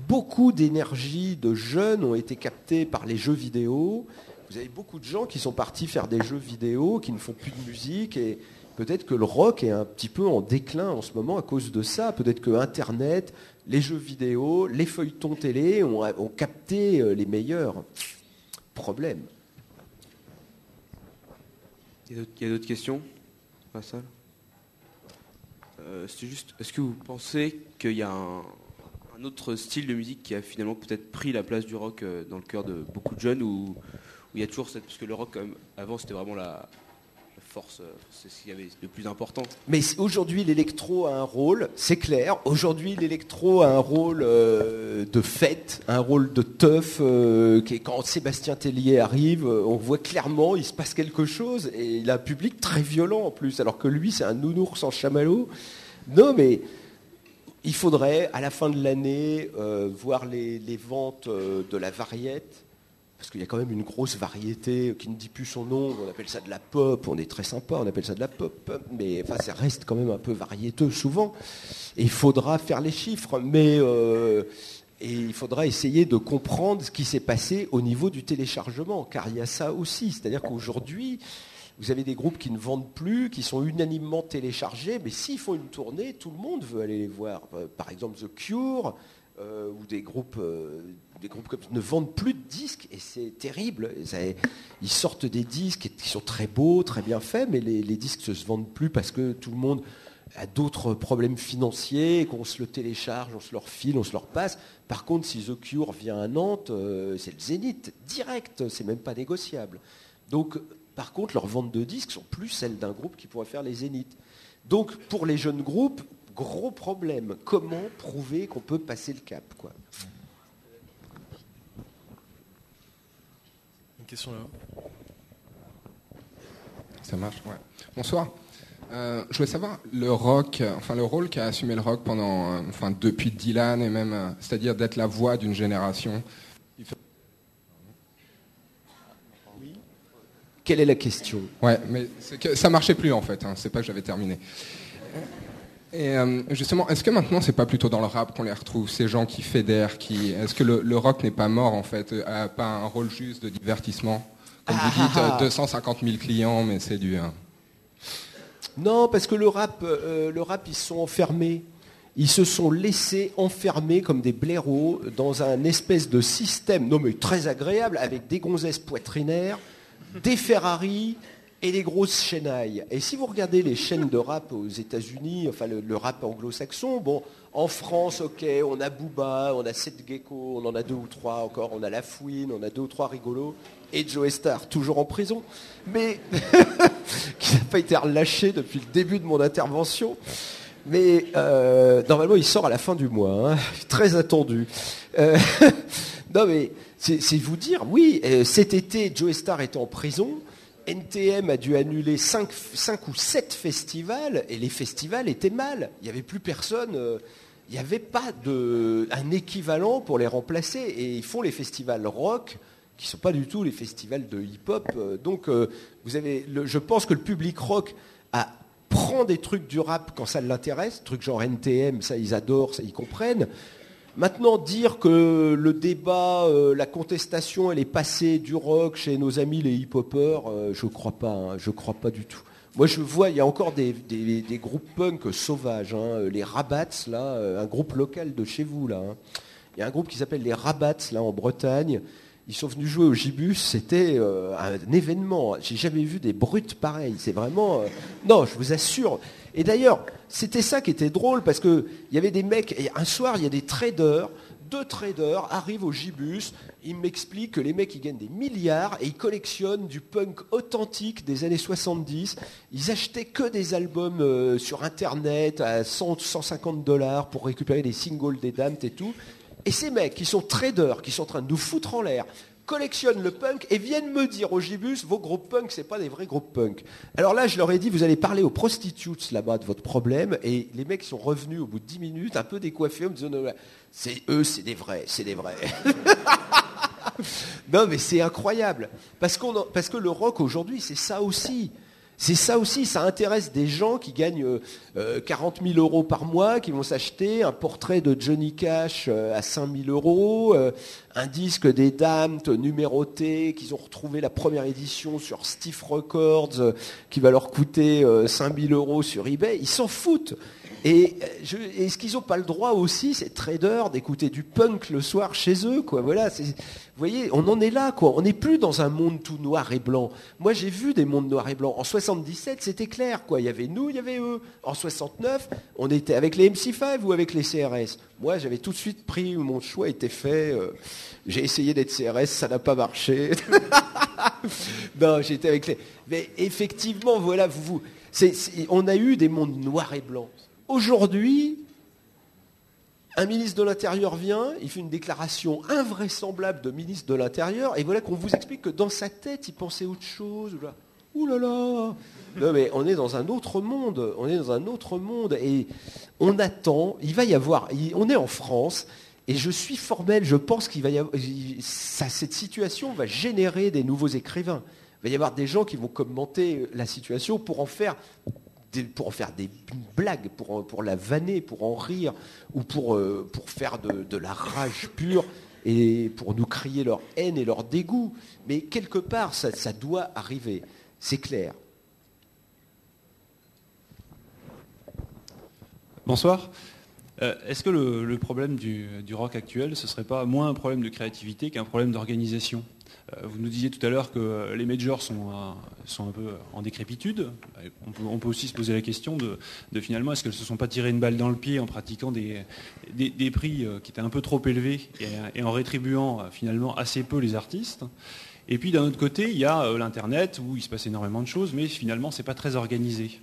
Speaker 3: beaucoup d'énergie de jeunes ont été captés par les jeux vidéo. Vous avez beaucoup de gens qui sont partis faire des jeux vidéo, qui ne font plus de musique. Et peut-être que le rock est un petit peu en déclin en ce moment à cause de ça. Peut-être que Internet, les jeux vidéo, les feuilletons télé ont capté les meilleurs. Problème.
Speaker 2: Il y a d'autres questions ? Pas ça. C'est juste, est-ce que vous pensez qu'il y a un autre style de musique qui a finalement peut-être pris la place du rock dans le cœur de beaucoup de jeunes, ou il y a toujours cette... Parce que le rock, quand même, avant, c'était vraiment la force, c'est ce qu'il y avait de plus important.
Speaker 3: Mais aujourd'hui, l'électro a un rôle, c'est clair. Aujourd'hui, l'électro a un rôle de fête, un rôle de teuf. Quand Sébastien Tellier arrive, on voit clairement, il se passe quelque chose. Et il a un public très violent en plus, alors que lui, c'est un nounours en chamallow. Non, mais il faudrait, à la fin de l'année, voir les ventes de la variette. Parce qu'il y a quand même une grosse variété qui ne dit plus son nom, on appelle ça de la pop, on est très sympa, on appelle ça de la pop, mais enfin, ça reste quand même un peu variéteux souvent. Et il faudra faire les chiffres, mais et il faudra essayer de comprendre ce qui s'est passé au niveau du téléchargement, car il y a ça aussi. C'est-à-dire qu'aujourd'hui, vous avez des groupes qui ne vendent plus, qui sont unanimement téléchargés, mais s'ils font une tournée, tout le monde veut aller les voir. Par exemple, The Cure, ou des groupes comme ne vendent plus de disques, et c'est terrible. Ils sortent des disques qui sont très beaux, très bien faits, mais les disques ne se vendent plus parce que tout le monde a d'autres problèmes financiers, qu'on se le télécharge, on se le refile, on se le repasse. Par contre, si The Cure vient à Nantes, c'est le Zénith, direct, c'est même pas négociable. Donc, par contre, leurs ventes de disques sont plus celles d'un groupe qui pourrait faire les Zéniths. Donc, pour les jeunes groupes, gros problème. Comment prouver qu'on peut passer le cap, quoi ?
Speaker 1: Une question là.
Speaker 13: Ça marche, ouais. Bonsoir. Je voulais savoir le rock, le rôle qu'a assumé le rock pendant, depuis Dylan et même, c'est-à-dire d'être la voix d'une génération.
Speaker 3: Oui. Quelle est la question ?
Speaker 13: Ouais, mais ça marchait plus en fait. C'est pas que j'avais terminé. Et justement, est-ce que maintenant c'est pas plutôt dans le rap qu'on les retrouve, ces gens qui fédèrent, est-ce que le rock n'est pas mort en fait, a pas un rôle juste de divertissement, comme vous dites, 250 000 clients, mais c'est du...
Speaker 3: Non, parce que le rap, ils se sont enfermés. Ils se sont laissés enfermer comme des blaireaux dans un espèce de système, non mais très agréable, avec des gonzesses poitrinaires, des Ferrari et des grosses chaînailles. Et si vous regardez les chaînes de rap aux États-Unis, le rap anglo-saxon, bon, En France, ok, on a Booba, on a Seth Gecko, on en a 2 ou 3 encore, on a La Fouine, on a 2 ou 3 rigolos, et Joey Starr, toujours en prison, mais qui n'a pas été relâché depuis le début de mon intervention. Mais normalement, il sort à la fin du mois, hein, très attendu. Non mais, c'est vous dire, oui, cet été, Joey Starr était en prison, NTM a dû annuler 5 ou 7 festivals, et les festivals étaient mal. Il n'y avait plus personne, il n'y avait pas un équivalent pour les remplacer. Et ils font les festivals rock, qui ne sont pas du tout les festivals de hip-hop. Donc, je pense que le public rock prend des trucs du rap quand ça l'intéresse, trucs genre NTM, ça ils adorent, ça ils comprennent. Maintenant, dire que le débat, la contestation, elle est passée du rock chez nos amis les hip-hoppers, je crois pas du tout. Moi, je vois, il y a encore des groupes punk sauvages, hein, les Rabats, là, un groupe local de chez vous, là. Hein. Il y a un groupe qui s'appelle les Rabats, là, en Bretagne. Ils sont venus jouer au Gibus, c'était un événement. J'ai jamais vu des brutes pareilles. C'est vraiment... non, je vous assure. Et d'ailleurs, c'était ça qui était drôle, parce qu'il y avait des mecs... Et un soir, il y a des traders, 2 traders arrivent au Gibus. Ils m'expliquent que les mecs, ils gagnent des milliards et ils collectionnent du punk authentique des années 70. Ils achetaient que des albums sur Internet à 100, 150 $ pour récupérer les singles des Damned et tout. Et ces mecs qui sont traders, qui sont en train de nous foutre en l'air, collectionnent le punk et viennent me dire au Gibus, vos groupes punk, c'est pas des vrais groupes punk. Alors là, je leur ai dit, vous allez parler aux prostitutes là-bas de votre problème. Et les mecs sont revenus au bout de 10 minutes, un peu décoiffés, en me disant, non, c'est des vrais. Non, mais c'est incroyable. Parce que le rock aujourd'hui, c'est ça aussi. C'est ça aussi, ça intéresse des gens qui gagnent 40 000 € par mois, qui vont s'acheter un portrait de Johnny Cash à 5 000 €, un disque des Damned numéroté, qu'ils ont retrouvé la première édition sur Stiff Records, qui va leur coûter 5 000 € sur eBay. Ils s'en foutent. Et est-ce qu'ils n'ont pas le droit aussi, ces traders, d'écouter du punk le soir chez eux, quoi. Voilà, vous voyez, on en est là, quoi. On n'est plus dans un monde tout noir et blanc. Moi, j'ai vu des mondes noirs et blancs. En 77, c'était clair, quoi. Il y avait nous, il y avait eux. En 69, on était avec les MC5 ou avec les CRS. Moi, j'avais tout de suite pris, mon choix était fait. J'ai essayé d'être CRS, ça n'a pas marché. Non, j'étais avec les... Mais effectivement, voilà, on a eu des mondes noirs et blancs. Aujourd'hui, un ministre de l'Intérieur vient, il fait une déclaration invraisemblable de ministre de l'Intérieur, et voilà qu'on vous explique que dans sa tête, il pensait autre chose. Ouh là là. Non mais on est dans un autre monde, et on attend, il va y avoir, on est en France, et je suis formel, je pense qu'il va y avoir, cette situation va générer des nouveaux écrivains. Il va y avoir des gens qui vont commenter la situation pour en faire des blagues, pour la vanner, pour en rire, ou pour faire de la rage pure, et pour nous crier leur haine et leur dégoût. Mais quelque part, ça doit arriver, c'est clair.
Speaker 10: Bonsoir. Est-ce que le problème du rock actuel, ce serait pas moins un problème de créativité qu'un problème d'organisation ? Vous nous disiez tout à l'heure que les majors sont un peu en décrépitude. On peut aussi se poser la question de finalement, est-ce qu'elles ne se sont pas tirées une balle dans le pied en pratiquant des prix qui étaient un peu trop élevés et en rétribuant finalement assez peu les artistes ? Et puis d'un autre côté, il y a l'Internet où il se passe énormément de choses, mais finalement, c'est pas très organisé.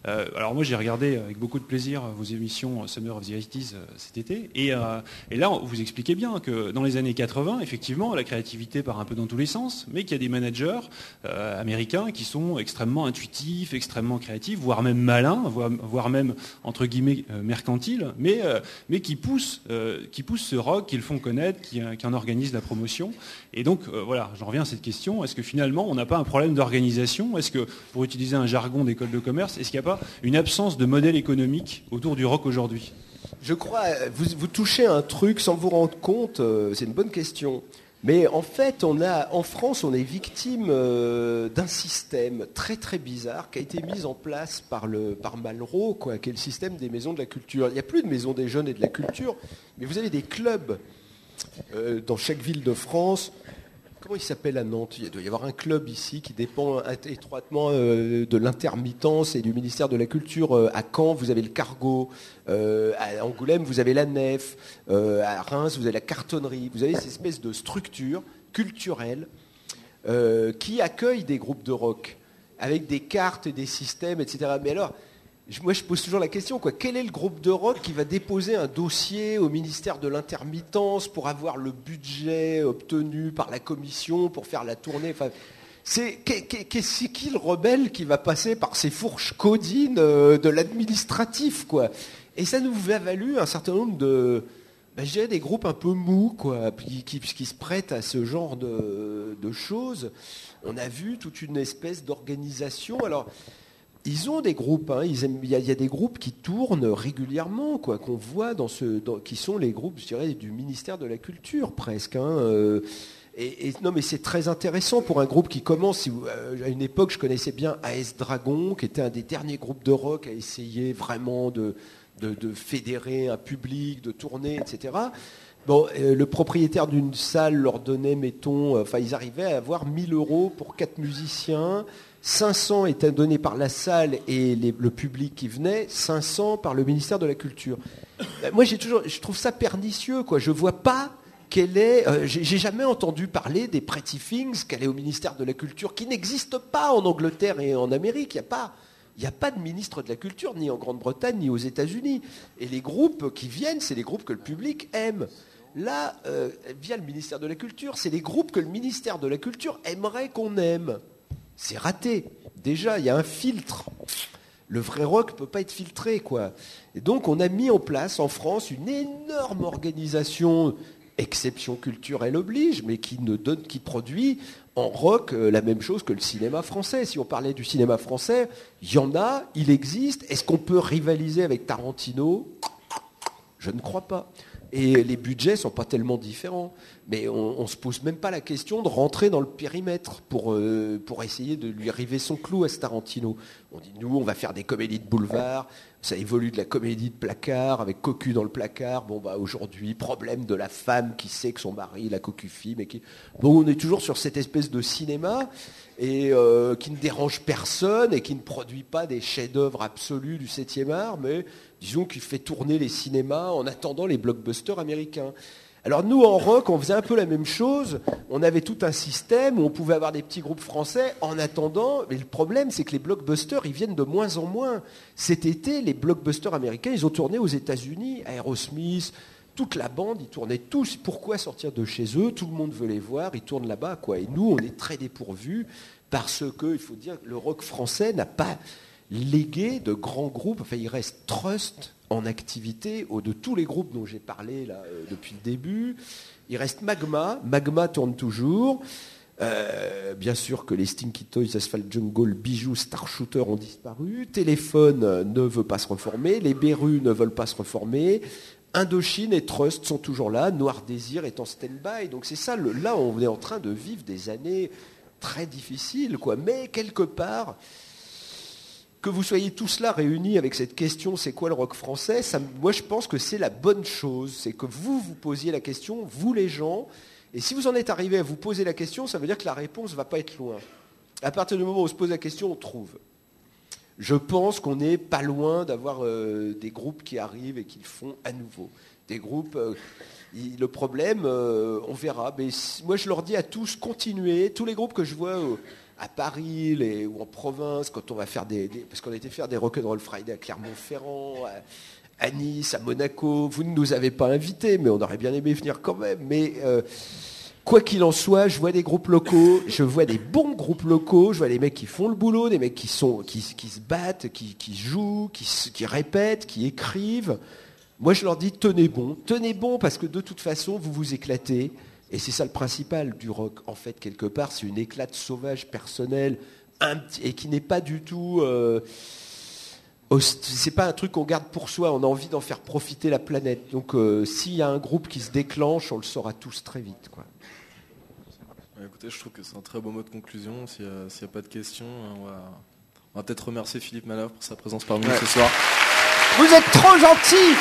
Speaker 10: Alors moi, j'ai regardé avec beaucoup de plaisir vos émissions Summer of the 80s cet été, et là, vous expliquez bien que dans les années 80, effectivement, la créativité part un peu dans tous les sens, mais qu'il y a des managers américains qui sont extrêmement intuitifs, extrêmement créatifs, voire même malins, voire même entre guillemets mercantiles, mais qui poussent ce rock, qui le font connaître, qui en organisent la promotion. Et donc voilà, j'en reviens à cette question, est-ce que finalement on n'a pas un problème d'organisation ? Est-ce que, pour utiliser un jargon d'école de commerce, est-ce qu'il n'y a pas une absence de modèle économique autour du rock aujourd'hui ?
Speaker 3: Je crois, vous touchez un truc sans vous rendre compte, c'est une bonne question. Mais en fait, en France, on est victime d'un système très très bizarre qui a été mis en place par Malraux, quoi, qui est le système des maisons de la culture. Il n'y a plus de maisons des jeunes et de la culture, mais vous avez des clubs dans chaque ville de France. comment il s'appelle à Nantes? Il doit y avoir un club ici qui dépend étroitement de l'intermittence et du ministère de la Culture. À Caen, vous avez le Cargo. À Angoulême, vous avez la Nef. À Reims, vous avez la Cartonnerie. Vous avez ces espèces de structures culturelles qui accueillent des groupes de rock avec des cartes et des systèmes, etc. Mais alors, moi, je pose toujours la question, quoi. Quel est le groupe de rock qui va déposer un dossier au ministère de l'intermittence pour avoir le budget obtenu par la commission pour faire la tournée? Enfin, c'est qui le rebelle qui va passer par ces fourches codines de l'administratif, quoi? Et ça nous a valu un certain nombre de, je dirais, des groupes un peu mous, quoi, qui se prêtent à ce genre de choses. On a vu toute une espèce d'organisation. Alors, ils ont des groupes, hein, il y a des groupes qui tournent régulièrement, quoi, qu'on voit qui sont les groupes, je dirais, du ministère de la Culture, presque. Hein, non, mais c'est très intéressant pour un groupe qui commence. À une époque, je connaissais bien AS Dragon, qui était un des derniers groupes de rock à essayer vraiment de fédérer un public, de tourner, etc. Bon, le propriétaire d'une salle leur donnait, mettons, ils arrivaient à avoir 1 000 € pour 4 musiciens. 500 étaient donnés par la salle et le public qui venait, 500 par le ministère de la Culture. Moi, je trouve ça pernicieux, quoi. Je vois pas j'ai jamais entendu parler des Pretty Things qu'elle est au ministère de la Culture, qui n'existe pas en Angleterre et en Amérique. Il n'y a pas de ministre de la Culture, ni en Grande-Bretagne, ni aux États-Unis. Et les groupes qui viennent, c'est les groupes que le public aime. Là, via le ministère de la Culture, c'est les groupes que le ministère de la Culture aimerait qu'on aime. C'est raté. Déjà, il y a un filtre. Le vrai rock ne peut pas être filtré, quoi. Et donc, on a mis en place en France une énorme organisation, exception culturelle oblige, mais qui produit en rock la même chose que le cinéma français. Si on parlait du cinéma français, il y en a, il existe. Est-ce qu'on peut rivaliser avec Tarantino? Je ne crois pas. Et les budgets ne sont pas tellement différents. Mais on ne se pose même pas la question de rentrer dans le périmètre pour essayer de lui river son clou à ce Tarantino. On dit, nous, on va faire des comédies de boulevard. Ça évolue de la comédie de placard, avec Cocu dans le placard. Bon, aujourd'hui, problème de la femme qui sait que son mari l'a cocu-fille. Bon, on est toujours sur cette espèce de cinéma et qui ne dérange personne et qui ne produit pas des chefs-d'œuvre absolus du 7e art, mais disons qu'il fait tourner les cinémas en attendant les blockbusters américains. Alors nous, en rock, on faisait un peu la même chose. On avait tout un système où on pouvait avoir des petits groupes français en attendant. Mais le problème, c'est que les blockbusters, ils viennent de moins en moins. Cet été, les blockbusters américains, ils ont tourné aux États-Unis. Aerosmith, toute la bande, ils tournaient tous. Pourquoi sortir de chez eux? Tout le monde veut les voir, ils tournent là-bas, quoi. Et nous, on est très dépourvus parce que, il faut dire, le rock français n'a pas légué de grands groupes. Enfin, il reste Trust en activité, de tous les groupes dont j'ai parlé là, depuis le début. Il reste Magma. Magma tourne toujours. Bien sûr que les Stinky Toys, Asphalt Jungle, Bijoux, Star Shooter ont disparu. Téléphone ne veut pas se reformer. Les Berus ne veulent pas se reformer. Indochine et Trust sont toujours là. Noir Désir est en stand-by. Donc c'est ça, là on est en train de vivre des années très difficiles, quoi. Mais quelque part, que vous soyez tous là réunis avec cette question, c'est quoi le rock français, moi je pense que c'est la bonne chose. C'est que vous posiez la question, vous les gens, et si vous en êtes arrivé à vous poser la question, ça veut dire que la réponse ne va pas être loin. À partir du moment où on se pose la question, on trouve. Je pense qu'on n'est pas loin d'avoir des groupes qui arrivent et qui le font à nouveau. Des groupes, le problème, on verra. Mais moi je leur dis à tous, continuez. Tous les groupes que je vois à Paris ou en province, quand on va faire parce qu'on a été faire des Rock'n'Roll Friday à Clermont-Ferrand, à Nice, à Monaco. Vous ne nous avez pas invités, mais on aurait bien aimé venir quand même. Mais quoi qu'il en soit, je vois des groupes locaux, je vois des bons groupes locaux, je vois des mecs qui font le boulot, des mecs qui se battent, qui jouent, qui répètent, qui écrivent. Moi, je leur dis, tenez bon, parce que de toute façon, vous vous éclatez. Et c'est ça le principal du rock, en fait, quelque part. C'est une éclate sauvage, personnelle, et qui n'est pas du tout... c'est pas un truc qu'on garde pour soi, on a envie d'en faire profiter la planète. Donc s'il y a un groupe qui se déclenche, on le saura tous très vite, quoi.
Speaker 1: Écoutez, je trouve que c'est un très beau mot de conclusion. S'il n'y a pas de questions, on va peut-être remercier Philippe Manœuvre pour sa présence parmi nous ce soir.
Speaker 3: Vous êtes trop gentils.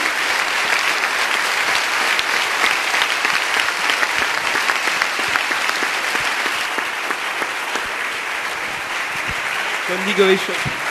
Speaker 2: Standing ovation.